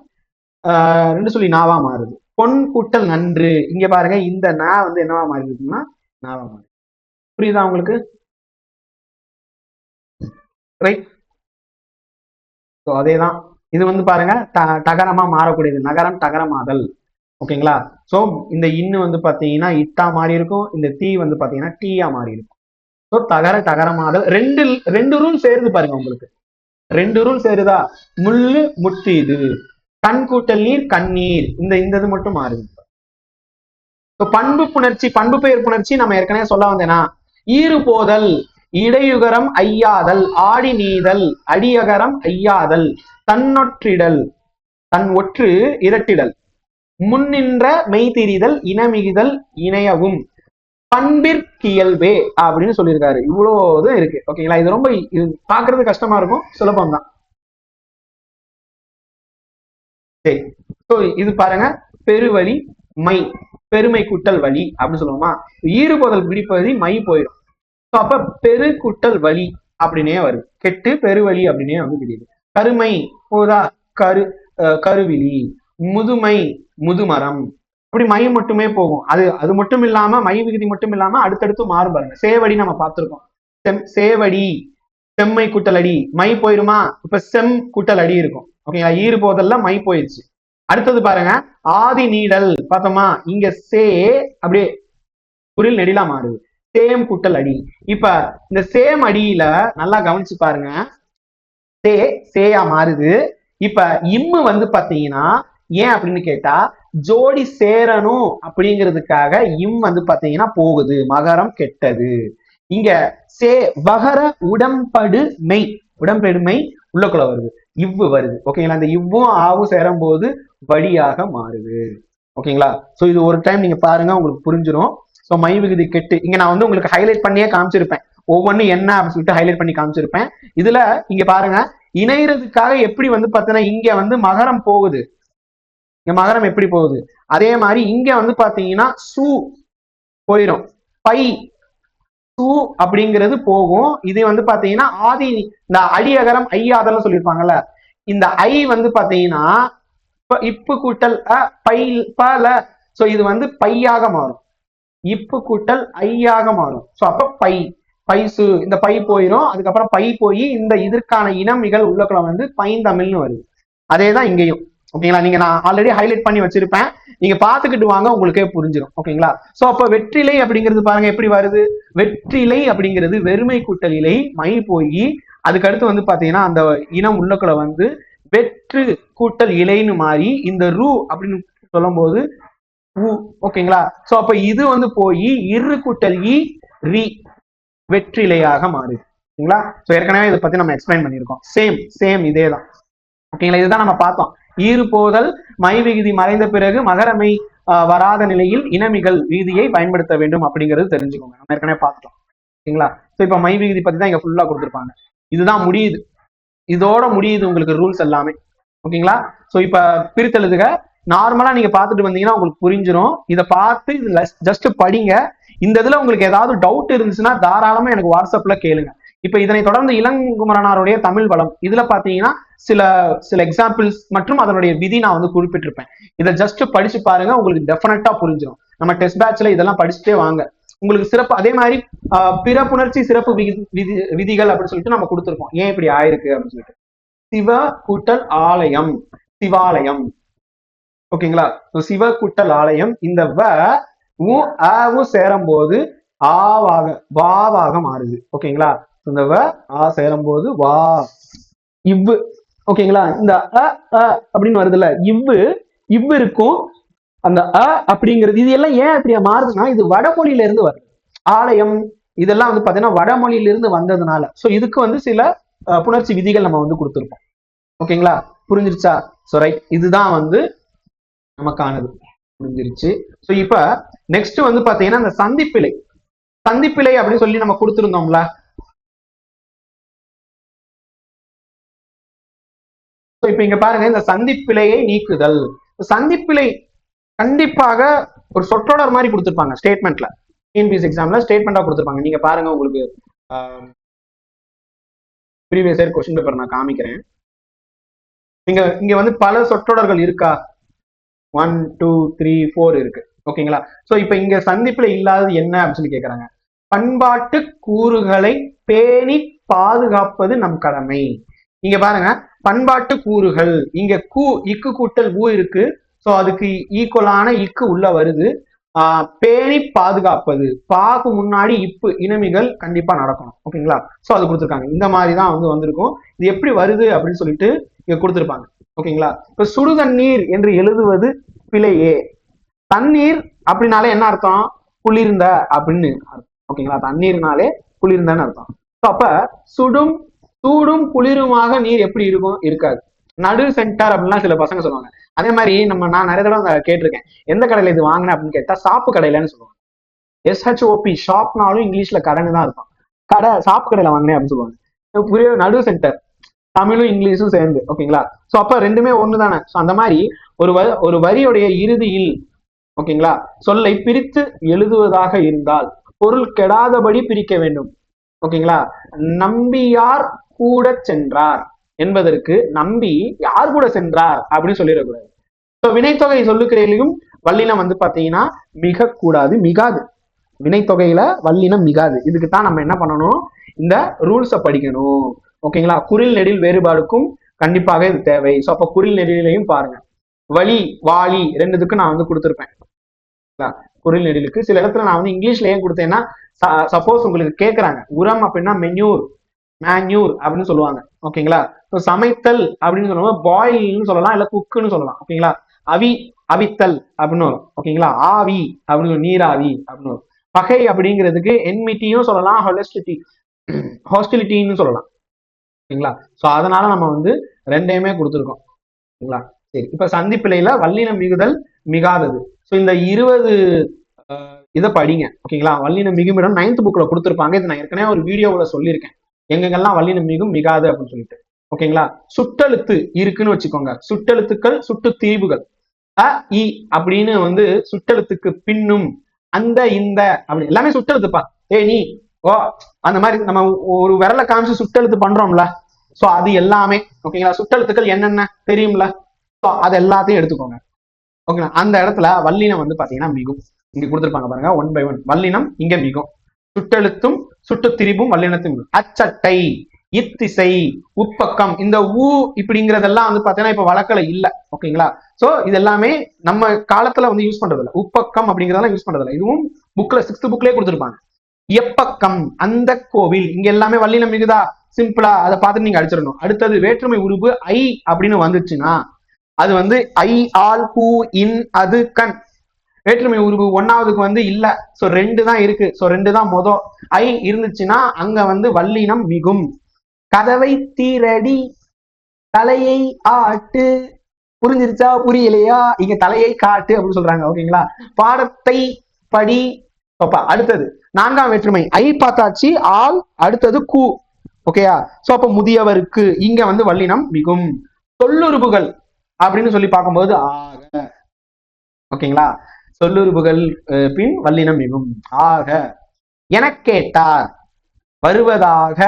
ரெண்டு சொல்லி நாவா மாறுது. பொன் கூட்டல் நன்று, இங்க பாருங்க இந்த நா வந்து என்னவா மாறிடுதுன்னா நாவா மாறுது. புரியுதா உங்களுக்கு? ரைட். ஸோ அதேதான் இது வந்து பாருங்க டகரமா மாறக்கூடியது, நகரம் டகரமாதல். ஓகேங்களா? சோ இந்த இன்னு வந்து பாத்தீங்கன்னா இட்டா மாறி இருக்கும், இந்த தீ வந்து பாத்தீங்கன்னா டீயா மாறி இருக்கும். ஸோ தகர டகரமாதல் ரெண்டு ரூல் சேருது பாருங்க உங்களுக்கு. ரெண்டு ரூல் சேருதா? முள்ளு முட்டீது, கண் கூட்டல் நீர் கண்ணீர், இந்த இது மட்டும் மாறுது. பண்பு புணர்ச்சி, பண்பு பெயர் புணர்ச்சி நம்ம ஏற்கனவே சொல்ல வந்தேனா, ஈறு போதல், இடையுகரம் ஐயாதல், ஆடி நீதல், அடியகரம் ஐயாதல், தன்னொற்றிடல், தன் ஒற்று இரட்டிடல், முன்னின்ற மெய்திரிதல், இனமிகுதல், இணையவும், பண்பிற்கியல்பே அப்படின்னு சொல்லியிருக்காரு. இவ்வளவு இருக்கு. ஓகேங்களா? இது ரொம்ப இது பாக்குறது கஷ்டமா இருக்கும், சுலபம் தான். சரி, இது பாருங்க, பெருவழி மை, பெருமை கூட்டல் வழி அப்படின்னு சொல்லுவோமா? ஈறுபோதல் பிடிப்பதி மை போயிடும். அப்ப பெரு கூட்டல் வழி அப்படின்னே வருது. கெட்டு பெருவழி அப்படின்னே வந்து தெரியுது. கருமை போதா, கருவிழி, முதுமை முதுமரம், அப்படி மை மட்டுமே போகும். அது மட்டும் இல்லாம மை விகுதி மட்டும் இல்லாம அடுத்தடுத்து மாறும் பாருங்க. சேவடி நம்ம பார்த்திருக்கோம். சேவடி, செம்மை கூட்டல் அடி, மை போயிருமா? இப்ப செம் கூட்டல் அடி இருக்கும். ஓகேங்களா? ஈறு போதல்ல மை போயிடுச்சு. அடுத்தது பாருங்க, ஆதி நீடல் பார்த்தோமா? இங்க சே அப்படியே குரில் நெடிலா மாறுது. சேம் கூட்டல் அடி. இப்ப இந்த சேம் அடியில நல்லா கவனிச்சு பாருங்க, சேயா மாறுது. இப்ப இம்மு வந்து பாத்தீங்கன்னா ஏன் அப்படின்னு கேட்டா, ஜோடி சேரணும் அப்படிங்கிறதுக்காக இம் வந்து பாத்தீங்கன்னா போகுது, மகரம் கெட்டது. இங்க சே வகர உடம்படு மெய், உடம்பெடுமை உள்ளக்குள்ள வருது, இவ்வு வருது. ஓகேங்களா? இந்த இவ்வும் ஆவும் சேரும் போது வழியாக மாறுது. ஓகேங்களா? சோ இது ஒரு டைம் நீங்க பாருங்க, உங்களுக்கு புரிஞ்சிடும். ஸோ மை விகுதி கெட்டு இங்க நான் வந்து உங்களுக்கு ஹைலைட் பண்ணியே காமிச்சிருப்பேன், ஒவ்வொன்றும் என்ன அப்படின்னு சொல்லிட்டு ஹைலைட் பண்ணி காமிச்சிருப்பேன். இதுல இங்க பாருங்க, இணையறதுக்காக எப்படி வந்து பாத்தீங்கன்னா இங்க வந்து மகரம் போகுது, இங்க மகரம் எப்படி போகுது, அதே மாதிரி இங்க வந்து பாத்தீங்கன்னா சு போயிடும், பை சு அப்படிங்கிறது போகும். இது வந்து பாத்தீங்கன்னா ஆதி இந்த அடியகரம் ஐயாதல்னு சொல்லியிருப்பாங்கல்ல, இந்த ஐ வந்து பாத்தீங்கன்னா இப்பு கூட்டல் பை பல, சோ இது வந்து பையாக மாறும். இப்பு கூட்டல் ஐயாக மாறும். சோ அப்ப பை, பைசு, இந்த பை போயிடும். அதுக்கப்புறம் பை போய் இந்த இதற்கான இனமிகள் உள்ளக்குள்ள வந்து பைந்தமிழ்னு வருது. அதேதான் இங்கேயும். ஓகேங்களா? நீங்க நான் ஆல்ரெடி ஹைலைட் பண்ணி வச்சிருப்பேன், நீங்க பாத்துக்கிட்டு வாங்க, உங்களுக்கே புரிஞ்சிடும். ஓகேங்களா? சோ அப்ப வெற்றிலை அப்படிங்கிறது பாருங்க எப்படி வருது. வெற்றிலை அப்படிங்கிறது வெறுமை கூட்டல் இலை, மை போய் அதுக்கடுத்து வந்து பாத்தீங்கன்னா அந்த இனம் உள்ளக்குள்ள வந்து வெற்று கூட்டல் இலைன்னு மாறி இந்த ரூ அப்படின்னு சொல்லும் போது ஓகேங்களா? சோ அப்ப இது வந்து போய் இரு கூட்டல் இ ரி, வெற்றிலையாக மாறுது. ஓகேங்களா? சோ ஏற்கனவே இதை பத்தி நம்ம எக்ஸ்பிளைன் பண்ணியிருக்கோம். சேம் இதே தான். ஓகேங்களா? இதுதான் நம்ம பார்த்தோம். ஈறு போதல் மை விகுதி மறைந்த பிறகு மகரமை வராத நிலையில் இனமிகள் விகுதியை பயன்படுத்த வேண்டும் அப்படிங்கிறது தெரிஞ்சுக்கோங்க. நம்ம ஏற்கனவே பார்த்துட்டோம். ஓகேங்களா? சோ இப்ப மை விகுதி பத்தி தான் இங்க ஃபுல்லா கொடுத்துருப்பாங்க. இதுதான் முடியுது, இதோட முடியுது உங்களுக்கு ரூல்ஸ் எல்லாமே. ஓகேங்களா? சோ இப்ப பிரித்தெழுதுக நார்மலா நீங்க பார்த்துட்டு வந்தீங்கன்னா உங்களுக்கு புரிஞ்சிடும். இதை பார்த்து இது ஜஸ்ட் படிங்க. இந்த இதுல உங்களுக்கு ஏதாவது டவுட் இருந்துச்சுன்னா தாராளமா எனக்கு வாட்ஸ்அப்ல கேளுங்க. இப்ப இதனை தொடர்ந்து இளங்குமரனாருடைய தமிழ் வளம், இதுல பாத்தீங்கன்னா சில சில எக்ஸாம்பிள்ஸ் மற்றும் அதனுடைய விதி நான் வந்து குறிப்பிட்டிருப்பேன். இதை ஜஸ்ட் படிச்சு பாருங்க, உங்களுக்கு டெஃபினட்டா புரிஞ்சிடும். நம்ம டெஸ்ட் பேட்ச்ல இதெல்லாம் படிச்சுட்டே வாங்க, உங்களுக்கு சிறப்பு. அதே மாதிரி பிற புணர்ச்சி சிறப்பு விதிகள் அப்படின்னு சொல்லிட்டு நம்ம கொடுத்துருக்கோம், ஏன் இப்படி ஆயிருக்கு அப்படின்னு சொல்லிட்டு. சிவ கூட்டல் ஆலயம், சிவாலயம். ஓகேங்களா? சிவ கூட்டல் ஆலயம், இந்த வ சேரும் போது ஆவாக வாவாக மாறுது. ஓகேங்களா? இந்த வ ஆ சேரும் போது வா, இவ்வு. ஓகேங்களா? இந்த அப்படின்னு வருதுல்ல, இவ்வு இருக்கும், அந்த அப்படிங்கிறது இது எல்லாம் ஏன் இப்படியா மாறுதுன்னா இது வடமொழியில இருந்து வருது. ஆலயம் இதெல்லாம் வந்து பாத்தீங்கன்னா வடமொழியில இருந்து வந்ததுனால சோ இதுக்கு வந்து சில புணர்ச்சி விதிகள் நம்ம வந்து கொடுத்துருப்போம். ஓகேங்களா, புரிஞ்சிருச்சா? சோ ரைட், இதுதான் வந்து நமக்கானது, புரிஞ்சிருச்சு. சோ இப்ப நெக்ஸ்ட் வந்து பாத்தீங்கன்னா இந்த சந்திப்பிழை. சந்திப்பிழை அப்படின்னு சொல்லி நம்ம கொடுத்திருந்தோம்ல. இப்ப இங்க பாருங்க, இந்த சந்திப்பிழையை நீக்குதல். சந்திப்பிழை கண்டிப்பாக ஒரு சொற்றொடர் மாதிரி கொடுத்திருப்பாங்க ஸ்டேட்மெண்ட்ல. டிஎன்பிஎஸ்சி எக்ஸாம்ல ஸ்டேட்மெண்டா கொடுத்திருப்பாங்க. நீங்க பாருங்க, உங்களுக்கு ப்ரீவியஸ் இயர் கொஸ்டின் பேப்பர் நான் காமிக்கிறேன். இங்க வந்து பல சொற்றொடர்கள் இருக்கா? 1 2 3 4 இருக்கு. ஓகேங்களா, சோ இப்ப இங்க சந்திப்புல இல்லாதது என்ன அப்படின்னு சொல்லி கேக்குறாங்க. பண்பாட்டு கூறுகளை பேணி பாதுகாப்பது நம் கடமை. இங்க பாருங்க, பண்பாட்டு கூறுகள், இங்க இக்கு கூட்டல் ஊ இருக்கு. சோ அதுக்கு ஈக்குவலான இக்கு உள்ள வருது. பேணி பாதுகாப்பது, பாகு முன்னாடி இப்பு, இனமிகள் கண்டிப்பா நடக்கணும். ஓகேங்களா, சோ அது கொடுத்துருக்காங்க. இந்த மாதிரிதான் வந்து வந்திருக்கும். இது எப்படி வருது அப்படின்னு சொல்லிட்டு இங்க கொடுத்துருப்பாங்க. ஓகேங்களா, இப்ப சுடுதண்ணீர் என்று எழுதுவது பிழையே. தண்ணீர் அப்படின்னாலே என்ன அர்த்தம்? குளிர்ந்த அப்படின்னு அர்த்தம். ஓகேங்களா, தண்ணீர்னாலே குளிர்ந்தன்னு அர்த்தம். அப்ப சூடும் குளிருமாக நீர் எப்படி இருக்கும்? இருக்காது. நடு சென்டர் அப்படின்லாம் சில பசங்க சொல்லுவாங்க. அதே மாதிரி நான் நிறைய தடவை கேட்டிருக்கேன், எந்த கடையில இது வாங்கினேன் அப்படின்னு கேட்டா சாப்பு கடையிலன்னு சொல்லுவாங்க. SHOP ஷாப்னாலும் இங்கிலீஷ்ல கடைன்னு தான் இருக்கும். கடை, சாப்பு கடையில வாங்கினேன் அப்படின்னு சொல்லுவாங்க. புரிய, நடு சென்டர், தமிழும் இங்கிலீஷும் சேர்ந்து. ஓகேங்களா, சோ அப்ப ரெண்டுமே ஒண்ணுதானே. சோ அந்த மாதிரி ஒரு வரியுடைய இறுதியில் ஓகேங்களா சொல்லை பிரித்து எழுதுவதாக இருந்தால் பொருள் கெடாதபடி பிரிக்க வேண்டும். ஓகேங்களா, நம்பியார் கூட சென்றார் என்பதற்கு நம்பி யார் கூட சென்றார் அப்படின்னு சொல்லிடக்கூடாது. வினைத்தொகை சொல்லுக்கிறையிலையும் வல்லினம் வந்து பாத்தீங்கன்னா மிக கூடாது, மிகாது. வினைத்தொகையில வல்லினம் மிகாது. இதுக்கு தான் நம்ம என்ன பண்ணணும், இந்த ரூல்ஸை படிக்கணும். ஓகேங்களா, குறில் நெடில் வேறுபாடுக்கும் கண்டிப்பாக இது தேவை. ஸோ அப்போ குறில் நெடிலையும் பாருங்க. வலி, வாலி ரெண்டுத்துக்கும் நான் வந்து கொடுத்துருப்பேன். குறில் நெடிலுக்கு சில இடத்துல நான் வந்து இங்கிலீஷ்ல ஏன் கொடுத்தேன்னா, சப்போஸ் உங்களுக்கு கேட்கறாங்க உரம் அப்படின்னா மென்யூர், மேன்யூர் அப்படின்னு சொல்லுவாங்க. ஓகேங்களா, சமைத்தல் அப்படின்னு சொல்லுவாங்க, பாயில்னு சொல்லலாம், இல்ல குக்குன்னு சொல்லலாம். ஓகேங்களா, அவித்தல் அப்படின்னு வரும். ஓகேங்களா, ஆவி அப்படின்னு, நீராவி அப்படின்னு வரும். பகை அப்படிங்கிறதுக்கு என்மிட்டியும் சொல்லலாம், ஹாஸ்டிலிட்டின்னு சொல்லலாம். ஓகேங்களா, சோ அதனால நம்ம வந்து ரெண்டையுமே கொடுத்துருக்கோம். ஓகேங்களா, சரி. இப்ப சந்திப்பிழையில வல்லினம் மிகுதல் மிகாதது. ஸோ இந்த 20 இதை படிங்க. ஓகேங்களா, வல்லினம் மிகுமிடம் 9th புக்ல கொடுத்துருப்பாங்க. இது நான் ஏற்கனவே ஒரு வீடியோவில் சொல்லியிருக்கேன், எங்கெங்கெல்லாம் வல்லினம் மிகும் மிகாது அப்படின்னு சொல்லிட்டு. ஓகேங்களா, சுட்டெழுத்து இருக்குன்னு வச்சுக்கோங்க. சுட்டெழுத்துக்கள், சுட்டு திரிபுகள், இ அப்படின்னு வந்து சுட்டெழுத்துக்கு பின்னும், அந்த இந்த அப்படி எல்லாமே சுட்டெழுத்துப்பா. நீ ஓ அந்த மாதிரி நம்ம ஒரு விரலை காமிச்சு சுட்டெழுத்து பண்றோம்ல, சோ அது எல்லாமே. ஓகேங்களா, சுட்டெழுத்துக்கள் என்னென்ன தெரியும்ல, ஸோ அது எல்லாத்தையும் எடுத்துக்கோங்க. ஓகேங்களா, அந்த இடத்துல வல்லினம் வந்து பாத்தீங்கன்னா மிகும். இங்க கொடுத்துருப்பாங்க பாருங்க, 1 by 1 வல்லினம் இங்க மிகும். சுட்டெழுத்தும் சுட்டு திரிபும் வல்லினத்தும். அச்சட்டை, இத்திசை, உப்பக்கம், இந்த ஊ இப்படிங்கிறதெல்லாம் வந்து பாத்தீங்கன்னா இப்ப வழக்கல இல்ல. ஓகேங்களா, சோ இது எல்லாமே நம்ம காலத்துல வந்து யூஸ் பண்றது இல்லை. உப்பக்கம் அப்படிங்கிறதெல்லாம் யூஸ் பண்றது இல்லை. இதுவும் புக்ல 6th புக்லயே கொடுத்துருப்பாங்க. எப்பக்கம், அந்த கோவில், இங்க எல்லாமே வல்லினம் மிகுதா? சிம்பிளா அதை பார்த்துட்டு நீங்க அடிச்சிடணும். அடுத்தது வேற்றுமை உருவு ஐ அப்படின்னு வந்துச்சுன்னா அது வந்து ஐ, ஆல், ஹூ, இன், அது, கண். வேற்றுமை உருவு 1ஆவதுக்கு வந்து இல்ல. சோ 2 தான் இருக்கு. சோ 2 தான் மொதல். ஐ இருந்துச்சுன்னா அங்க வந்து வல்லினம் மிகும். கதவை தீரடி, தலையை ஆட்டு. புரிஞ்சிருச்சா? புரியலையா? இங்க தலையை காட்டு அப்படின்னு சொல்றாங்க. ஓகேங்களா, பாடத்தை படி. அடுத்தது 4ஆம் வேற்றுமை ஐ பார்த்தாச்சு, ஆல், அடுத்தது கூ. ஓகேயா, சோ அப்ப முதியவருக்கு இங்க வந்து வல்லினம் மிகும். சொல்லுறுப்புகள் அப்படின்னு சொல்லி பார்க்கும்போது ஆக. ஓகேங்களா, சொல்லுறுப்புகள் பின் வல்லினம் மிகும். ஆக, என கேட்டார், வருவதாக,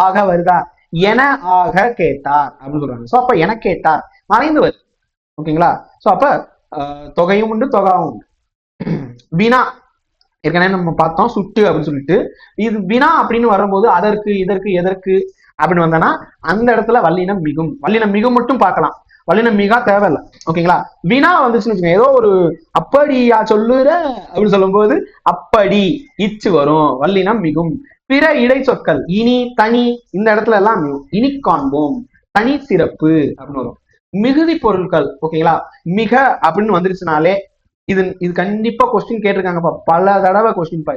ஆக வருதா? என ஆக கேட்டார் அப்படின்னு சொல்றாங்க. சோ அப்ப என கேட்டார் மறைந்து வருது. ஓகேங்களா, சோ அப்ப தொகையும் உண்டு, தொகாவும் உண்டு. வினா ஏற்கனவே நம்ம பார்த்தோம், சுட்டு அப்படின்னு சொல்லிட்டு. இது வினா அப்படின்னு வரும்போது அதற்கு, இதற்கு, எதற்கு அப்படின்னு வந்தனா அந்த இடத்துல வல்லினம் மிகும். வல்லினம் மிகும் மட்டும் பார்க்கலாம், வல்லினம் மிகா தேவையில்லை. ஓகேங்களா, வினா வந்துச்சுன்னு வச்சுக்கோங்க, ஏதோ ஒரு அப்படியா சொல்லுற அப்படின்னு சொல்லும் போது அப்படி இச்சு வரும், வல்லினம் மிகும். பிற இடை சொற்கள் இனி, தனி, இந்த இடத்துல எல்லாம் இனி காண்போம், தனி சிறப்பு அப்படின்னு வரும். மிகுதி பொருட்கள். ஓகேங்களா, மிக அப்படின்னு வந்துருச்சுனாலே இது கண்டிப்பா கொஸ்டின் கேட்டிருக்காங்கப்பா, பல தடவை கொஸ்டின் பா.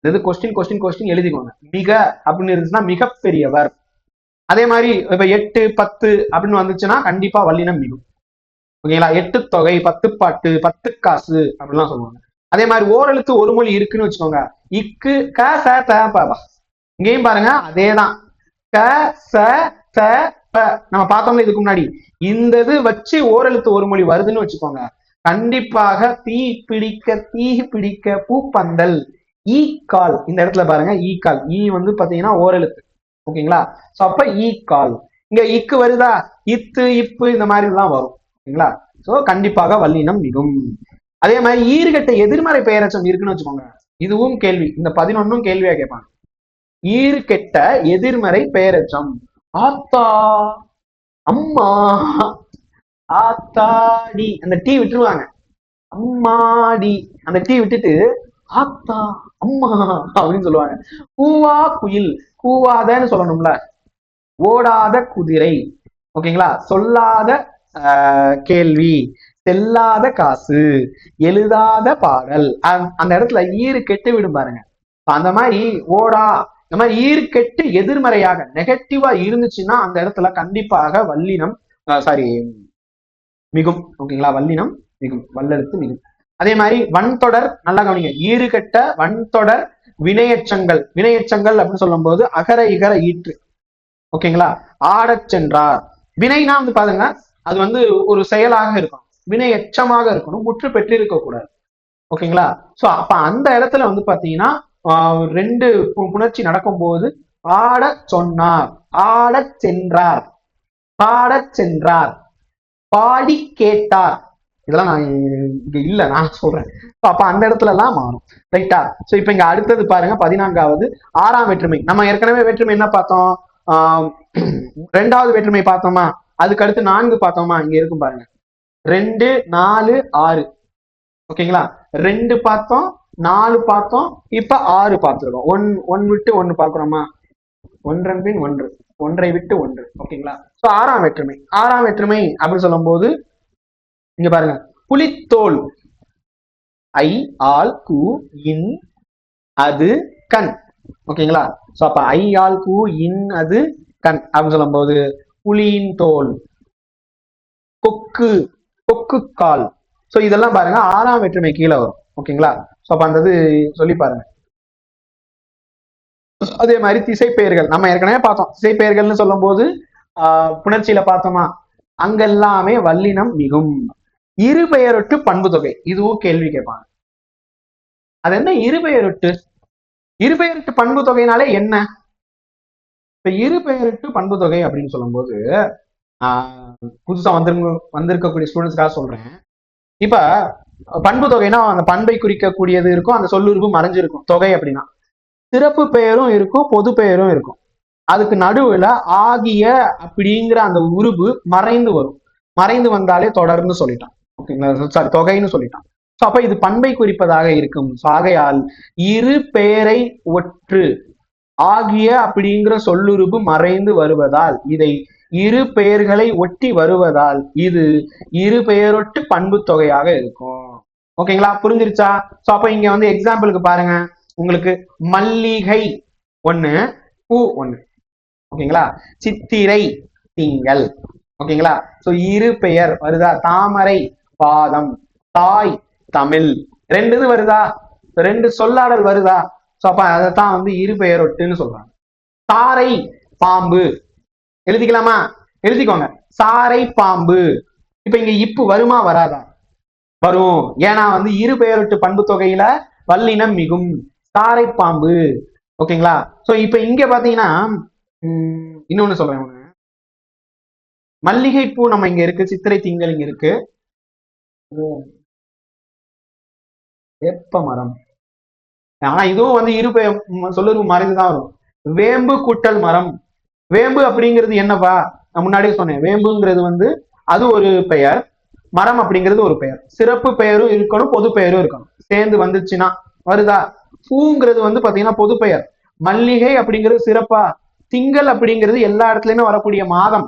இது கொஸ்டின் எழுதிக்கோங்க. மிக அப்படின்னு இருந்துச்சுன்னா மிகப்பெரியவர். அதே மாதிரி இப்ப 8 10 அப்படின்னு வந்துச்சுன்னா கண்டிப்பா வல்லினம் மிகும். ஓகேங்களா, 8 தொகை, 10 பாட்டு, 10 காசு அப்படிலாம் சொல்லுவாங்க. அதே மாதிரி ஓரெழுத்து ஒரு மொழி இருக்குன்னு வச்சுக்கோங்க. இக்கு க ச த ப. இங்கேயும் பாருங்க அதேதான். க ச த ப நம்ம பார்த்தோம்ல இதுக்கு முன்னாடி. இந்த இது வச்சு ஓரெழுத்து ஒரு மொழி வருதுன்னு வச்சுக்கோங்க, கண்டிப்பாக தீ பிடிக்க பூப்பந்தல். ஈ கால் இந்த இடத்துல பாருங்க, ஈ கால். ஈ வந்து பாத்தீங்கன்னா ஓரெழுத்து. ஓகேங்களா, சோ அப்ப ஈ கால். இங்க இக்கு வருதா, இத்து இப்பு இந்த மாதிரி எல்லாம் வரும். ஓகேங்களா, சோ கண்டிப்பாக வல்லினம் மிகும். அதே மாதிரி ஈறுகட்ட எதிர்மறை பெயரச்சம் இருக்குன்னு வச்சுக்கோங்க. இதுவும் கேள்வி, இந்த 11ம் கேள்வியா கேட்பாங்க. ஈறுகெட்ட எதிர்மறை பெயரச்சம். ஆத்தா, அம்மா, ஆத்தாடி அந்த டீ விட்டுருவாங்க. அம்மாடி அந்த டீ விட்டுட்டு ஆத்தா அம்மா அப்படின்னு சொல்லுவாங்க. கூவா குயில், கூவாதன்னு சொல்லணும்ல. ஓடாத குதிரை. ஓகேங்களா, சொல்லாத கேள்வி, செல்லாத காசு, எழுதாத பாடல். அந்த இடத்துல ஈறு கெட்டு விடும் பாருங்க. அந்த மாதிரி ஓடா, இந்த மாதிரி ஈறு கெட்டு எதிர்மறையாக நெகட்டிவா இருந்துச்சுன்னா அந்த இடத்துல கண்டிப்பாக வல்லினம் சாரி மிகும். ஓகேங்களா, வல்லினம் மிகும், வல்லெழுத்து மிகும். அதே மாதிரி வன்தொடர், நல்லா கவனிங்க. ஈறுகட்ட வன்தொடர் வினையச்சங்கள். வினையச்சங்கள் அப்படின்னு சொல்லும் போது அகர இகர ஈற்று. ஓகேங்களா, ஆடச் சென்றார். வினைனா வந்து பாருங்க, அது வந்து ஒரு செயலாக இருக்கும், வினை எச்சமாக இருக்கணும், முற்று பெற்றிருக்க கூடாது. ஓகேங்களா, சோ அப்ப அந்த இடத்துல வந்து பாத்தீங்கன்னா ரெண்டு புணர்ச்சி நடக்கும் போது ஆட சொன்னார், ஆடச் சென்றார், பாடச் சென்றார், பாடி கேட்டார். இதெல்லாம் நான் இங்க இல்ல, நான் சொல்றேன். அப்ப அந்த இடத்துல எல்லாம் மாறும். ரைட்டா, சோ இப்ப இங்க அடுத்தது பாருங்க 14வது 6ஆம் வேற்றுமை. நம்ம ஏற்கனவே வேற்றுமை என்ன பார்த்தோம், 2வது வேற்றுமை பார்த்தோமா, அதுக்கு அடுத்து 4 பார்த்தோமா. இங்க இருக்கும் பாருங்க, 2 4 6. ஓகேங்களா, 2 பார்த்தோம், 4 பார்த்தோம், இப்ப 6 பார்த்துருக்கோம். ஒன் விட்டு ஒன்னு பாக்குறோமா, ஒன்றன் பின் ஒன்று, ஒன்றை விட்டு ஒன்று. ஓகேங்களா, சோ 6ஆம் வேற்றுமை. 6ஆம் வேற்றுமை அப்படின்னு சொல்லும் போது இங்க பாருங்க, புலித்தோல். ஐ ஆல் கு இன் அது கண். ஓகேங்களா, சோ அப்ப ஐ ஆல் கு இன் அது கண் அப்படின்னு சொல்லும் போது புலியின் தோல். கொக்கு, கொக்கு கால். சோ இதெல்லாம் பாருங்க 6ஆம் வேற்றுமை கீழே வரும். ஓகேங்களா, சோ அப்ப அந்த சொல்லி பாருங்க. அதே மாதிரி திசைப்பெயர்கள் நம்ம ஏற்கனவே பார்த்தோம். திசைப்பெயர்கள்னு சொல்லும் போது புணர்ச்சியில பார்த்தோமா, அங்கெல்லாமே வல்லினம் மிகும். இருபெயரொட்டு பண்பு தொகை, இதுவும் கேள்வி கேட்பாங்க. அது என்ன இருபெயரொட்டு? இருபெயரொட்டு பண்பு தொகைனாலே என்ன? இப்ப இருபெயரொட்டு பண்பு தொகை அப்படின்னு சொல்லும் போது புதுசா வந்திருக்கக்கூடிய ஸ்டூடெண்ட்ஸ்க்காக சொல்றேன். இப்ப பண்பு தொகைனா அந்த பண்பை குறிக்கக்கூடியது இருக்கும், அந்த சொல்லுறுப்பு மறைஞ்சிருக்கும். தொகை அப்படின்னா சிறப்பு பெயரும் இருக்கும், பொது பெயரும் இருக்கும். அதுக்கு நடுவுல ஆகிய அப்படிங்கிற அந்த உருவு மறைந்து வரும். மறைந்து வந்தாலே தொடர்ந்து சொல்லிட்டான். ஓகேங்களா, சாரி தொகைன்னு சொல்லிட்டான். சோ அப்ப இது பண்பை குறிப்பதாக இருக்கும். ஆகையால் இரு பெயரை ஒற்று ஆகிய அப்படிங்கிற சொல்லுறுப்பு மறைந்து வருவதால், இதை இரு பெயர்களை ஒட்டி வருவதால் இது இரு பெயரொட்டு பண்பு தொகையாக இருக்கும். ஓகேங்களா, புரிஞ்சிருச்சா? சோ அப்ப இங்க வந்து எக்ஸாம்பிளுக்கு பாருங்க, உங்களுக்கு மல்லிகை ஒண்ணு, பூ ஒண்ணு. ஓகேங்களா, சித்திரை திங்கள். ஓகேங்களா, சோ இரு பெயர் வருதா, தாமரை பாதம், தாய் தமிழ். 2 இது வருதா, 2 சொல்லாடல் வருதா. சோ அப்ப அதைத்தான் வந்து இரு பெயரொட்டுன்னு சொல்றாங்க. சாரை பாம்பு எழுதிக்கலாமா, எழுதிக்கோங்க, சாரை பாம்பு. இப்ப இங்க இப்பு வருமா வராதா, வரும். ஏன்னா வந்து இரு பெயரொட்டு பண்பு தொகையில வல்லினம் மிகும், சாரை பாம்பு. ஓகேங்களா, சோ இப்ப இங்க பாத்தீங்கன்னா இன்னொன்னு சொல்றேன். மல்லிகை பூ நம்ம இங்க இருக்கு, சித்திரை திங்கள் இங்க இருக்கு. வேப்ப மரம், ஆனா இதுவும் வந்து இரு சொல்லுறது மறைந்துதான் வரும். வேம்பு கூட்டல் மரம். வேம்பு அப்படிங்கிறது என்னப்பா, நான் முன்னாடியே சொன்னேன். வேம்புங்கிறது வந்து அது ஒரு பெயர், மரம் அப்படிங்கிறது ஒரு பெயர். சிறப்பு பெயரும் இருக்கணும், பொது பெயரும் இருக்கணும். சேர்ந்து வந்துச்சுன்னா வருதா. பூங்கிறது வந்து பாத்தீங்கன்னா பொது பெயர், மல்லிகை அப்படிங்கிறது சிறப்பா, திங்கள் அப்படிங்கிறது எல்லா இடத்துலயுமே வரக்கூடிய மாதம்.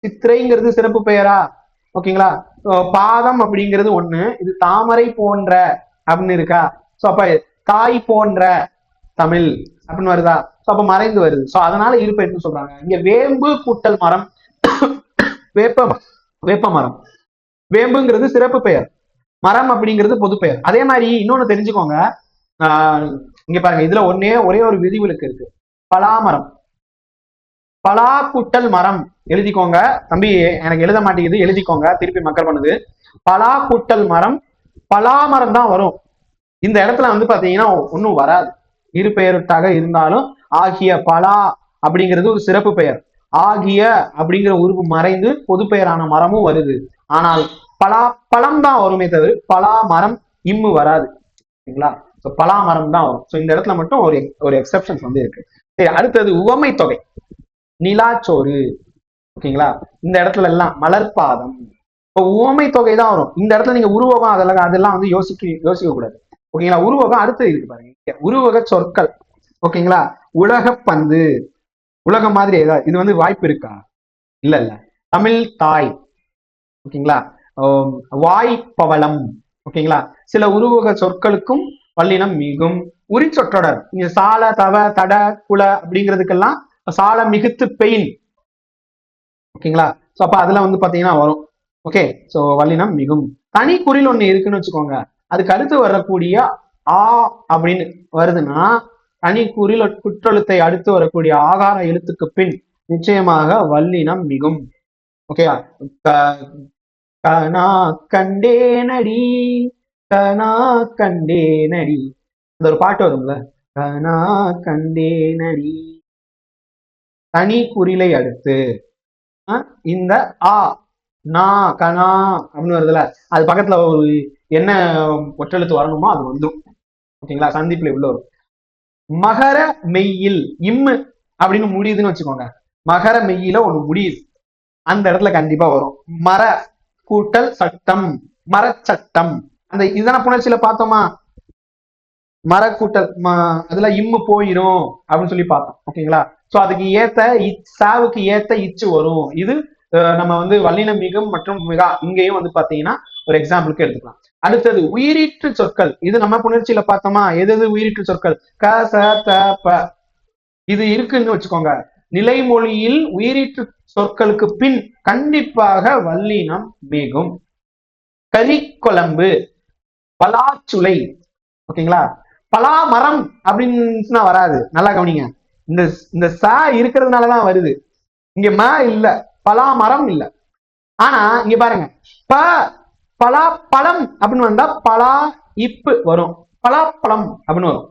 சித்திரைங்கிறது சிறப்பு பெயரா? ஓகேங்களா? பாதம் அப்படிங்கிறது ஒண்ணு, இது தாமரை போன்ற அப்படின்னு இருக்கா? சோ அப்ப தாய் போன்ற தமிழ் அப்படின்னு வருதா? சோ அப்ப மறைந்து வருது. சோ அதனால இருப்பெயர்னு சொல்றாங்க. இங்க வேம்பு கூட்டல் மரம், வேப்ப வேப்ப மரம். வேம்புங்கிறது சிறப்பு பெயர், மரம் அப்படிங்கிறது பொது பெயர். அதே மாதிரி இன்னொன்னு தெரிஞ்சுக்கோங்க. இங்க பாருங்க, இதுல ஒரே ஒரு விதிவிலக்கு இருக்கு. பலாமரம், பலா கூட்டல் மரம் எழுதிக்கோங்க தம்பி. எனக்கு எழுத மாட்டேங்குது, எழுதிக்கோங்க, திருப்பி மக்கள் பண்ணுது. பலா கூட்டல் மரம், பலாமரம் தான் வரும். இந்த இடத்துல வந்து பாத்தீங்கன்னா ஒன்னும் வராது. இரு பெயருட்டாக இருந்தாலும் ஆகிய பலா அப்படிங்கிறது ஒரு சிறப்பு பெயர். ஆகிய அப்படிங்கிற உருவு மறைந்து பொது பெயரான மரமும் வருது. ஆனால் பலா பழம் தான் வருமே தவிர பலா மரம் இம்மு வராது. சரிங்களா? பலா மரம் தான் வரும். இந்த இடத்துல மட்டும் ஒரு எக்ஸெப்ஷன்ஸ் வந்து இருக்கு. சரி, அடுத்தது உவமை தொகை. நிலாச்சோறு. ஓகேங்களா? இந்த இடத்துல எல்லாம் மலர்பாதம். இப்போ உவமை தொகை தான் வரும். இந்த இடத்துல நீங்க உருவகம் அதெல்லாம் வந்து யோசிக்க கூடாது. ஓகேங்களா? உருவகம் அடுத்து இருக்கு பாருங்க, உருவக சொற்கள். ஓகேங்களா? உலக பந்து, உலகம் மாதிரி ஏதாவது இது வந்து வாய்ப்பு இருக்கா? இல்ல இல்ல. தமிழ் தாய். ஓகேங்களா? வாய்ப்பவளம். ஓகேங்களா? சில உருவக சொற்களுக்கும் வல்லினம் மிகும். உரி சொற்றொடர், இங்க சால தவ தட குல அப்படிங்கிறதுக்கெல்லாம் சால மிகுத்து பெயின். ஓகேங்களா? சோ அப்ப அதுல வந்து பாத்தீங்கன்னா வரும். ஓகே, சோ வல்லினம் மிகும். தனி குறில் ஒண்ணு இருக்குன்னு வச்சுக்கோங்க, அதுக்கு அடுத்து வரக்கூடிய ஆ அப்படின்னு வருதுன்னா, தனி குறில் குற்றெழுத்தை அடுத்து வரக்கூடிய ஆகார எழுத்துக்கு பின் நிச்சயமாக வல்லினம் மிகும். ஓகேவா? கனா கண்டேனடி, கனா கண்டேனடி, அந்த ஒரு பாட்டு வரும்ல, கனா கண்டேனடி. தனி குறிலை அடுத்து இந்த ஆ நா கனா அப்படின்னு வருதுல, அது பக்கத்துல ஒரு என்ன ஒற்றெழுத்து வரணுமோ அது வந்துடும். ஓகேங்களா? சந்திப்புல உள்ள வரும். மகர மெய்யில் இம்மு அப்படின்னு முடியுதுன்னு வச்சுக்கோங்க, மகர மெய்யில ஒண்ணு முடியுது, அந்த இடத்துல கண்டிப்பா வரும். மர கூட்டல் சட்டம், மரச்சட்டம். அந்த இதன புணர்ச்சியில பார்த்தோமா, மர கூட்டல் அதுல இம்மு போயிரும் அப்படின்னு சொல்லி பார்த்தோம். ஓகேங்களா? சோ அதுக்கு ஏத்த சாவுக்கு ஏத்த இச்சு வரும். இது நம்ம வந்து வல்லினம் மிகும் மற்றும் மிகா இங்கேயும் வந்து பாத்தீங்கன்னா ஒரு எக்ஸாம்பிளுக்கு எடுத்துக்கலாம். அடுத்தது உயிரீற்று சொற்கள். இது நம்ம புணர்ச்சியில பார்த்தோமா, எது உயிரீற்று சொற்கள்? க ச த ப. இது இருக்குன்னு வச்சுக்கோங்க, நிலைமொழியில் உயிரீற்று சொற்களுக்கு பின் கண்டிப்பாக வல்லினம் மிகும். கறிக்குழம்பு, பலாச்சுளை. ஓகேங்களா? பலாமரம் அப்படின்னு வராது. நல்லா கவனிங்க, இந்த ச இருக்கிறதுனாலதான் வருது. இங்க ம இல்ல, பலாமரம் இல்ல. ஆனா இங்க பாருங்க, ப பலா பழம் அப்படின்னு வந்தா பலா இப்பு வரும், பலாப்பழம் அப்படின்னு வரும்,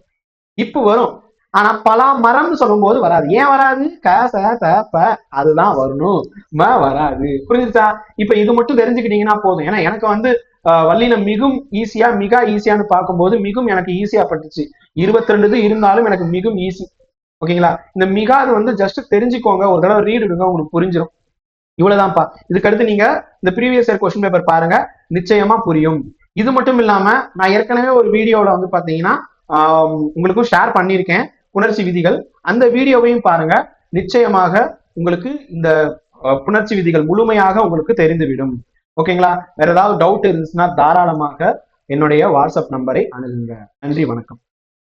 இப்பு வரும். ஆனா பலா மரம் சொல்லும் போது வராது. ஏன் வராது? க ச த ப அதுதான் வரணும், ம வராது. புரிஞ்சுச்சா? இப்ப இது மட்டும் தெரிஞ்சுக்கிட்டீங்கன்னா போதும். ஏன்னா எனக்கு வந்து வல்லினம் மிகும் ஈஸியா மிக ஈஸியான்னு பார்க்கும்போது மிகும் எனக்கு ஈஸியா பட்டுச்சு. 22 இருந்தாலும் எனக்கு மிகும் ஈஸி. ஓகேங்களா? இந்த மிகாது வந்து ஜஸ்ட் தெரிஞ்சுக்கோங்க, ஒரு தடவை ரீட் எடுங்க, உங்களுக்கு புரிஞ்சிடும். இவ்வளவுதான்ப்பா. இதுக்கடுத்து நீங்க இந்த ப்ரீவியஸ் இயர் கொஸ்டின் பேப்பர் பாருங்க, நிச்சயமா புரியும். இது மட்டும் இல்லாம நான் ஏற்கனவே ஒரு வீடியோல வந்து பாத்தீங்கன்னா உங்களுக்கும் ஷேர் பண்ணியிருக்கேன் புணர்ச்சி விதிகள். அந்த வீடியோவையும் பாருங்க, நிச்சயமாக உங்களுக்கு இந்த புணர்ச்சி விதிகள் முழுமையாக உங்களுக்கு தெரிந்துவிடும். ஓகேங்களா? வேற ஏதாவது டவுட் இருந்துச்சுன்னா தாராளமாக என்னுடைய வாட்ஸ்அப் நம்பரை அணுகுங்க. நன்றி, வணக்கம்.